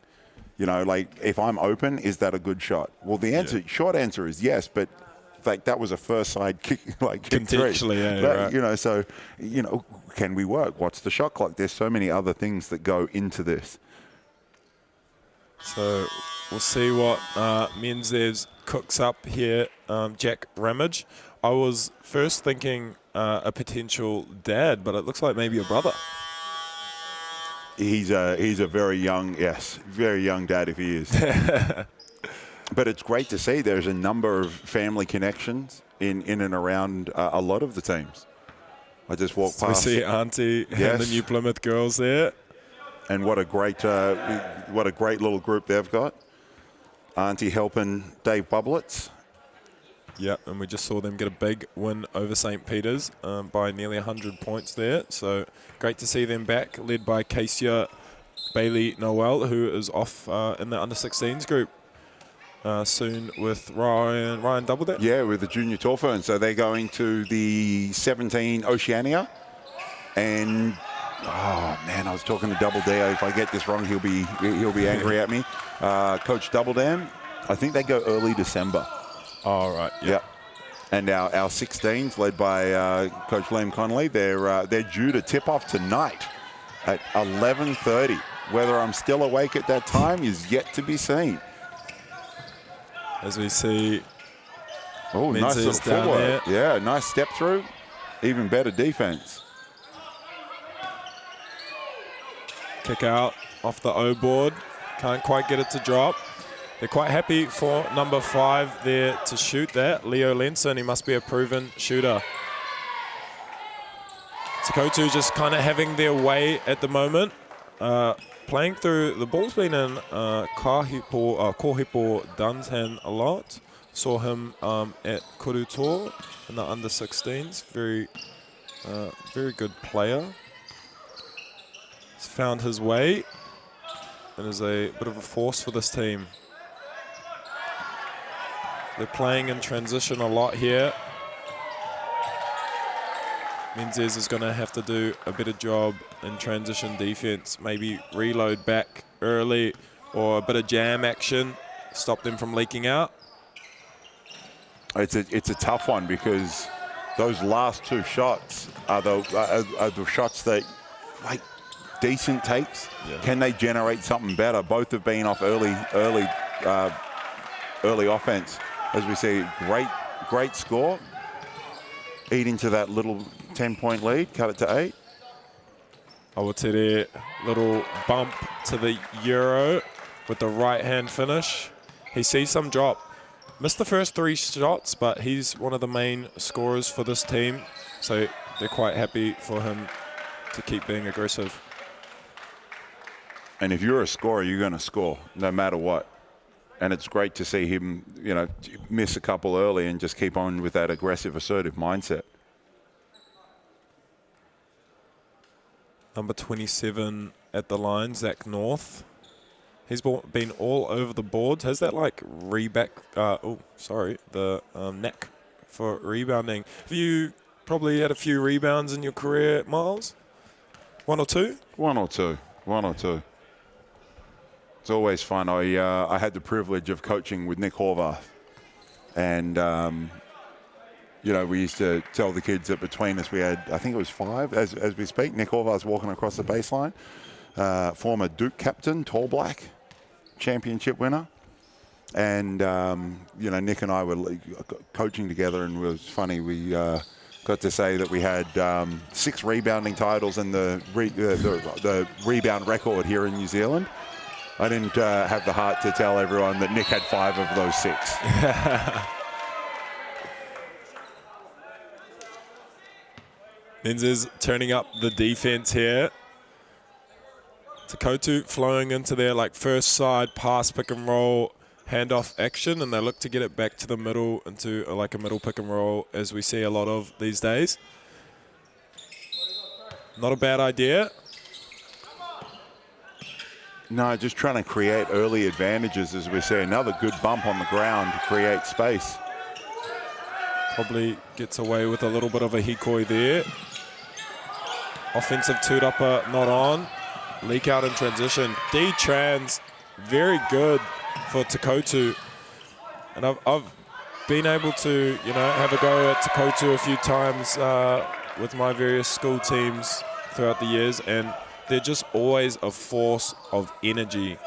You know, like if I'm open, is that a good shot? Well, the answer, short answer is yes, but like that was a first side kick, like kick contextually, three. Right. You know, so, you know, can we work? What's the shot clock? There's so many other things that go into this. So we'll see what Menses cooks up here. Jack Ramage. I was first thinking a potential dad, but it looks like maybe a brother. He's a very young, very young dad if he is. But it's great to see there's a number of family connections in and around a lot of the teams. I just walked past. We see Auntie and the New Plymouth girls there. And what a great little group they've got. Auntie helping Dave Bublitz. Yeah, and we just saw them get a big win over St. Peter's by nearly 100 points there. So great to see them back, led by Casey Bailey Noel, who is off in the under-16s group soon with Ryan Doubleday. Yeah, with the junior tour firm. So they're going to the 17 Oceania. And, oh, man, I was talking to Double D. If I get this wrong, he'll be angry at me. Coach Double Dam, I think they go early December. All right. Yeah. And our 16s, led by Coach Liam Connolly, they're due to tip off tonight at 11:30. Whether I'm still awake at that time is yet to be seen. As we see, nice little footwork. Yeah, nice step through. Even better defense. Kick out off the O board. Can't quite get it to drop. They're quite happy for number 5 there to shoot that. Leo Lenson, he must be a proven shooter. Totu just kind of having their way at the moment. Playing through, the ball's been in Kohipo Dunn's hand a lot. Saw him at Kurutor in the under-16s. Very good player. He's found his way and is a bit of a force for this team. They're playing in transition a lot here. Menses is going to have to do a better job in transition defense. Maybe reload back early or a bit of jam action. Stop them from leaking out. It's a tough one because those last 2 shots are the shots that, like, decent takes. Yeah. Can they generate something better? Both have been off early offense. As we see, great score. Eat into that little 10-point lead, cut it to 8. Awatere, little bump to the Euro with the right-hand finish. He sees some drop. Missed the first 3 shots, but he's one of the main scorers for this team. So they're quite happy for him to keep being aggressive. And if you're a scorer, you're going to score no matter what. And it's great to see him, you know, miss a couple early and just keep on with that aggressive, assertive mindset. Number 27 at the line, Zach North. He's been all over the boards. Has that, like, the knack for rebounding. Have you probably had a few rebounds in your career, Miles? 1 or 2? 1 or 2. 1 or 2. It's always fun. I had the privilege of coaching with Nick Horvath. And, you know, we used to tell the kids that between us we had, I think it was 5 as we speak. Nick Horvath's walking across the baseline. Former Duke captain, tall black, championship winner. And, you know, Nick and I were coaching together, and it was funny. We got to say that we had 6 rebounding titles and the rebound record here in New Zealand. I didn't have the heart to tell everyone that Nick had 5 of those 6. Menses turning up the defense here. Totu flowing into their, like, first side pass pick and roll. handoff action, and they look to get it back to the middle into like a middle pick and roll, as we see a lot of these days. Not a bad idea. No, just trying to create early advantages, as we see. Another good bump on the ground to create space. Probably gets away with a little bit of a hikoi there. Offensive toot-upper not on. Leak out in transition. D-trans, very good for Totu. And I've been able to, have a go at Totu a few times with my various school teams throughout the years, and they're just always a force of energy.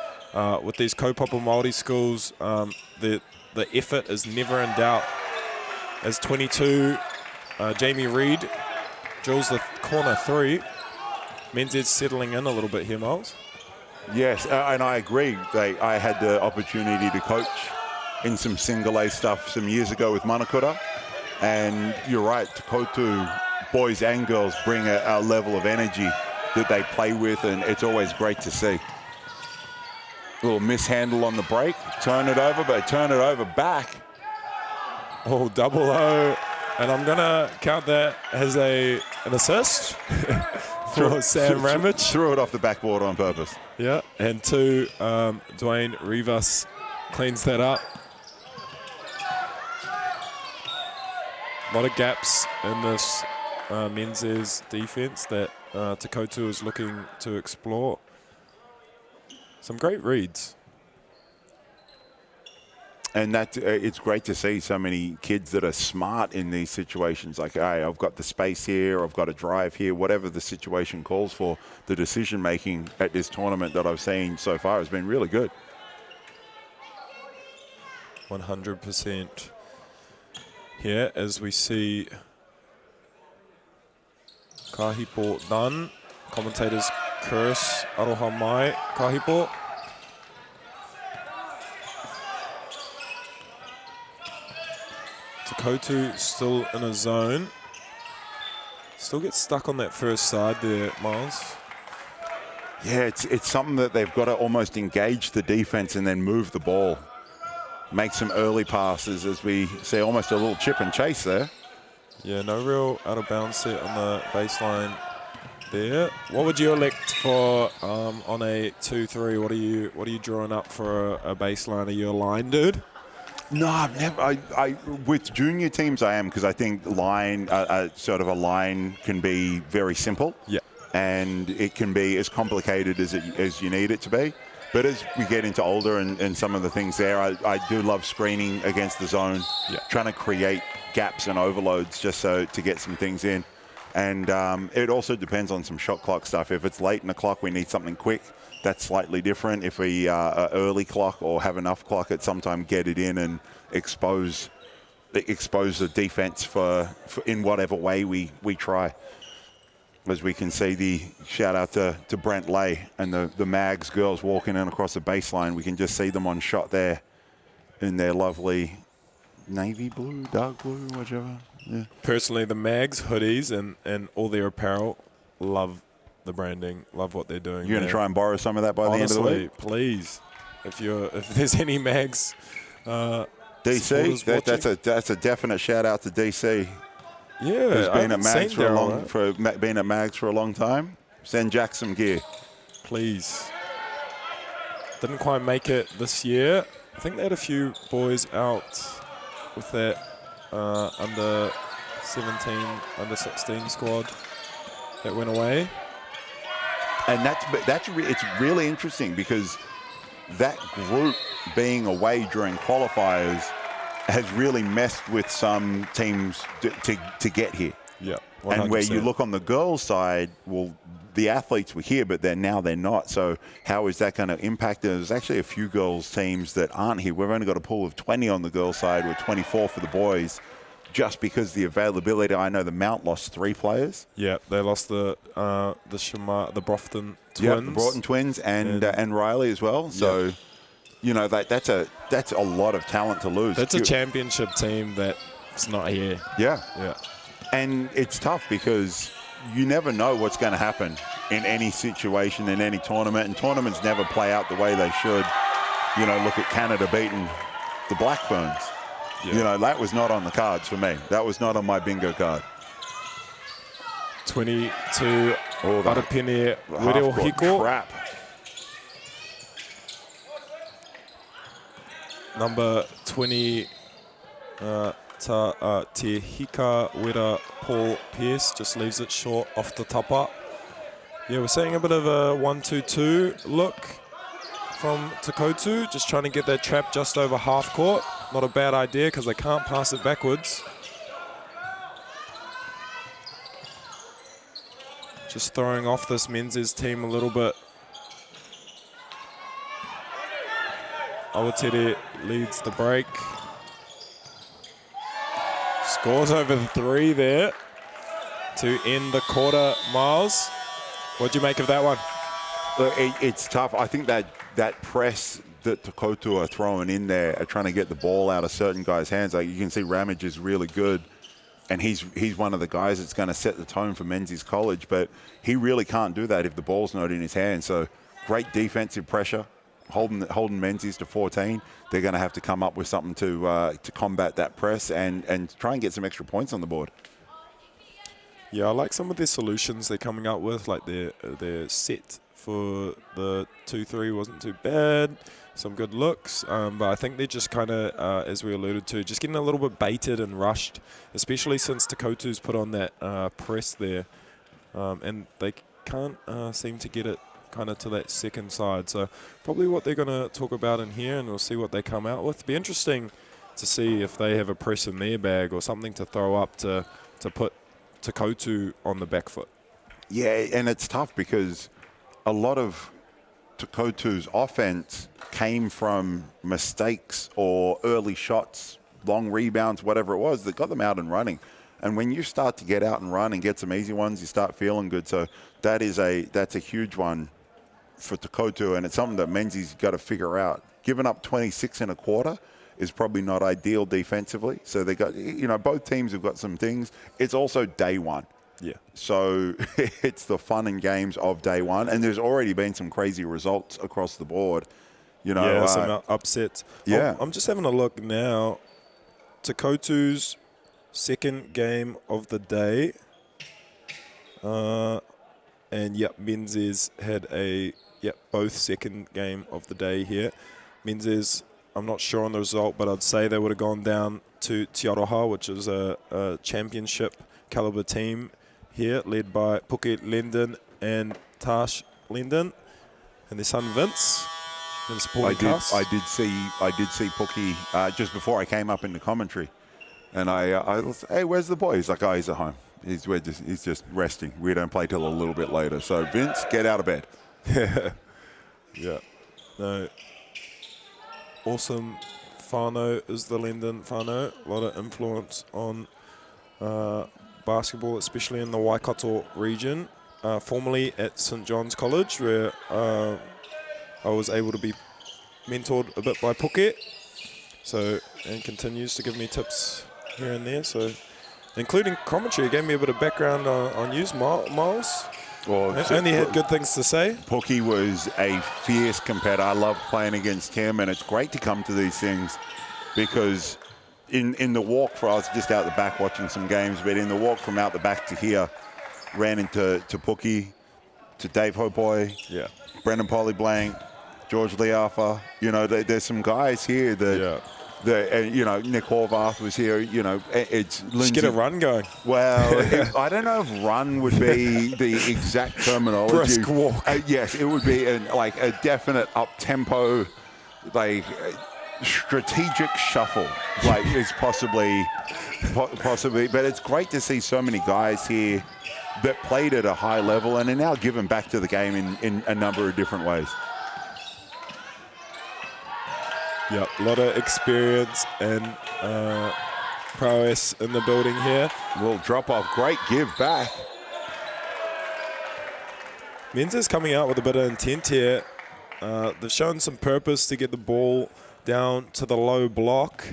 With these kaupapa Māori schools, the effort is never in doubt. As 22, Jamie Reid drills the corner 3. Menses settling in a little bit here, Miles. Yes, and I agree. I had the opportunity to coach in some single A stuff some years ago with Manakura, and you're right, Totu, boys and girls, bring a level of energy that they play with, and it's always great to see. A little mishandle on the break, turn it over, but turn it over back. Oh, double O, and I'm gonna count that as an assist for Sam Ramage. Threw it off the backboard on purpose. Yeah, and 2, Dwayne Rivas cleans that up. A lot of gaps in this Menses defense that Totu is looking to explore. Some great reads. And that it's great to see so many kids that are smart in these situations. Like, hey, I've got the space here, I've got a drive here, whatever the situation calls for. The decision making at this tournament that I've seen so far has been really good. 100% here as we see Kahipo done. Commentators curse Aroha mai Kahipo. Totu still in a zone. Still gets stuck on that first side there, Miles. Yeah, it's something that they've got to almost engage the defense and then move the ball. Make some early passes, as we see almost a little chip and chase there. Yeah, no real out of bounds set on the baseline there. What would you elect for on a 2-3? What are you drawing up for a baseline? Are you a line dude? No, I've never. With junior teams, I am, because I think sort of a line can be very simple. Yeah. And it can be as complicated as you need it to be. But as we get into older and some of the things there, I do love screening against the zone, trying to create gaps and overloads just so to get some things in. And it also depends on some shot clock stuff. If it's late in the clock, we need something quick. That's slightly different. If we are early clock or have enough clock, at some time get it in and expose the defense for in whatever way we try. As we can see, the shout out to Brent Lay and the Mags girls walking in across the baseline. We can just see them on shot there in their lovely navy blue, dark blue, whichever. Yeah. Personally, the Mags hoodies and all their apparel, love the branding, love what they're doing. You're going to try and borrow some of that by the end of the week? Please. If there's any Mags DC, that's a definite shout out to DC. Yeah, who's been at Mags for a long time. Send Jack some gear, please. Didn't quite make it this year. I think they had a few boys out with that under 17, under 16 squad that went away. And it's really interesting, because that group being away during qualifiers has really messed with some teams to get here. Yeah, 100%. And where you look on the girls' side, well, the athletes were here, but they're not. So how is that going to impact them? There's actually a few girls' teams that aren't here. We've only got a pool of 20 on the girls' side, with 24 for the boys, just because the availability. I know the Mount lost 3 players. Yeah, they lost the Brofton twins. Yeah, the Broughton twins and Riley as well. So. Yep. You know, that's a lot of talent to lose. That's a championship team that's not here. Yeah. Yeah. And it's tough, because you never know what's going to happen in any situation, in any tournament. And tournaments never play out the way they should. You know, look at Canada beating the Black Ferns. Yeah. You know, that was not on the cards for me. That was not on my bingo card. 22, Arapene Wirehiko. Crap. Number 20, Te Hika Wera Paul Pierce just leaves it short off the tapa. Yeah, we're seeing a bit of a 1-2-2 look from Totu, just trying to get that trap just over half court. Not a bad idea because they can't pass it backwards. Just throwing off this Menses team a little bit. Awatere leads the break. Scores over 3 there to end the quarter, Miles. What'd you make of that one? It's tough. I think that press that Totu are throwing in there are trying to get the ball out of certain guys' hands. Like you can see Ramage is really good, and he's one of the guys that's going to set the tone for Menzies College, but he really can't do that if the ball's not in his hand. So great defensive pressure, holding Menzies to 14. They're going to have to come up with something to combat that press and try and get some extra points on the board. Yeah, I like some of the solutions they're coming up with, like their set for the 2-3 wasn't too bad. Some good looks, but I think they're just kind of, as we alluded to, just getting a little bit baited and rushed, especially since Toku's put on that press there, and they can't seem to get it kind of to that second side. So probably what they're going to talk about in here, and we'll see what they come out with. Be interesting to see if they have a press in their bag or something to throw up to put Totu on the back foot. Yeah, and it's tough because a lot of Totu's offense came from mistakes or early shots, long rebounds, whatever it was, that got them out and running. And when you start to get out and run and get some easy ones, you start feeling good. So that's a huge one for Totu, and it's something that Menzies got to figure out. Giving up 26 in a quarter is probably not ideal defensively. So they got, both teams have got some things. It's also day one. Yeah. So it's the fun and games of day one, and there's already been some crazy results across the board. Yeah, some upsets. Yeah. I'm just having a look now. Totu's second game of the day. And yep, Menzies had both second game of the day here. Menzies, I'm not sure on the result, but I'd say they would have gone down to Te Aroha, which is a championship caliber team here, led by Puke Linden and Tash Linden and their son Vince. And supporting cast. I did see Puke just before I came up into commentary, and I was, hey, where's the boy? He's like, oh, he's at home. He's just resting. We don't play till a little bit later. So Vince, get out of bed. Yeah. No. Awesome whānau is the Linden whānau. A lot of influence on basketball, especially in the Waikato region. Formerly at St. John's College, where I was able to be mentored a bit by Puke. So, and continues to give me tips here and there. So, including commentary, gave me a bit of background on you, Miles. Well, only had good things to say. Puke was a fierce competitor. I love playing against him, and it's great to come to these things because in the walk, I was just out the back watching some games, but in the walk from out the back to here, ran into Puke, to Dave Hopoi, yeah, Brendan Polyblank, George Leafa. There's some guys here that. Yeah. Nick Horvath was here. It's Lindsay. Just get a run going. Well, I don't know if run would be the exact terminology. Brisk walk. Yes, it would be a definite up-tempo, strategic shuffle, is possibly. But it's great to see so many guys here that played at a high level and are now giving back to the game in a number of different ways. Yeah, a lot of experience and prowess in the building here. Little drop off, great give back. Menses coming out with a bit of intent here. They've shown some purpose to get the ball down to the low block.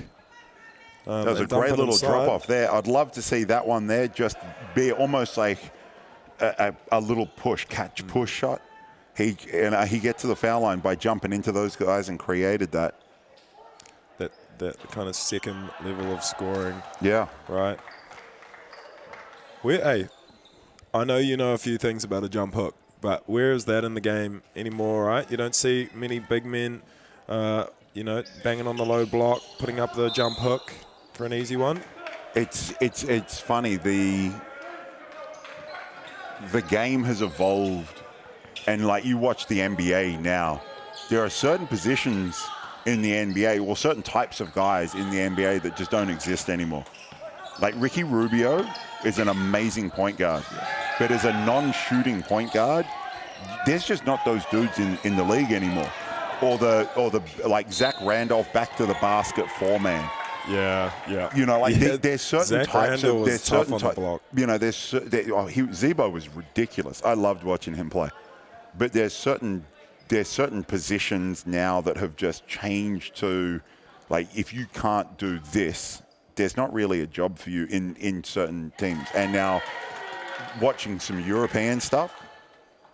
That was a great little drop off there. I'd love to see that one there just be almost like a little push, catch push shot. he gets to the foul line by jumping into those guys and created that. That kind of second level of scoring. Yeah. Right. Hey, I know you know a few things about a jump hook, but where is that in the game anymore, right? You don't see many big men, banging on the low block, putting up the jump hook for an easy one. It's funny. The game has evolved, and like you watch the NBA now, there are certain positions in the NBA, or certain types of guys in the NBA that just don't exist anymore. Like Ricky Rubio is an amazing point guard, but as a non-shooting point guard, there's just not those dudes in the league anymore. Or the like Zach Randolph back to the basket 4-man. Yeah. You know, like there's certain Zach types Randall of was tough on the block. You know, Zebo was ridiculous. I loved watching him play, but there's certain positions now that have just changed to, like, if you can't do this, there's not really a job for you in certain teams. And now, watching some European stuff,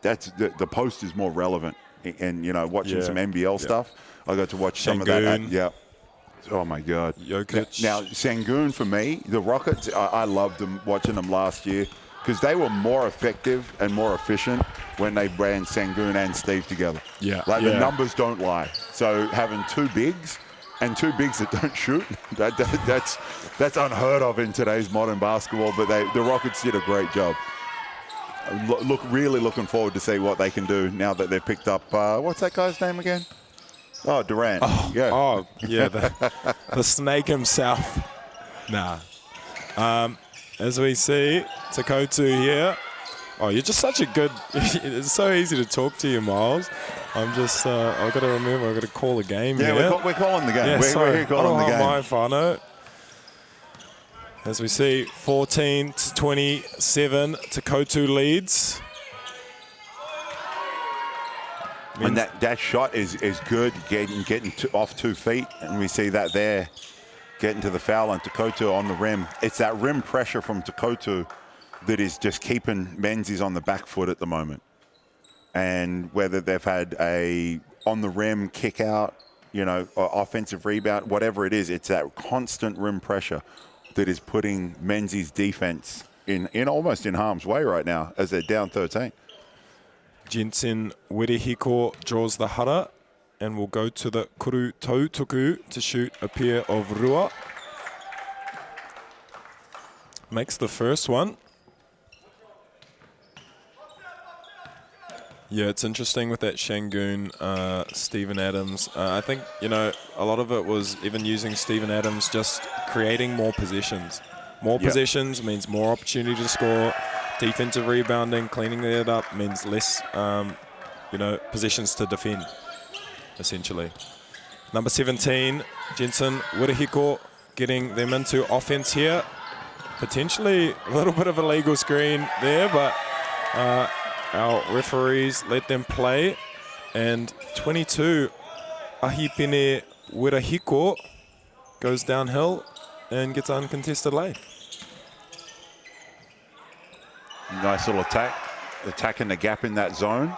that's the post is more relevant. And watching some NBL stuff, I got to watch some of that. Yeah. Oh my God. Jokic. Now Sengun, for me, the Rockets, I loved them watching them last year because they were more effective and more efficient when they ran Sengun and Steve together. Yeah. The numbers don't lie. So having two bigs that don't shoot, that's unheard of in today's modern basketball. But the Rockets did a great job. Really looking forward to see what they can do now that they've picked up, what's that guy's name again? Oh, Durant. The snake himself. Nah. As we see, Totu here. Oh, you're just such a good... It's so easy to talk to you, Miles. I'm just... I've got to remember, I've got to call a game here. Yeah, we're calling the game. We're here calling the game. My whānau. As we see, 14-27, Totu leads. And that shot is good, getting off 2 feet, and we see that there, getting to the foul line. Totu on the rim. It's that rim pressure from Totu that is just keeping Menses on the back foot at the moment. And whether they've had a on the rim kick out, offensive rebound, whatever it is, it's that constant rim pressure that is putting Menses' defense in almost in harm's way right now as they're down 13. Jensen Werehiko draws the hara and will go to the kuru Totu to shoot a pair of rua. Makes the first one. Yeah, it's interesting with that Sengun, Steven Adams. I think, a lot of it was even using Steven Adams, just creating more possessions. More possessions means more opportunity to score. Defensive rebounding, cleaning it up means less, possessions to defend, essentially. Number 17, Jensen Werehiko, getting them into offense here. Potentially a little bit of a legal screen there, but our referees let them play. And 22, Ahipene Werehiko goes downhill and gets an uncontested lay. Nice little attacking the gap in that zone.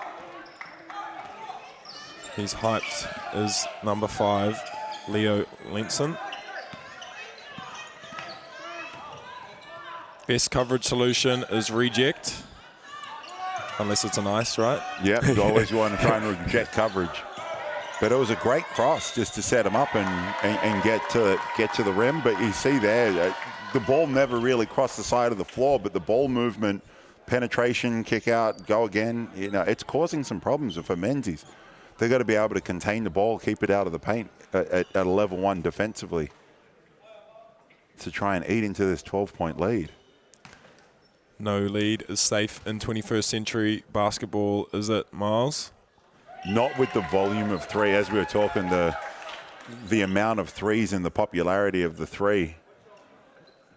He's hyped as number 5, Leo Lenson. Best coverage solution is reject. Unless it's an ice, right? Yeah, you always want to try and reject coverage. But it was a great cross just to set him up and get to the rim. But you see there, the ball never really crossed the side of the floor, but the ball movement, penetration, kick out, go again, it's causing some problems for Menses. They've got to be able to contain the ball, keep it out of the paint at a level 1 defensively to try and eat into this 12-point lead. No lead is safe in 21st century basketball, is it, Miles? Not with the volume of three. As we were talking, the amount of threes and the popularity of the three,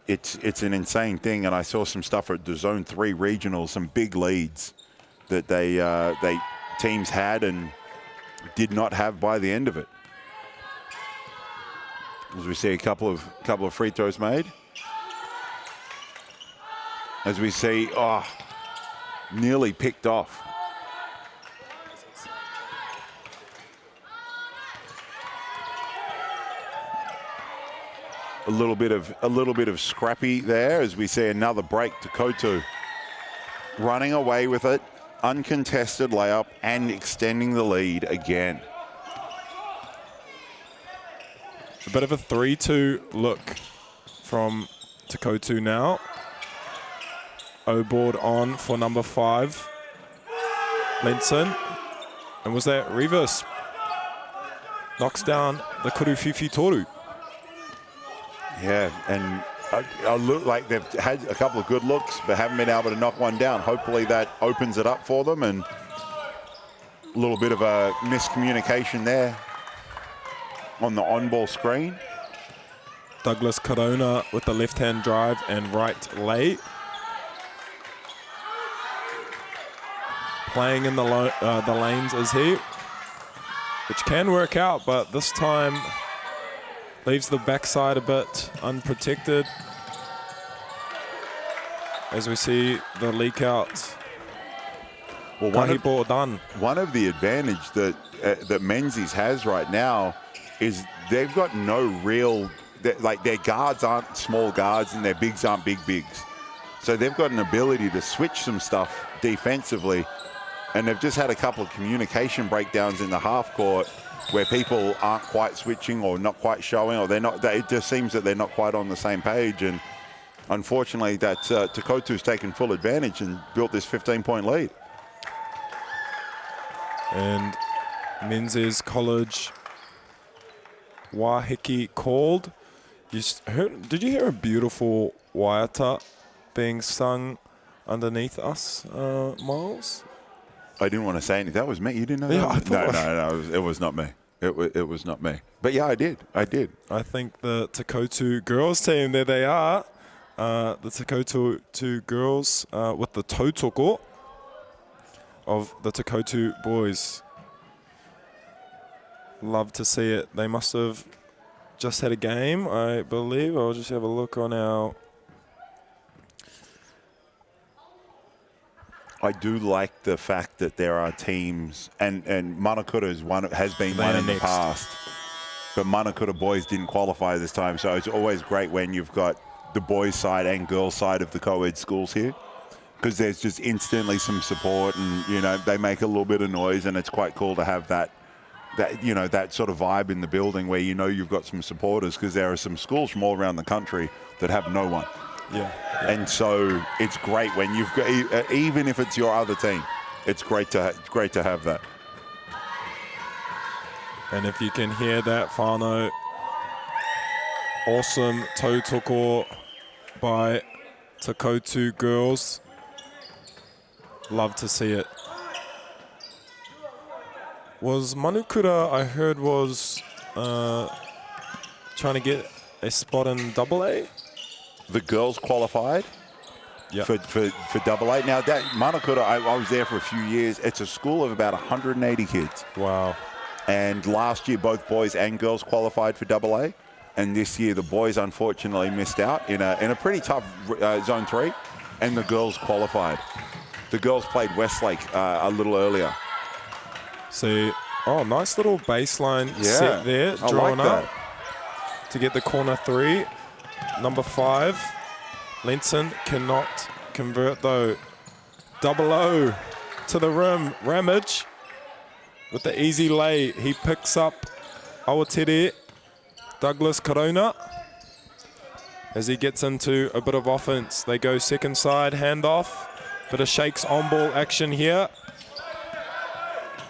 it's an insane thing. And I saw some stuff at the Zone 3 regionals, some big leads that they teams had and did not have by the end of it. As we see a couple of free throws made. As we see, nearly picked off. a little bit of scrappy there as we see another break to Totu. Running away with it, uncontested layup and extending the lead again. A bit of a 3-2 look from Totu now. O-board on for number 5. Lenson. And was that reverse? Knocks down the Kuruwhiwhi Toru. Yeah, and I look like they've had a couple of good looks, but haven't been able to knock one down. Hopefully that opens it up for them, and a little bit of a miscommunication there on the on-ball screen. Douglas Corona with the left-hand drive and right lay. Playing in the lanes is he, which can work out, but this time leaves the backside a bit unprotected. As we see the leak out. Well, one of the advantage that Menses has right now is they've got no real, like their guards aren't small guards and their bigs aren't big bigs. So they've got an ability to switch some stuff defensively. And they've just had a couple of communication breakdowns in the half court where people aren't quite switching or not quite showing, or it just seems that they're not quite on the same page. And unfortunately, that Totu's taken full advantage and built this 15-point lead. And Menses College Wahiki called. Did you hear a beautiful waiata being sung underneath us, Miles? I didn't want to say anything. That was me. You didn't know that? No, it was not me. It was not me. But yeah, I did. I think the Totu girls team, there they are. The Totu girls with the tautoko of the Totu boys. Love to see it. They must have just had a game, I believe. I'll just have a look on our... I do like the fact that there are teams, and Manakura has been one in the past, but Manakura boys didn't qualify this time, so it's always great when you've got the boys' side and girls' side of the co-ed schools here, because there's just instantly some support, and they make a little bit of noise, and it's quite cool to have that sort of vibe in the building where you've got some supporters, because there are some schools from all around the country that have no one. Yeah. And so it's great when you've got, even if it's your other team, it's great to have that. And if you can hear that, whānau, awesome tautoko by Totu girls. Love to see it. Was Manukura, I heard, was trying to get a spot in AA? The girls qualified for AA. Now, that Manukura, I was there for a few years. It's a school of about 180 kids. Wow. And last year, both boys and girls qualified for AA. And this year, the boys unfortunately missed out in a pretty tough Zone 3, and the girls qualified. The girls played Westlake a little earlier. See, nice little baseline set there, drawn up to get the corner 3. Number 5, Lenson cannot convert though. 0-0 to the rim. Ramage with the easy lay. He picks up Awatere, Douglas Corona. As he gets into a bit of offense, they go second side, handoff. Bit of shakes on ball action here.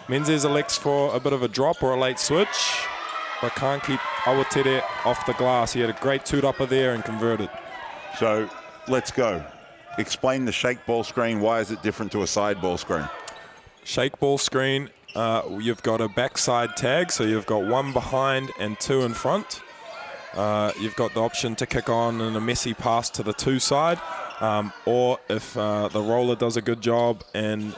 Menses elects for a bit of a drop or a late switch, but can't keep Awatere off the glass. He had a great toot-upper there and converted. So let's go. Explain the shake ball screen. Why is it different to a side ball screen? Shake ball screen, you've got a backside tag, so you've got 1 behind and 2 in front. You've got the option to kick on in a messy pass to the 2 side, or if the roller does a good job and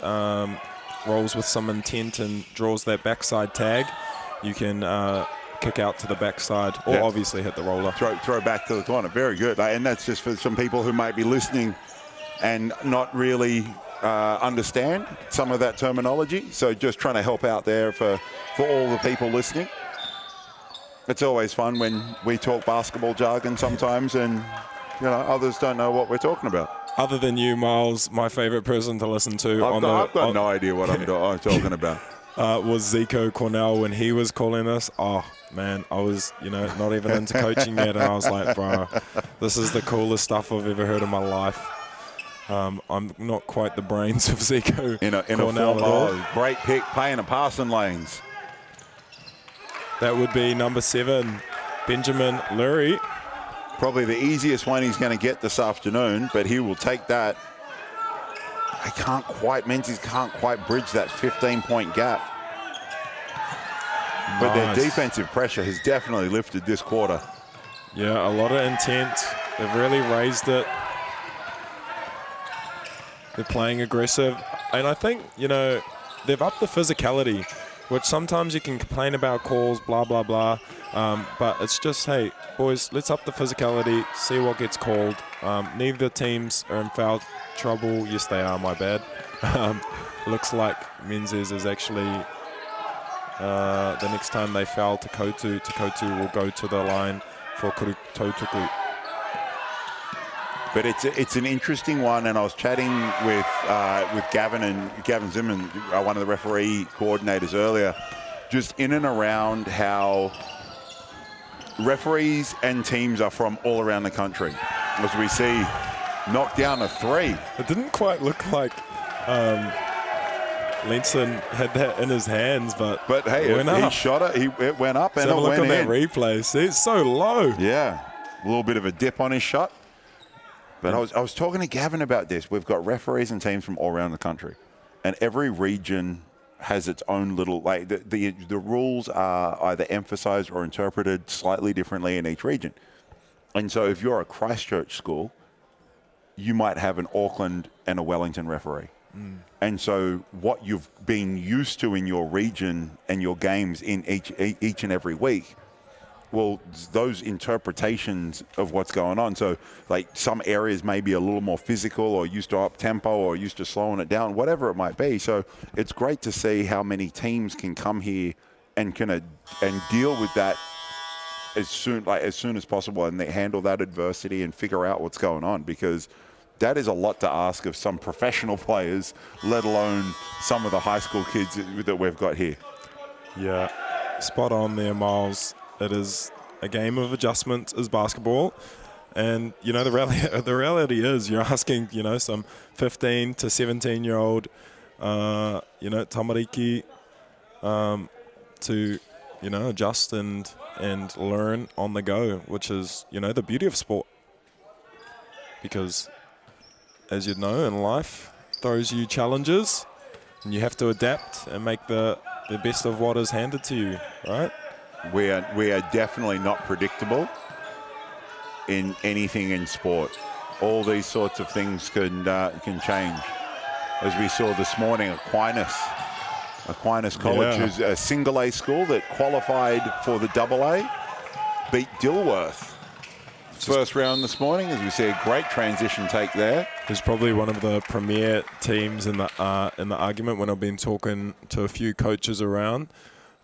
rolls with some intent and draws that backside tag, you can kick out to the backside, or obviously hit the roller. Throw back to the corner. Very good. And that's just for some people who might be listening and not really understand some of that terminology. So just trying to help out there for all the people listening. it's always fun when we talk basketball jargon sometimes, and others don't know what we're talking about. Other than you, Miles, my favourite person to listen to. I've got no idea what I'm talking about. Was Zico Cornell when he was calling us. Oh, man, I was, not even into coaching yet, and I was like, bro, this is the coolest stuff I've ever heard in my life. I'm not quite the brains of Zico Cornell at all. Great pick, playing and passing lanes. That would be number 7, Benjamin Lurie. Probably the easiest one he's going to get this afternoon, but he will take that. Menzies can't quite bridge that 15-point gap. But their defensive pressure has definitely lifted this quarter. Yeah, a lot of intent. They've really raised it. They're playing aggressive. And I think, they've upped the physicality, which sometimes you can complain about calls, blah, blah, blah. But it's just, hey, boys, let's up the physicality, see what gets called. Neither teams are in foul trouble. Yes, they are, my bad. Looks like Menses is actually, the next time they foul to Totu will go to the line for Totu. But it's an interesting one, and I was chatting with Gavin Zimmerman, one of the referee coordinators earlier, just in and around how referees and teams are from all around the country. As we see, knocked down a 3. It didn't quite look like Lenson had that in his hands, but hey, he shot it. It went up and it went in. Look at that replay. See, it's so low. Yeah, a little bit of a dip on his shot. But I was talking to Gavin about this. We've got referees and teams from all around the country, and every region has its own little, the rules are either emphasized or interpreted slightly differently in each region. And so if you're a Christchurch school, you might have an Auckland and a Wellington referee. And so what you've been used to in your region and your games in each and every week, well, those interpretations of what's going on. So some areas may be a little more physical or used to up tempo or used to slowing it down, whatever it might be. So it's great to see how many teams can come here and deal with that as soon as possible, and they handle that adversity and figure out what's going on, because that is a lot to ask of some professional players, let alone some of the high school kids that we've got here. Yeah, spot on there, Miles. It is a game of adjustment as basketball. And, the reality is you're asking, some 15 to 17-year-old, tamariki to, adjust and learn on the go, which is, the beauty of sport. Because, as you know, in life, throws you challenges, and you have to adapt and make the best of what is handed to you, right? We are definitely not predictable in anything in sport. All these sorts of things can change. As we saw this morning, Aquinas College, who's a single A school that qualified for the double A, beat Dilworth. First round this morning, as we see a great transition take there. He's probably one of the premier teams in the argument when I've been talking to a few coaches around.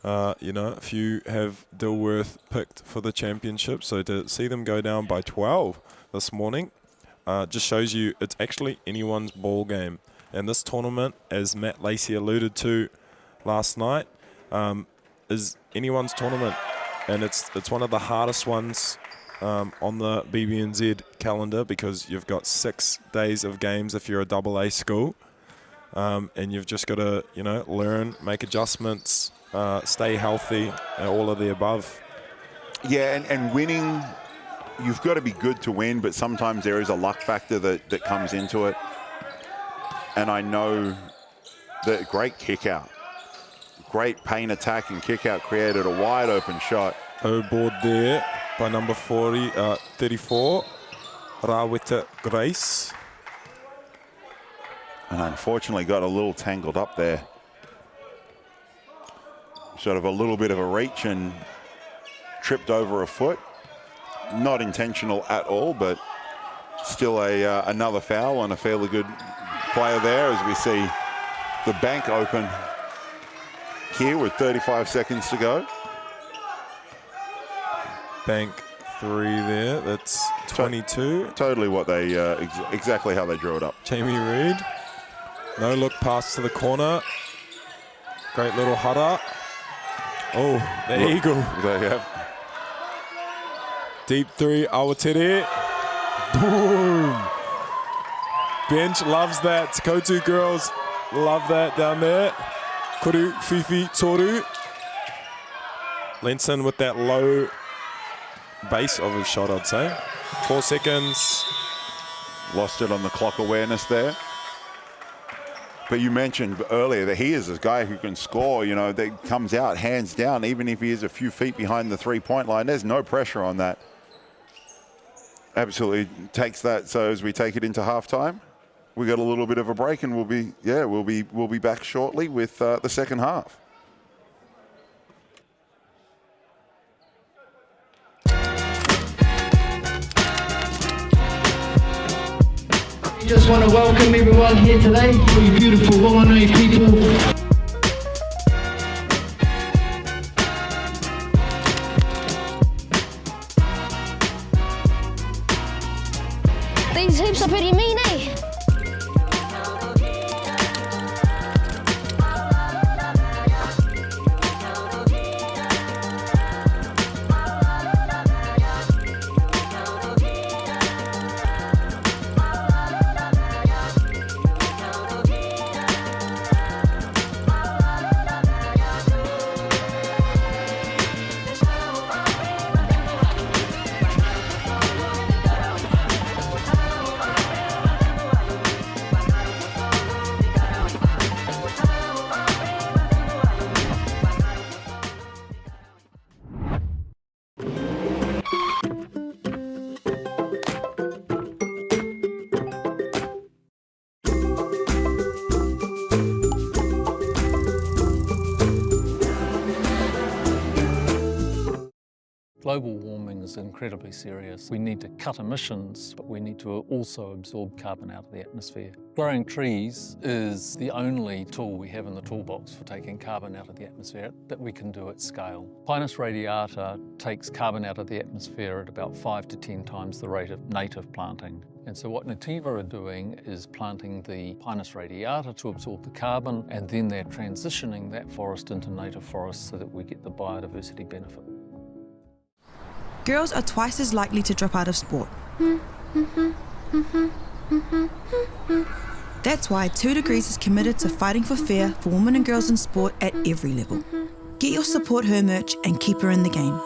A few have Dilworth picked for the championship, so to see them go down by 12 this morning just shows you it's actually anyone's ball game. And this tournament, as Matt Lacey alluded to last night, is anyone's tournament, and it's one of the hardest ones on the BBNZ calendar, because you've got 6 days of games if you're a double A school, and you've just got to learn, make adjustments, stay healthy, and all of the above. Yeah, and winning, you've got to be good to win, but sometimes there is a luck factor that comes into it. And I know that great kick out, great paint attack and kick out created a wide open shot. Board there by number 34, Rawita Grace. And unfortunately got a little tangled up there. Sort of a little bit of a reach and tripped over a foot. Not intentional at all, but still another foul and a fairly good player there, as we see the bank open here with 35 seconds to go. bank three there. That's 22. Totally what they, exactly how they drew it up. Jamie Reid. No look pass to the corner. Great little huddle. Oh, the eagle. There you have. Deep three, Awatere. Boom. Bench loves that. Totu girls love that down there. Kuru, Fifi, Toru. Lenson with that low base of his shot, I'd say. 4 seconds. Lost it on the clock awareness there. But you mentioned earlier that he is a guy who can score, you know, that comes out hands down, even if he is a few feet behind the three-point line. There's no pressure on that. Absolutely takes that. So as we take it into halftime, we got a little bit of a break, and we'll be back shortly with the second half. Just want to welcome everyone here today, all you beautiful Whanganui people. These hoops are pretty mean, eh? Global warming is incredibly serious. We need to cut emissions, but we need to also absorb carbon out of the atmosphere. Growing trees is the only tool we have in the toolbox for taking carbon out of the atmosphere that we can do at scale. Pinus radiata takes carbon out of the atmosphere at about 5 to 10 times the rate of native planting. And so what Nativa are doing is planting the Pinus radiata to absorb the carbon, and then they're transitioning that forest into native forests so that we get the biodiversity benefit. Girls are twice as likely to drop out of sport. That's why 2 Degrees is committed to fighting for fair for women and girls in sport at every level. Get your Support Her merch and keep her in the game.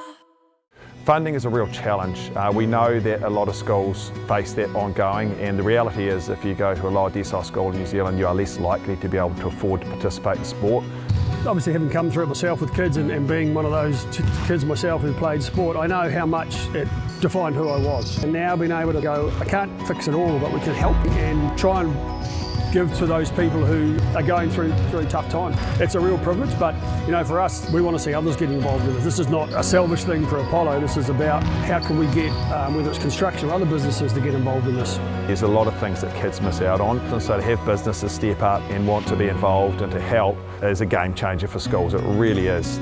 Funding is a real challenge. We know that a lot of schools face that ongoing, and the reality is if you go to a lower decile school in New Zealand, you are less likely to be able to afford to participate in sport. Obviously, having come through it myself with kids and being one of those kids myself who played sport, I know how much it defined who I was. And now being able to go, I can't fix it all, but we can help and try and give to those people who are going through a tough time. It's a real privilege, but you know, for us, we want to see others get involved in this. This is not a selfish thing for Apollo. This is about how can we get, whether it's construction or other businesses, to get involved in this. There's a lot of things that kids miss out on, and so to have businesses step up and want to be involved and to help is a game changer for schools. It really is.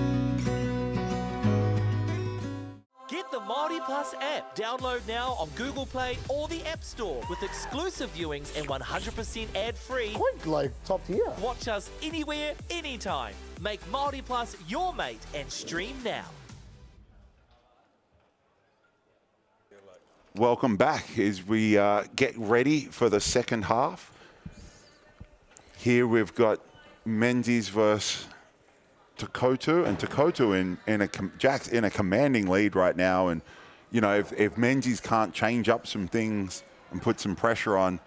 Get the MΑORI Plus app. Download now on Google Play or the App Store with exclusive viewings and 100% ad-free. Quite like top tier. Watch us anywhere, anytime. Make MAORI Plus your mate and stream now. Welcome back as we get ready for the second half. Here we've got Menses versus Totu, and Totu Jack's in a commanding lead right now. And you know, if Menses can't change up some things and put some pressure on,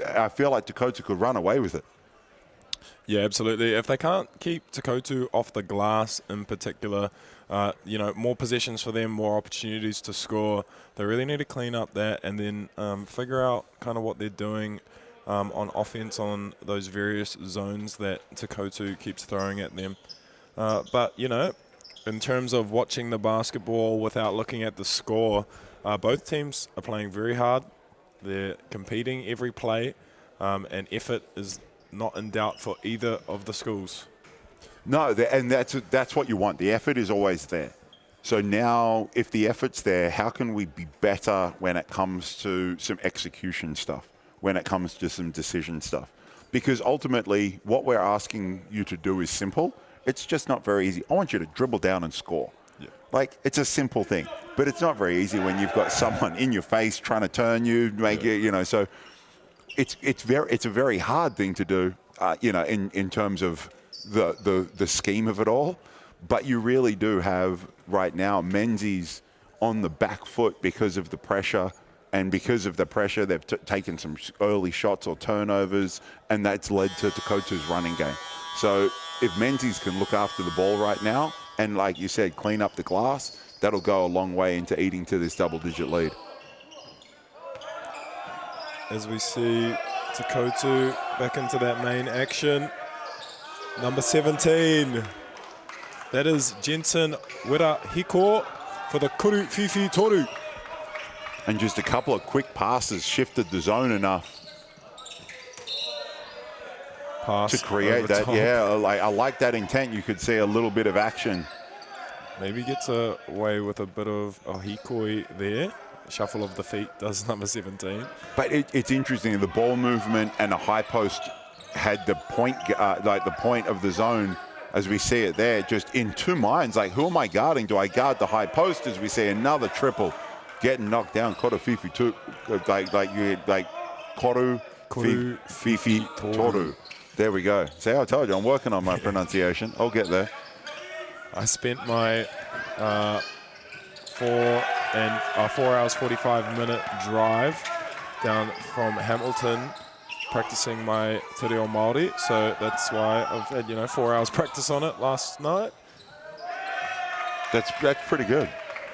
I feel like Totu could run away with it. Yeah, absolutely. If they can't keep Totu off the glass in particular, you know, more possessions for them, more opportunities to score. They really need to clean up that and then figure out kind of what they're doing on offense on those various zones that Totu keeps throwing at them. But, you know, in terms of watching the basketball without looking at the score, both teams are playing very hard. They're competing every play, and effort is not in doubt for either of the schools. No, and that's what you want. The effort is always there. So now, if the effort's there, how can we be better when it comes to some execution stuff, when it comes to some decision stuff? Because ultimately, what we're asking you to do is simple. It's just not very easy. I want you to dribble down and score. Yeah. Like, it's a simple thing, but it's not very easy when you've got someone in your face trying to turn you, make it, you know, so it's a very hard thing to do, you know, in terms of the scheme of it all. But you really do have right now Menses on the back foot because of the pressure, and because of the pressure, they've taken some early shots or turnovers, and that's led to Totu's running game. So if Menses can look after the ball right now, and like you said, clean up the glass, that'll go a long way into eating to this double-digit lead. As we see Totu back into that main action. Number 17. That is Jensen Wirahiko for the Kuru Fifi Toru. And just a couple of quick passes shifted the zone enough to create that. Top. Yeah, I like that intent. You could see a little bit of action. Maybe gets away with a bit of a hikoi there. Shuffle of the feet does number 17. But it's interesting. The ball movement and the high post had the point, like the point of the zone, as we see it there, just in two minds. Like, who am I guarding? Do I guard the high post? As we see another triple getting knocked down. Koru Fifi Toru, like Koru Fifi Toru. There we go. See, I told you, I'm working on my pronunciation. I'll get there. I spent my 4 hours 45-minute drive down from Hamilton practicing my te reo Māori, so that's why I've had 4 hours practice on it last night. That's pretty good.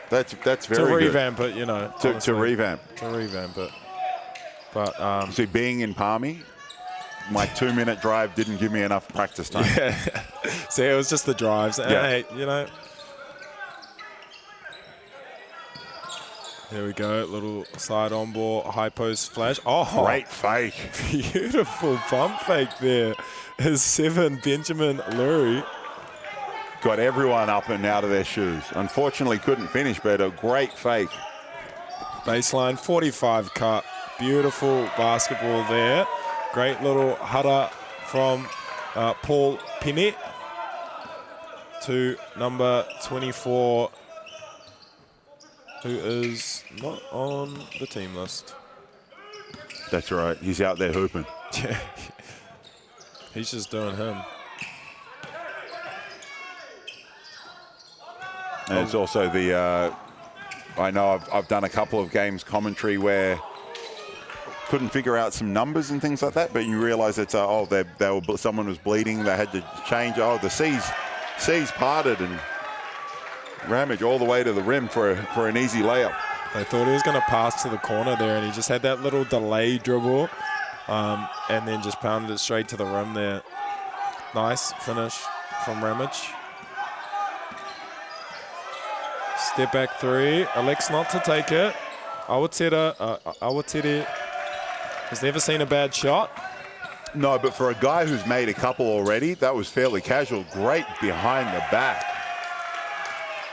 That's very to good. revamp it, To revamp. To revamp it. But see, being in Palmy, my 2-minute drive didn't give me enough practice time. Yeah. See, it was just the drives. And Yeah. hey, There we go, little side on ball, high post flash. Oh, great fake. Beautiful pump fake there. Is 7 Benjamin Lurie. Got everyone up and out of their shoes. Unfortunately, couldn't finish, but a great fake. Baseline 45 cut. Beautiful basketball there. Great little hara from Paul Pinet to number 24, who is not on the team list. That's right. He's out there hooping. Yeah. He's just doing him. And it's also the, I know I've done a couple of games commentary where couldn't figure out some numbers and things like that, but you realize it's, someone was bleeding, they had to change, the seas parted, and Ramage all the way to the rim for an easy layup. They thought he was going to pass to the corner there, and he just had that little delay dribble, and then just pounded it straight to the rim there. Nice finish from Ramage. Step back 3, elects not to take it. Awatiri has never seen a bad shot. No, but for a guy who's made a couple already, that was fairly casual. Great behind the back.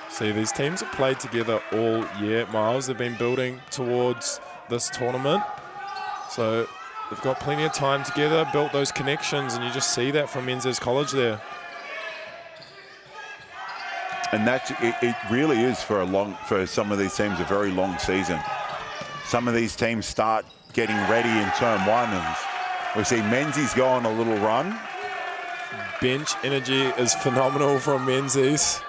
See, these teams have played together all year, Miles. They've been building towards this tournament. So they've got plenty of time together, built those connections, and you just see that from Menses College there. And it really is for some of these teams a very long season. Some of these teams start getting ready in term 1, and we see Menses go on a little run. Bench energy is phenomenal from Menses.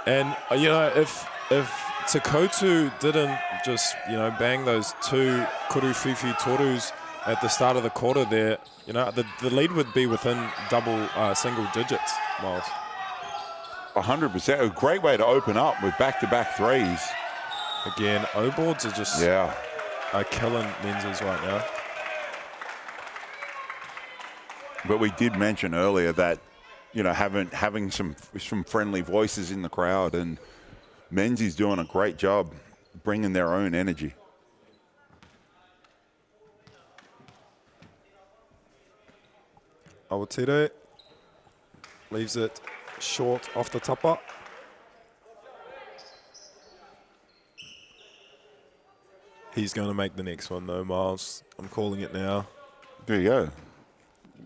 And if Totu didn't just bang those 2 Kuru Fifi Torus at the start of the quarter there, the lead would be within single digits, Miles. 100%. A great way to open up with back-to-back threes. Again, O-boards are just are killing Menses right now. But we did mention earlier that, having some friendly voices in the crowd, and Menses doing a great job bringing their own energy. Awatiri leaves it short off the tapa. He's going to make the next one, though, Miles. I'm calling it now. There you go.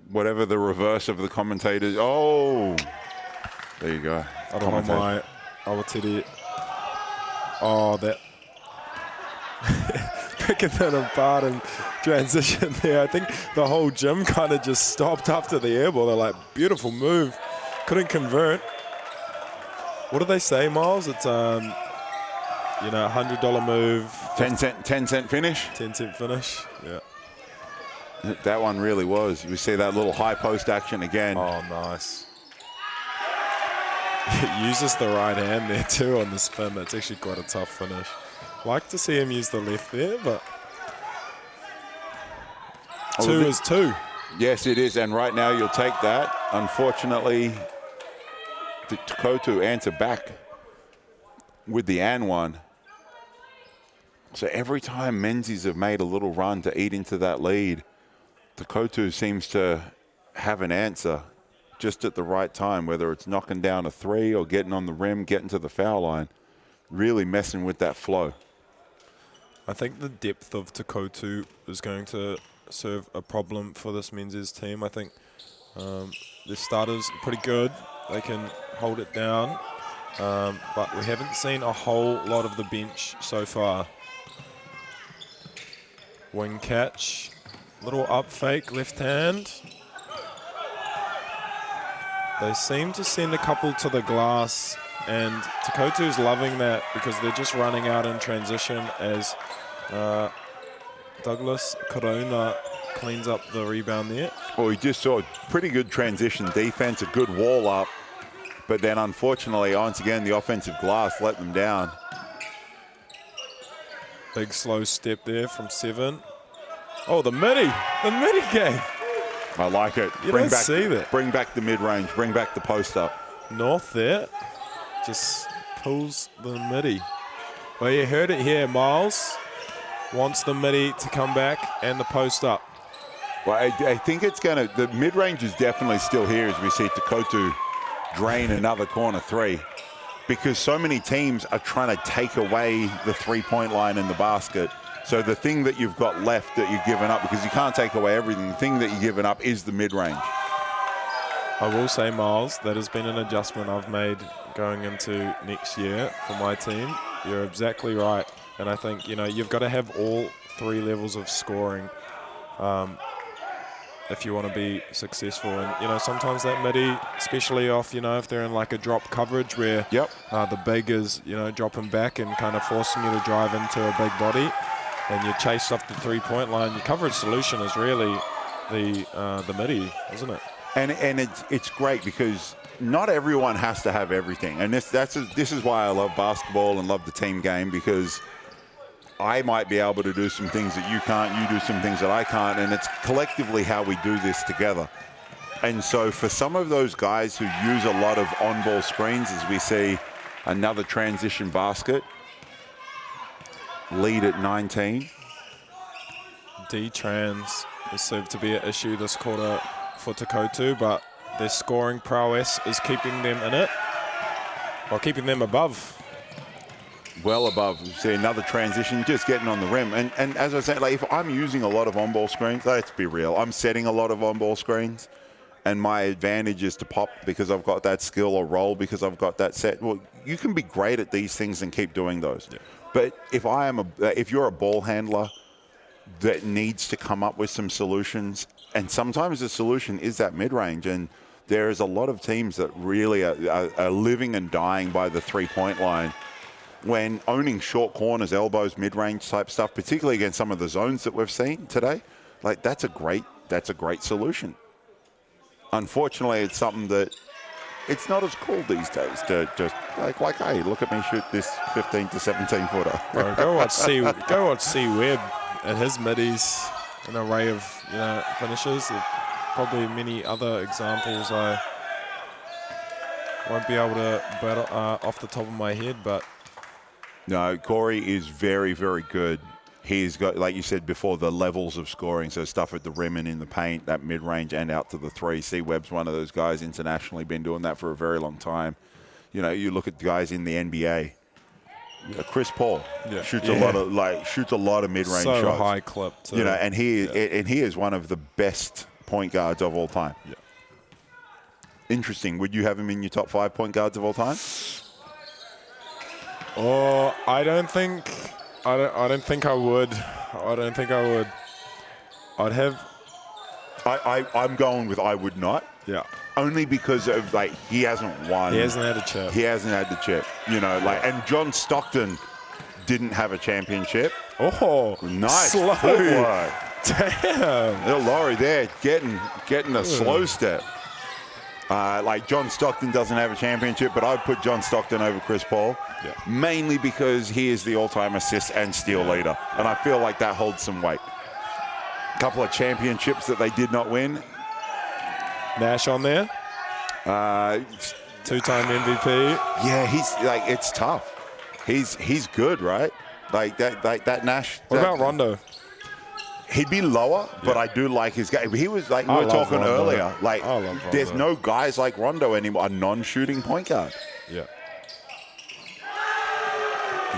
Whatever the reverse of the commentators. Oh, there you go. I don't know my Awatere. Oh, that. Picking that apart and transition there. I think the whole gym kind of just stopped after the air ball. They're like, beautiful move. Couldn't convert. What do they say, Miles? It's, $100 move. 10 cent finish? 10 cent finish, yeah. That one really was. We see that little high post action again. Oh, nice. He uses the right hand there too on the spin. That's actually quite a tough finish. Like to see him use the left there, but two is two. Yes, it is. And right now you'll take that. Unfortunately, the Totu answer back with the and one. So every time Menses have made a little run to eat into that lead, the Totu seems to have an answer just at the right time, whether it's knocking down a three or getting on the rim, getting to the foul line, really messing with that flow. I think the depth of Totu is going to serve a problem for this Menses team. I think the starters are pretty good. They can hold it down, but we haven't seen a whole lot of the bench so far. Wing catch, little up fake, left hand. They seem to send a couple to the glass, and Totu's loving that because they're just running out in transition as Douglas Corona cleans up the rebound there. Well, we just saw pretty good transition defense, a good wall up, but then unfortunately, once again, the offensive glass let them down. Big slow step there from 7. Oh, the midi game. I like it. You see that. Bring back the mid-range. Bring back the post up. North there just pulls the midi. Well, you heard it here. Miles wants the midi to come back and the post up. Well, I think it's going to, the mid-range is definitely still here as we see Totu drain another corner three, because so many teams are trying to take away the three-point line in the basket. So the thing that you've got left that you've given up, because you can't take away everything, the thing that you've given up is the mid-range. I will say, Miles, that has been an adjustment I've made going into next year for my team. You're exactly right. And I think, you've got to have all 3 levels of scoring if you want to be successful. And, sometimes that midi, especially off, if they're in like a drop coverage where the big is, dropping back and kind of forcing you to drive into a big body, and you chase off the three-point line, your coverage solution is really the midi, isn't it? And it's great because not everyone has to have everything. And this is why I love basketball and love the team game, because I might be able to do some things that you can't, you do some things that I can't, and it's collectively how we do this together. And so for some of those guys who use a lot of on-ball screens, as we see another transition basket, lead at 19. D-trans is said to be an issue this quarter for Totu, but their scoring prowess is keeping them in it, or keeping them above. Well above. You see another transition, just getting on the rim. And as I said, like, if I'm using a lot of on-ball screens, let's be real, I'm setting a lot of on-ball screens, and my advantage is to pop because I've got that skill, or roll because I've got that set. Well, you can be great at these things and keep doing those. Yeah. But if you're a ball handler that needs to come up with some solutions, and sometimes the solution is that mid-range, and there is a lot of teams that really are living and dying by the three-point line when owning short corners, elbows, mid-range type stuff, particularly against some of the zones that we've seen today. Like, that's a great solution. Unfortunately, it's something that it's not as cool these days to just like, hey, look at me shoot this 15 to 17 footer. Bro, go watch C Webb and his middies, an array of finishes. Probably many other examples I won't be able to battle off the top of my head, but no, Corey is very, very good. He's got, like you said before, the levels of scoring, so stuff at the rim and in the paint, that mid-range and out to the three. C-Webb's one of those guys internationally, been doing that for a very long time. You look at guys in the NBA Chris Paul shoots a lot of mid-range shots. So high clip, too. You know, and he is one of the best point guards of all time. Yeah. Interesting. Would you have him in your top 5 point guards of all time? Oh, I don't think I would. I'd have. I'm going with I would not. Yeah. Only because of he hasn't won. He hasn't had a chip. He hasn't had the chip. You know, and John Stockton didn't have a championship. Oh, nice slow footwork. Damn. Little Laurie there getting a slow step. John Stockton doesn't have a championship, but I'd put John Stockton over Chris Paul. Yeah. Mainly because he is the all-time assist and steal leader. And I feel like that holds some weight. A couple of championships that they did not win. Nash on there. 2-time MVP. Yeah, he's it's tough. He's good, right? That Nash. What about Rondo? He'd be lower, but I do like his game. He was we were talking earlier. There's no guys like Rondo anymore. A non-shooting point guard. Yeah.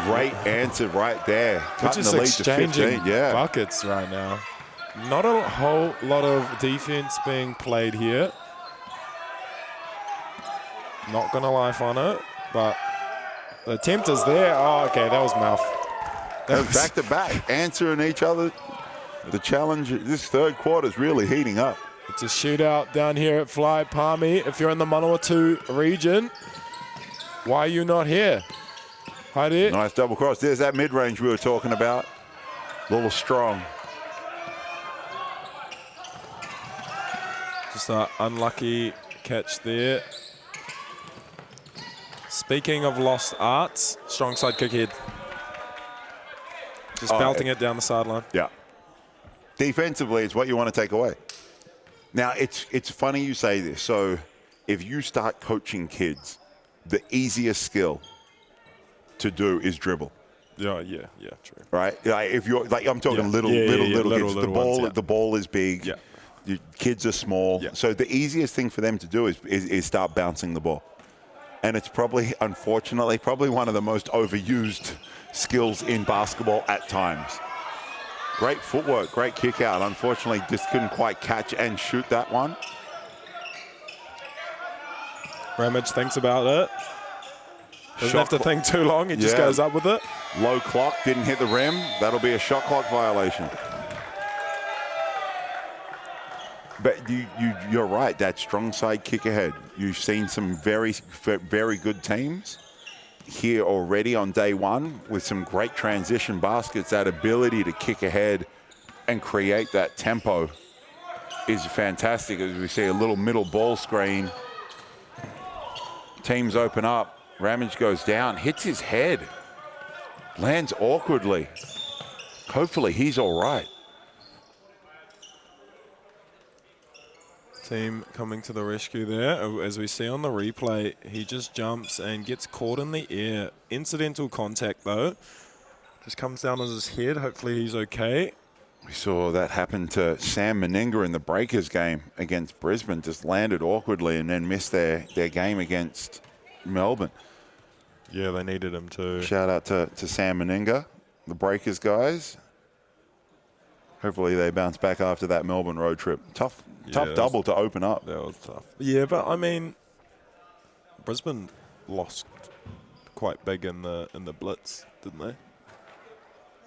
Great answer right there. We're Cutting just the lead to 15. exchanging Yeah. buckets right now. Not a whole lot of defense being played here. Not gonna life on it, but the attempt is there. Oh, okay, that was mouth. Back to back, answering each other. The challenge, this third quarter is really heating up. It's a shootout down here at Fly Palmy. If you're in the Manawatu region, why are you not here? Hi there. Nice double cross. There's that mid-range we were talking about. A little strong. Just an unlucky catch there. Speaking of lost arts, strong side kick head. Just belting it down the sideline. Yeah. Defensively, it's what you want to take away. Now, it's funny you say this. So if you start coaching kids, the easiest skill to do is dribble. Yeah, true. Right? If you're I'm talking little kids. The ball is big. Yeah. Your kids are small. Yeah. So the easiest thing for them to do is start bouncing the ball. And it's unfortunately, one of the most overused skills in basketball at times. Great footwork, great kick out. Unfortunately, just couldn't quite catch and shoot that one. Ramage thinks about it. Doesn't have to think too long. He just goes up with it. Low clock, didn't hit the rim. That'll be a shot clock violation. But you're right. That strong side kick ahead. You've seen some very, very good teams here already on day one with some great transition baskets. That ability to kick ahead and create that tempo is fantastic. As we see a little middle ball screen. Teams open up. Ramage goes down, hits his head, lands awkwardly. Hopefully he's all right. Team coming to the rescue there. As we see on the replay, he just jumps and gets caught in the air. Incidental contact, though. Just comes down on his head. Hopefully he's okay. We saw that happen to Sam Meninga in the Breakers game against Brisbane. Just landed awkwardly and then missed their game against Melbourne. Yeah, they needed him too. Shout out to Sam Meninga, the Breakers guys. Hopefully they bounce back after that Melbourne road trip. Tough double to open up. That was tough. Yeah, but I mean, Brisbane lost quite big in the blitz, didn't they?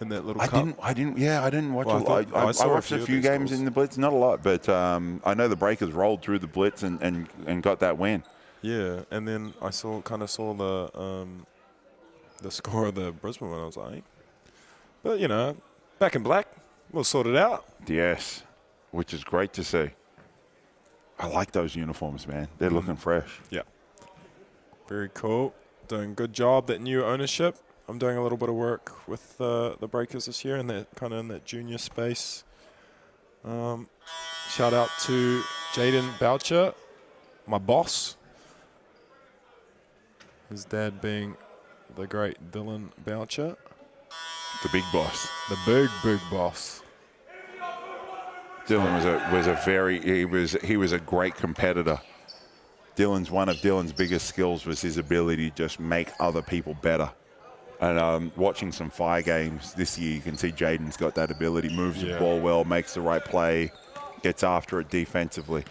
In that little cup. I didn't watch a lot. I watched a few games in the blitz, not a lot, but I know the Breakers rolled through the blitz and got that win. Yeah, and then I saw the score of the Brisbane one. I was like, but you know, back in black, we'll sort it out. Yes, which is great to see. I like those uniforms, man. They're looking fresh. Yeah, very cool. Doing a good job. That new ownership. I'm doing a little bit of work with the Breakers this year, and that kind of in that junior space. Shout out to Jaden Boucher, my boss. His dad being the great Dylan Boucher. The big boss. The big boss. Dylan was a great competitor. One of Dylan's biggest skills was his ability to just make other people better. And watching some fire games this year, you can see Jaden's got that ability, moves the ball well, makes the right play, gets after it defensively.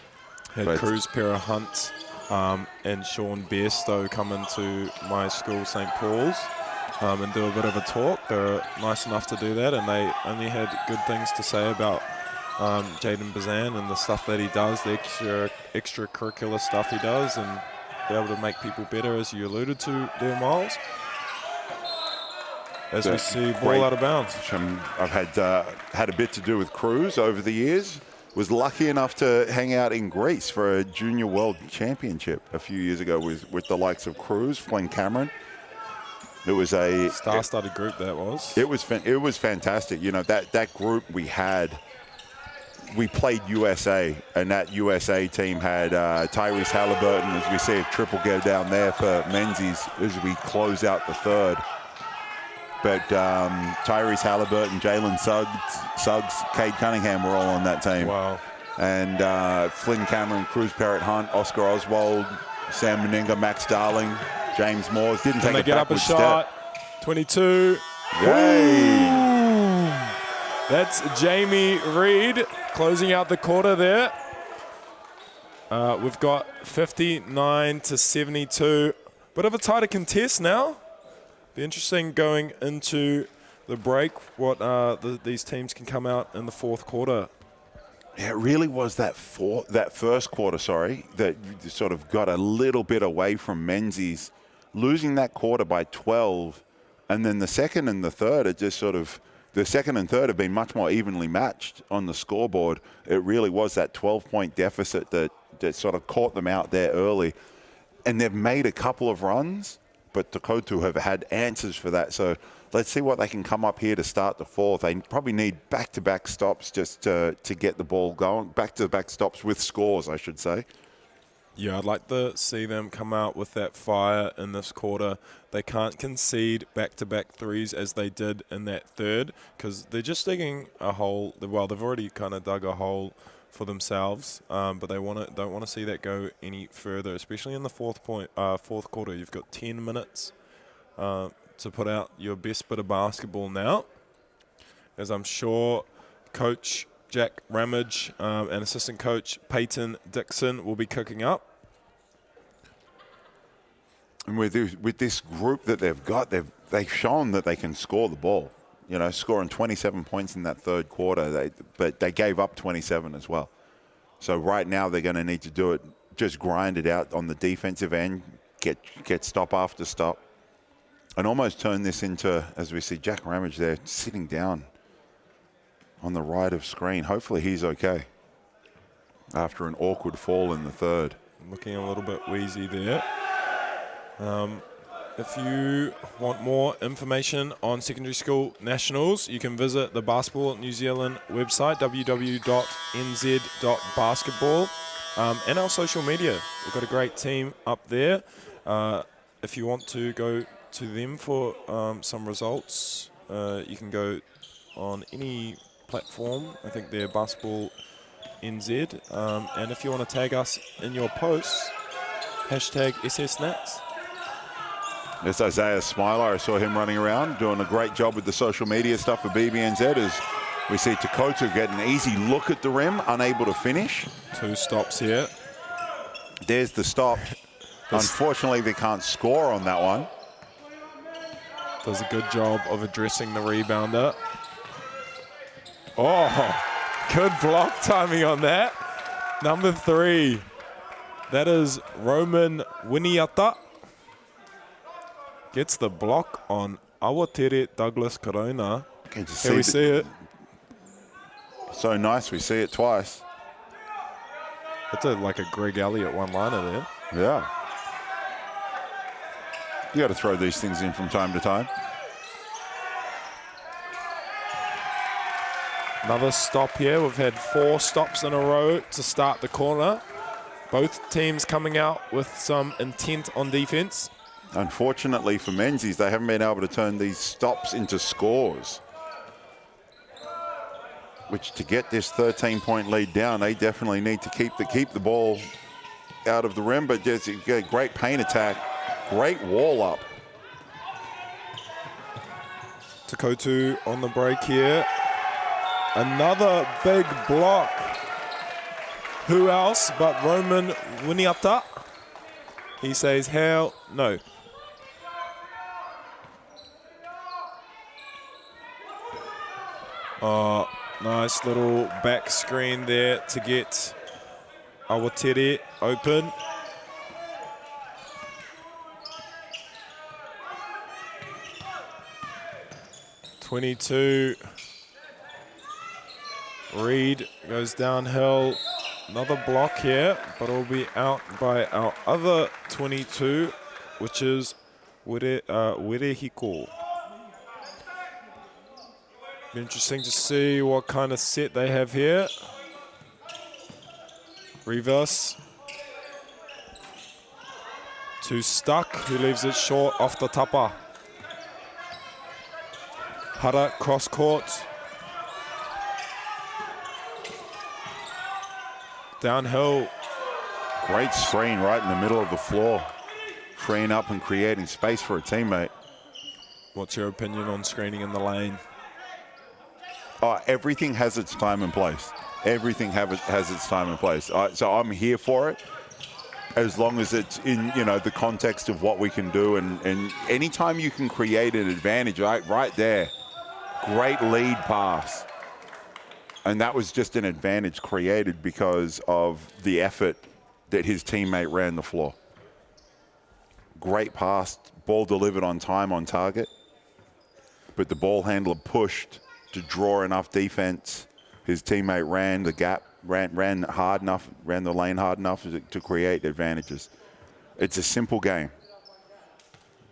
Had Cruz, Pera Hunt, and Sean Bairstow come into my school, St. Paul's, and do a bit of a talk. They're nice enough to do that, and they only had good things to say about Jaden Bazan and the stuff that he does, the extracurricular stuff he does, and be able to make people better, as you alluded to there, Miles. As we see ball out of bounds. I've had a bit to do with Cruz over the years. Was lucky enough to hang out in Greece for a Junior World Championship a few years ago with the likes of Cruz, Flynn Cameron. It was a star-studded group. That was. It was fantastic. You know, that group we had. We played USA, and that USA team had Tyrese Halliburton, as we see a triple go down there for Menses as we close out the third. But Tyrese Halliburton, Jalen Suggs, Cade Cunningham were all on that team. Wow. And Flynn Cameron, Cruz Parrott Hunt, Oscar Oswald, Sam Meninga, Max Darling, James Moores. Didn't take a backward step. Get up a shot. 22. Yay! That's Jamie Reed closing out the quarter there. We've got 59-72. Bit of a tighter contest now. Be interesting going into the break what these teams can come out in the fourth quarter. Yeah, it really was that first quarter, that sort of got a little bit away from Menzies, losing that quarter by 12, and then the second and the third the second and third have been much more evenly matched on the scoreboard. It really was that 12-point deficit that sort of caught them out there early, and they've made a couple of runs. But Totu have had answers for that. So let's see what they can come up here to start the fourth. They probably need back-to-back stops just to get the ball going. Back-to-back stops with scores, I should say. Yeah, I'd like to see them come out with that fire in this quarter. They can't concede back-to-back threes as they did in that third, because they're just digging a hole. Well, they've already kind of dug a hole for themselves, but they don't want to see that go any further, especially in the fourth quarter. You've got 10 minutes to put out your best bit of basketball now, as I'm sure Coach Jack Ramage and assistant coach Peyton Dixon will be cooking up. And with this group that they've got, they've shown that they can score the ball. You know, scoring 27 points in that third quarter, but they gave up 27 as well. So right now they're going to need to do it, just grind it out on the defensive end, get stop after stop, and almost turn this into, as we see Jack Ramage there sitting down on the right of screen. Hopefully he's okay after an awkward fall in the third. Looking a little bit wheezy there. If you want more information on secondary school nationals, you can visit the Basketball New Zealand website, www.nz.basketball, and our social media. We've got a great team up there. If you want to go to them for some results, you can go on any platform. I think they're Basketball NZ. And if you want to tag us in your posts, #SSNats. It's Isaiah Smiler. I saw him running around, doing a great job with the social media stuff for BBNZ as we see Totu get an easy look at the rim, unable to finish. 2 stops here. There's the stop. Unfortunately, they can't score on that one. Does a good job of addressing the rebounder. Oh, good block timing on that. Number 3. That is Roman Winiata. Gets the block on Awatere Douglas Corona. Here we see it. So nice, we see it twice. That's like a Greg Elliott one-liner there. Yeah. You got to throw these things in from time to time. Another stop here. We've had 4 stops in a row to start the corner. Both teams coming out with some intent on defense. Unfortunately for Menzies, they haven't been able to turn these stops into scores. Which, to get this 13-point lead down, they definitely need to keep the ball out of the rim. But there's a great paint attack, great wall up. Totu on the break here. Another big block. Who else but Roman Winiata? He says, hell no. Oh, nice little back screen there to get Awatere open. (22). Reed goes downhill. Another block here, but it'll be out by our other 22, which is Wirehiko. Be interesting to see what kind of set they have here. Reverse. To Stuck, who leaves it short off the tapa. Hara cross court. Downhill. Great screen right in the middle of the floor. Freeing up and creating space for a teammate. What's your opinion on screening in the lane? Oh, everything has its time and place. Everything has its time and place. So I'm here for it, as long as it's in, you know, the context of what we can do. And anytime you can create an advantage, right there, great lead pass. And that was just an advantage created because of the effort that his teammate ran the floor. Great pass, ball delivered on time, on target. But the ball handler pushed to draw enough defense. His teammate ran the gap, ran hard enough, ran the lane hard enough to create advantages. It's a simple game.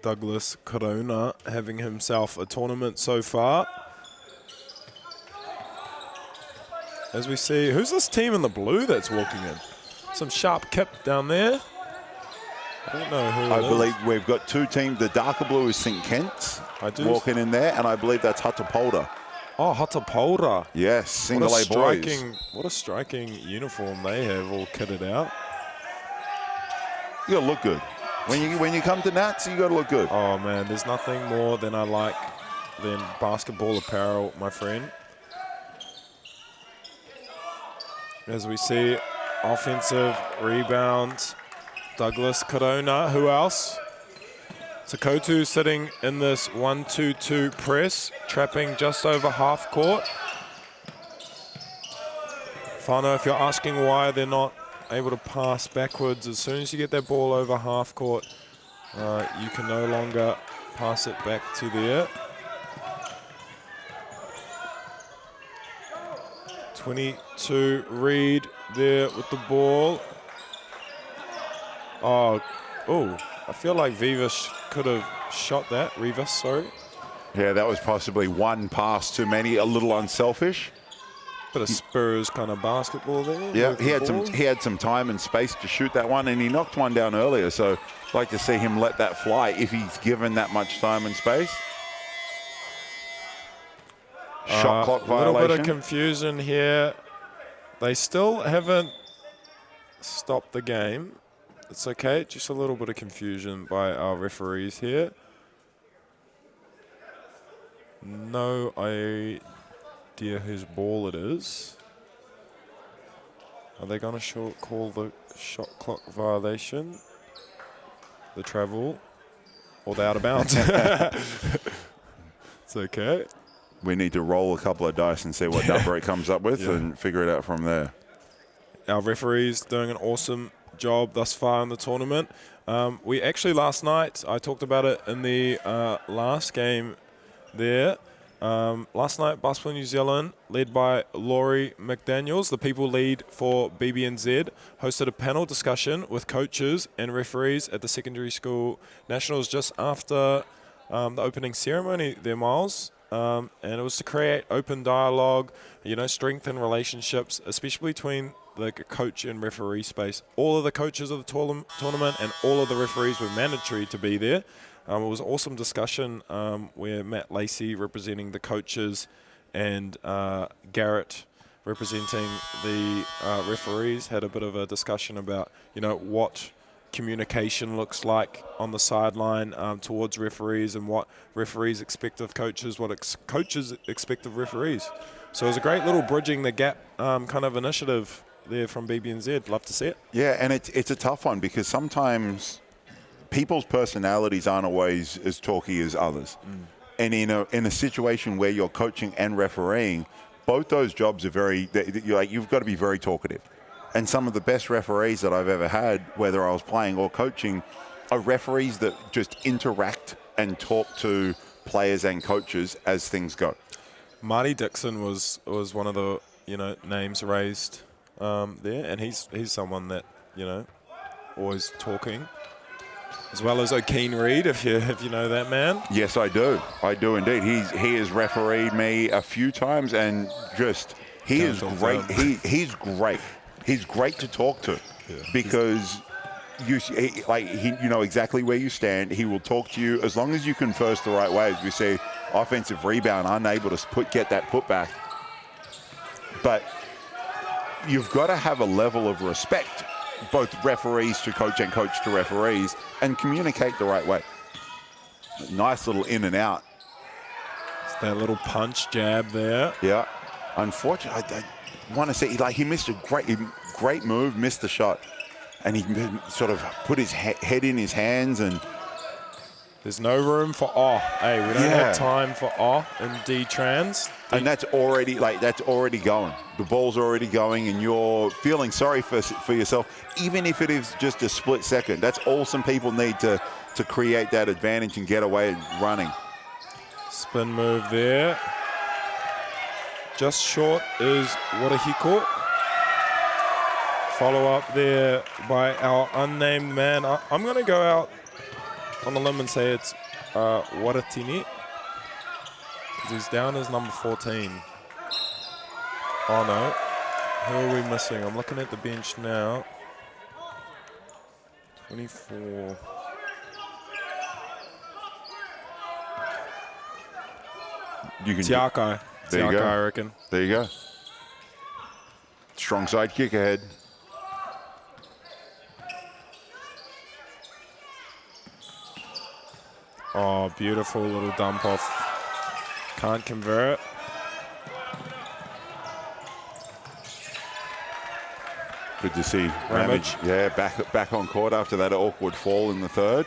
Douglas Corona having himself a tournament so far. As we see, who's this team in the blue that's walking in? Some sharp kip down there. I don't know who I believe we've got two teams. The darker blue is St. Kitts walking in there, and I believe that's Hatapolda. Oh, Hatapolda. Yes, single A boys. What a striking uniform they have all kitted out. You gotta look good. When you come to Nats, you gotta look good. Oh man, there's nothing more than I like than basketball apparel, my friend. As we see, offensive rebound. Douglas Corona, who else? Totu sitting in this 1-2-2 press, trapping just over half court. Whānau, if you're asking why they're not able to pass backwards, as soon as you get that ball over half court, you can no longer pass it back to there. 22, Reed there with the ball. Oh, I feel like Vivas could have shot that. Rivas, sorry. Yeah, that was possibly one pass too many, a little unselfish. Bit of Spurs kind of basketball there. Yeah, he had some time and space to shoot that one, and he knocked one down earlier. So I'd like to see him let that fly if he's given that much time and space. Shot clock violation. A little bit of confusion here. They still haven't stopped the game. It's okay, just a little bit of confusion by our referees here. No idea whose ball it is. Are they going to call the shot clock violation? The travel? Or the out of bounds? It's okay. We need to roll a couple of dice and see what number it comes up with and figure it out from there. Our referees doing an awesome job thus far in the tournament. We actually last night, I talked about it in the last game there. Last night, Basketball New Zealand, led by Laurie McDaniels, the people lead for BBNZ, hosted a panel discussion with coaches and referees at the Secondary School Nationals just after the opening ceremony there, Miles. And it was to create open dialogue, strengthen relationships, especially between the coach and referee space. All of the coaches of the tournament and all of the referees were mandatory to be there. It was an awesome discussion where Matt Lacey representing the coaches and Garrett representing the referees had a bit of a discussion about, what communication looks like on the sideline towards referees, and what referees expect of coaches, what coaches expect of referees. So it was a great little bridging the gap kind of initiative there from BBNZ. Love to see it. Yeah, and it's a tough one because sometimes people's personalities aren't always as talky as others. And in a situation where you're coaching and refereeing, both those jobs are you've got to be very talkative. And some of the best referees that I've ever had, whether I was playing or coaching, are referees that just interact and talk to players and coaches as things go. Marty Dixon was one of the names raised there, and he's someone that always talking, as well as O'Keen Reid, if you know that man. Yes, I do indeed. He has refereed me a few times, and he is great. He's great. He's great to talk to because you know exactly where you stand. He will talk to you as long as you converse the right way. As we see, offensive rebound, unable to get that putback. But you've got to have a level of respect, both referees to coach and coach to referees, and communicate the right way. Nice little in and out. It's that little punch jab there. Yeah. Unfortunately, I want to say he missed a great move, missed the shot, and he sort of put his head in his hands, and there's no room for Hey, we don't have time for in D-Trans. And that's already going. The ball's already going, and you're feeling sorry for yourself, even if it is just a split second. That's all some people need to create that advantage and get away running. Spin move there. Just short is Warahiko. Follow up there by our unnamed man. I'm going to go out on the limb and say it's Waratini, because he's down as number 14. Oh no, who are we missing? I'm looking at the bench now. 24. Tiakai. There you go. I reckon. There you go. Strong side kick ahead. Oh, beautiful little dump off. Can't convert. Good to see Ramage. Yeah, back on court after that awkward fall in the third.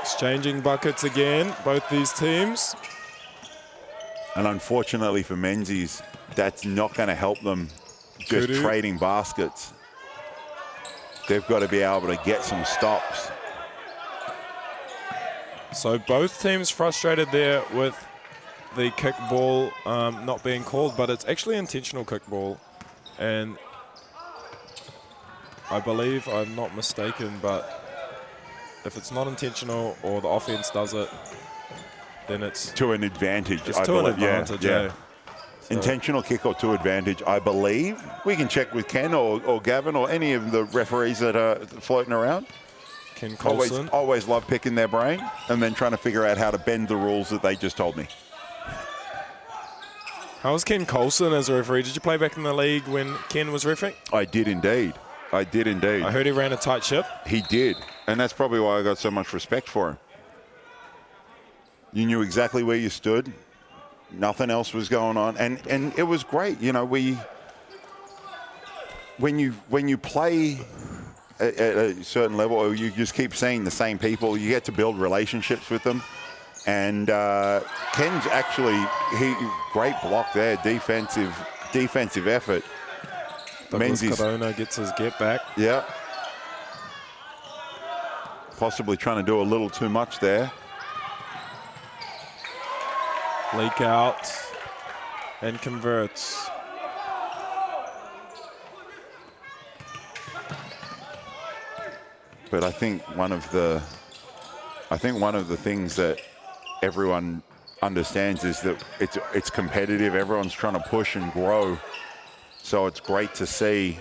Exchanging buckets again, both these teams. And unfortunately for Menses, that's not going to help them just Totu. trading baskets. They've got to be able to get some stops. So both teams frustrated there with the kickball not being called, but it's actually intentional kickball. And I believe I'm not mistaken, but if it's not intentional or the offense does it, then it's to an advantage. It's to an advantage, yeah. So intentional kick or to advantage, I believe. We can check with Ken or Gavin or any of the referees that are floating around. Ken Colson. Always love picking their brain and then trying to figure out how to bend the rules that they just told me. How was Ken Colson as a referee? Did you play back in the league when Ken was refereeing? I did indeed. I heard he ran a tight ship. He did. And that's probably why I got so much respect for him. You knew exactly where you stood. Nothing else was going on. And it was great. You know, when you play at a certain level, or you just keep seeing the same people, you get to build relationships with them. And Ken's actually, great block there, defensive effort. Douglas Corona gets his get back. Yeah. Possibly trying to do a little too much there. Leak out and converts. But I think one of the things that everyone understands is that it's competitive. Everyone's trying to push and grow. So it's great to see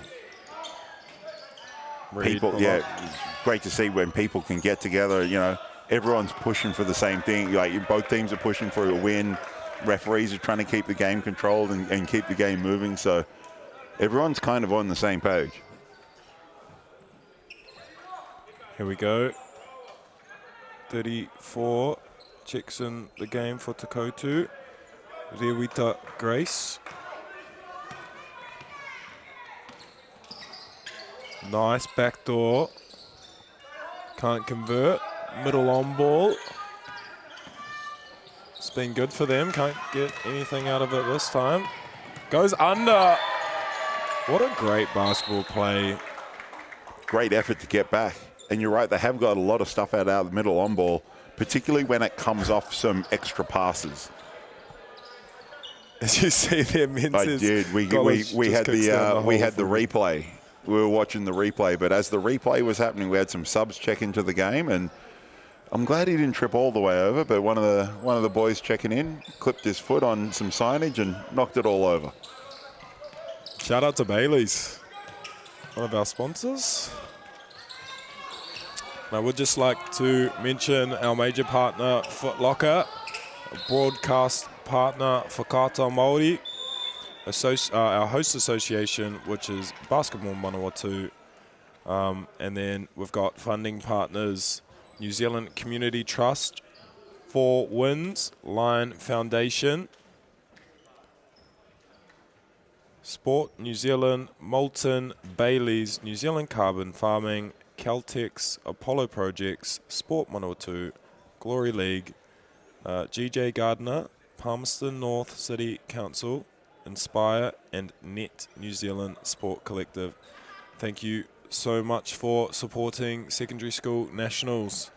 people. Yeah, it's great to see when people can get together. You know, everyone's pushing for the same thing. Like both teams are pushing for a win. Referees are trying to keep the game controlled and keep the game moving. So everyone's kind of on the same page. Here we go. 34 checks in the game for Totu. Rewita Grace. Nice backdoor. Can't convert. Middle on ball. It's been good for them. Can't get anything out of it this time. Goes under. What a great basketball play. Great effort to get back. And you're right, they have got a lot of stuff out of the middle on ball, particularly when it comes off some extra passes. As you see there, Menses. I did. We had the replay. We were watching the replay, but as the replay was happening, we had some subs check into the game, and I'm glad he didn't trip all the way over. But one of the boys checking in clipped his foot on some signage and knocked it all over. Shout out to Bailey's, one of our sponsors. And I would just like to mention our major partner, Foot Locker, a broadcast partner for Kata MāORI, our host association, which is Basketball Manawatu. And then we've got funding partners, New Zealand Community Trust, 4 Winds, Lion Foundation, Sport New Zealand, Moulton, Bailey's, New Zealand Carbon Farming, Caltex, Apollo Projects, Sport Manawatu, Glory League, GJ Gardner, Palmerston North City Council, Inspire, and Net New Zealand Sport Collective. Thank you so much for supporting secondary school nationals.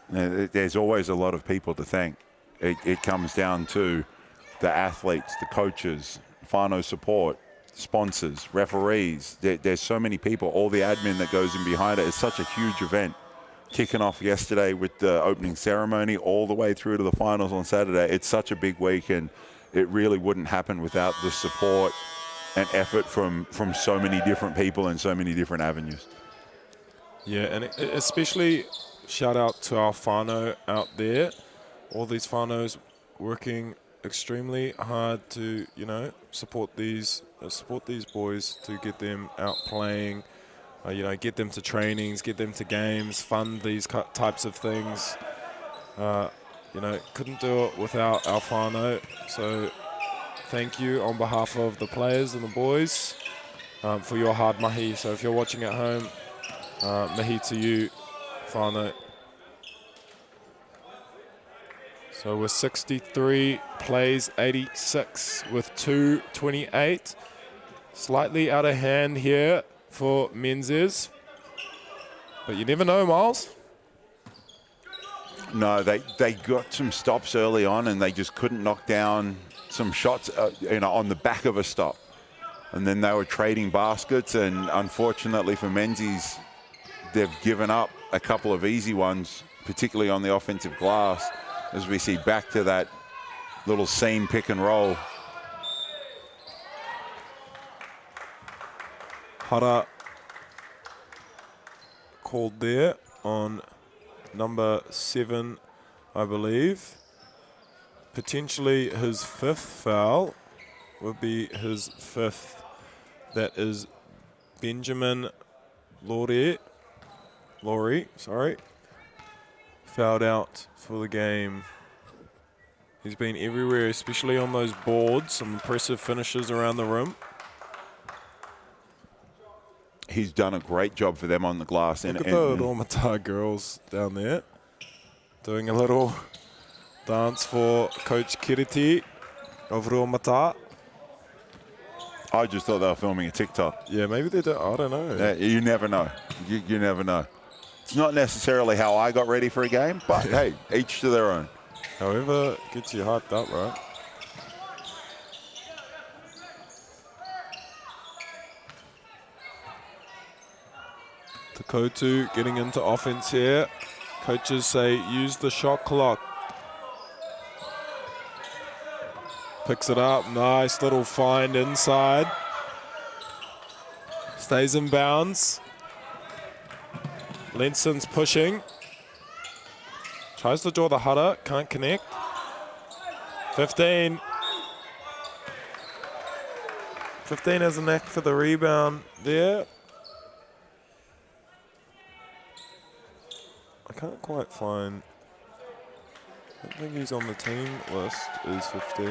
There's always a lot of people to thank. It comes down to the athletes, the coaches, whānau support, sponsors, referees. There's so many people, all the admin that goes in behind it. It's such a huge event. Kicking off yesterday with the opening ceremony all the way through to the finals on Saturday. It's such a big week, and it really wouldn't happen without the support and effort from so many different people and so many different avenues. Yeah, and especially shout out to our whānau out there. All these whānaus working extremely hard to, support these boys, to get them out playing, get them to trainings, get them to games, fund these types of things. Couldn't do it without our whānau. So thank you on behalf of the players and the boys for your hard mahi. So if you're watching at home, mahi to you, whānau. So with 63 plays 86 with 2:28. Slightly out of hand here for Menses. But you never know, Miles. No, they got some stops early on, and they just couldn't knock down some shots on the back of a stop. And then they were trading baskets, and unfortunately for Menzies, they've given up a couple of easy ones, particularly on the offensive glass, as we see back to that little seam pick and roll. Hara called there on number 7, I believe. Potentially his 5th foul would be his 5th. That is Benjamin Laurie, fouled out for the game. He's been everywhere, especially on those boards. Some impressive finishes around the rim. He's done a great job for them on the glass. Look at the Rōmata girls down there doing a little dance for Coach Kiriti of Rōmata. I just thought they were filming a TikTok. Yeah, maybe they do. I don't know. You never know. You never know. It's not necessarily how I got ready for a game, but hey, each to their own. However gets you hyped up, right? Totu getting into offense here. Coaches say use the shot clock. Picks it up. Nice little find inside. Stays in bounds. Lenson's pushing. Tries to draw the hara. Can't connect. 15. 15 has a knack for the rebound there. can't quite find. I don't think he's on the team list. Is 15.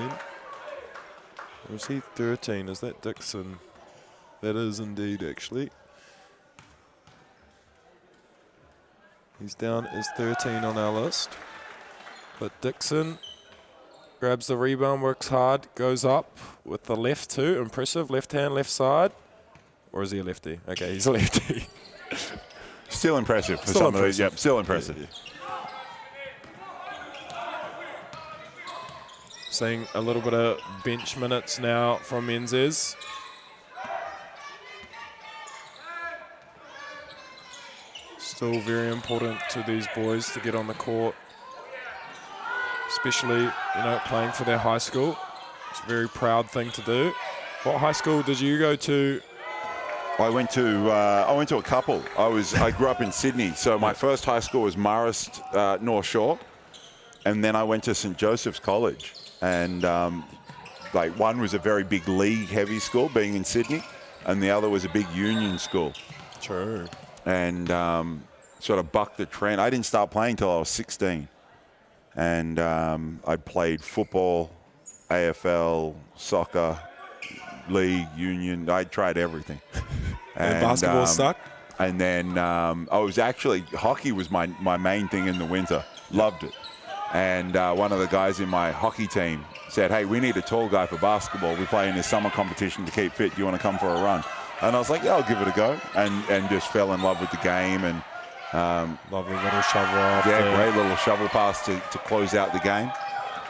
Or is he 13? Is that Dixon? That is indeed, actually. He's down as 13 on our list. But Dixon grabs the rebound, works hard, goes up with the left too. Impressive. Left hand, left side. Or is he a lefty? Okay, he's a lefty. Still impressive for some of these. Yep, still impressive. Yeah. Seeing a little bit of bench minutes now from Menses. Still very important to these boys to get on the court, especially, playing for their high school. It's a very proud thing to do. What high school did you go to? I went to a couple. I grew up in Sydney, so my first high school was Palmerston, North Shore, and then I went to St Joseph's College, and one was a very big league heavy school, being in Sydney, and the other was a big union school. True. And sort of bucked the trend. I didn't start playing until I was 16, and I played football, AFL, soccer, league, union. I tried everything. And basketball stuck? And then I was actually, hockey was my main thing in the winter. Loved it. And one of the guys in my hockey team said, hey, we need a tall guy for basketball. We play in this summer competition to keep fit. Do you want to come for a run? And I was like, yeah, I'll give it a go. And just fell in love with the game. And lovely little shovel off. Yeah, great little shovel pass to close out the game.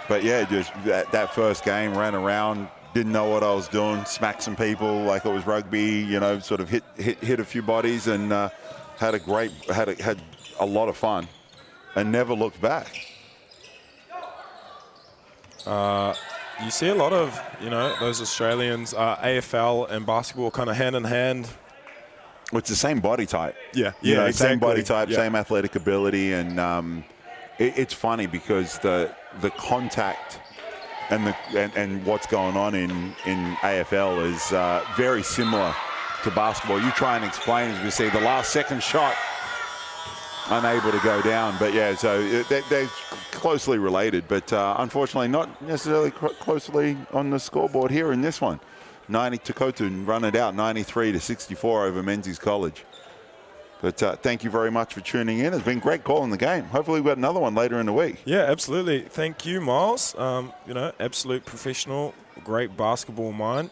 But yeah, just that first game, ran around, didn't know what I was doing, smacked some people like it was rugby, sort of hit a few bodies, and had a lot of fun and never looked back. You see a lot of, those Australians, AFL and basketball kind of hand in hand. Well, it's the same body type. Yeah, exactly. Same body type, yeah. Same athletic ability, and it's funny because the contact and what's going on in AFL is very similar to basketball. You try and explain, as we see, the last second shot, unable to go down. But yeah, so they're closely related, but unfortunately not necessarily closely on the scoreboard here in this one. 90 to Totu run it out, 93-64 over Menses College. But thank you very much for tuning in. It's been great calling the game. Hopefully we've got another one later in the week. Yeah, absolutely. Thank you, Miles. Absolute professional, great basketball mind.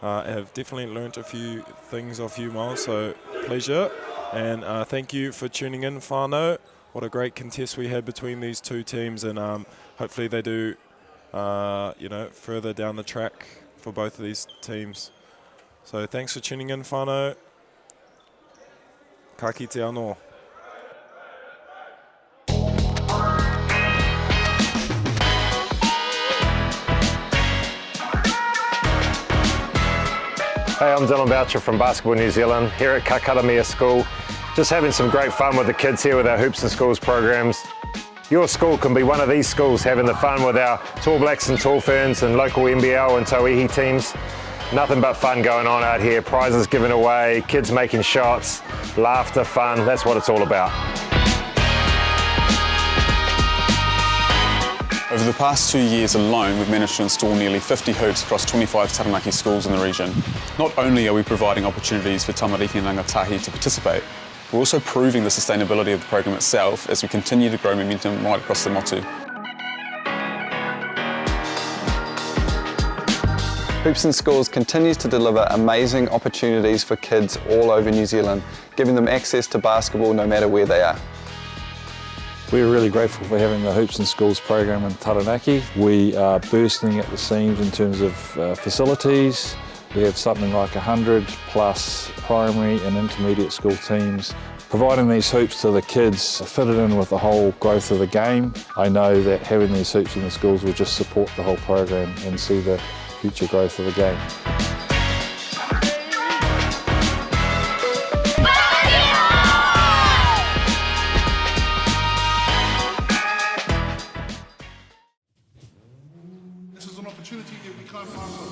I have definitely learnt a few things off you, Miles, so pleasure. And thank you for tuning in, whānau. What a great contest we had between these two teams, and hopefully they do, further down the track for both of these teams. So thanks for tuning in, whānau. Ka kite anō. Hey, I'm Dylan Boucher from Basketball New Zealand, here at Kakaramia School. Just having some great fun with the kids here with our Hoops and Schools programs. Your school can be one of these schools, having the fun with our Tall Blacks and Tall Ferns and local NBL and Tauihi teams. Nothing but fun going on out here, prizes given away, kids making shots, laughter, fun, that's what it's all about. Over the past 2 years alone, we've managed to install nearly 50 hoops across 25 Taranaki schools in the region. Not only are we providing opportunities for tamariki and rangatahi to participate, we're also proving the sustainability of the program itself as we continue to grow momentum right across the motu. Hoops and Schools continues to deliver amazing opportunities for kids all over New Zealand, giving them access to basketball no matter where they are. We're really grateful for having the Hoops and Schools program in Taranaki. We are bursting at the seams in terms of facilities. We have something like 100 plus primary and intermediate school teams. Providing these hoops to the kids fitted in with the whole growth of the game. I know that having these hoops in the schools will just support the whole program and see the future growth of the game. This is an opportunity that we can't pass on.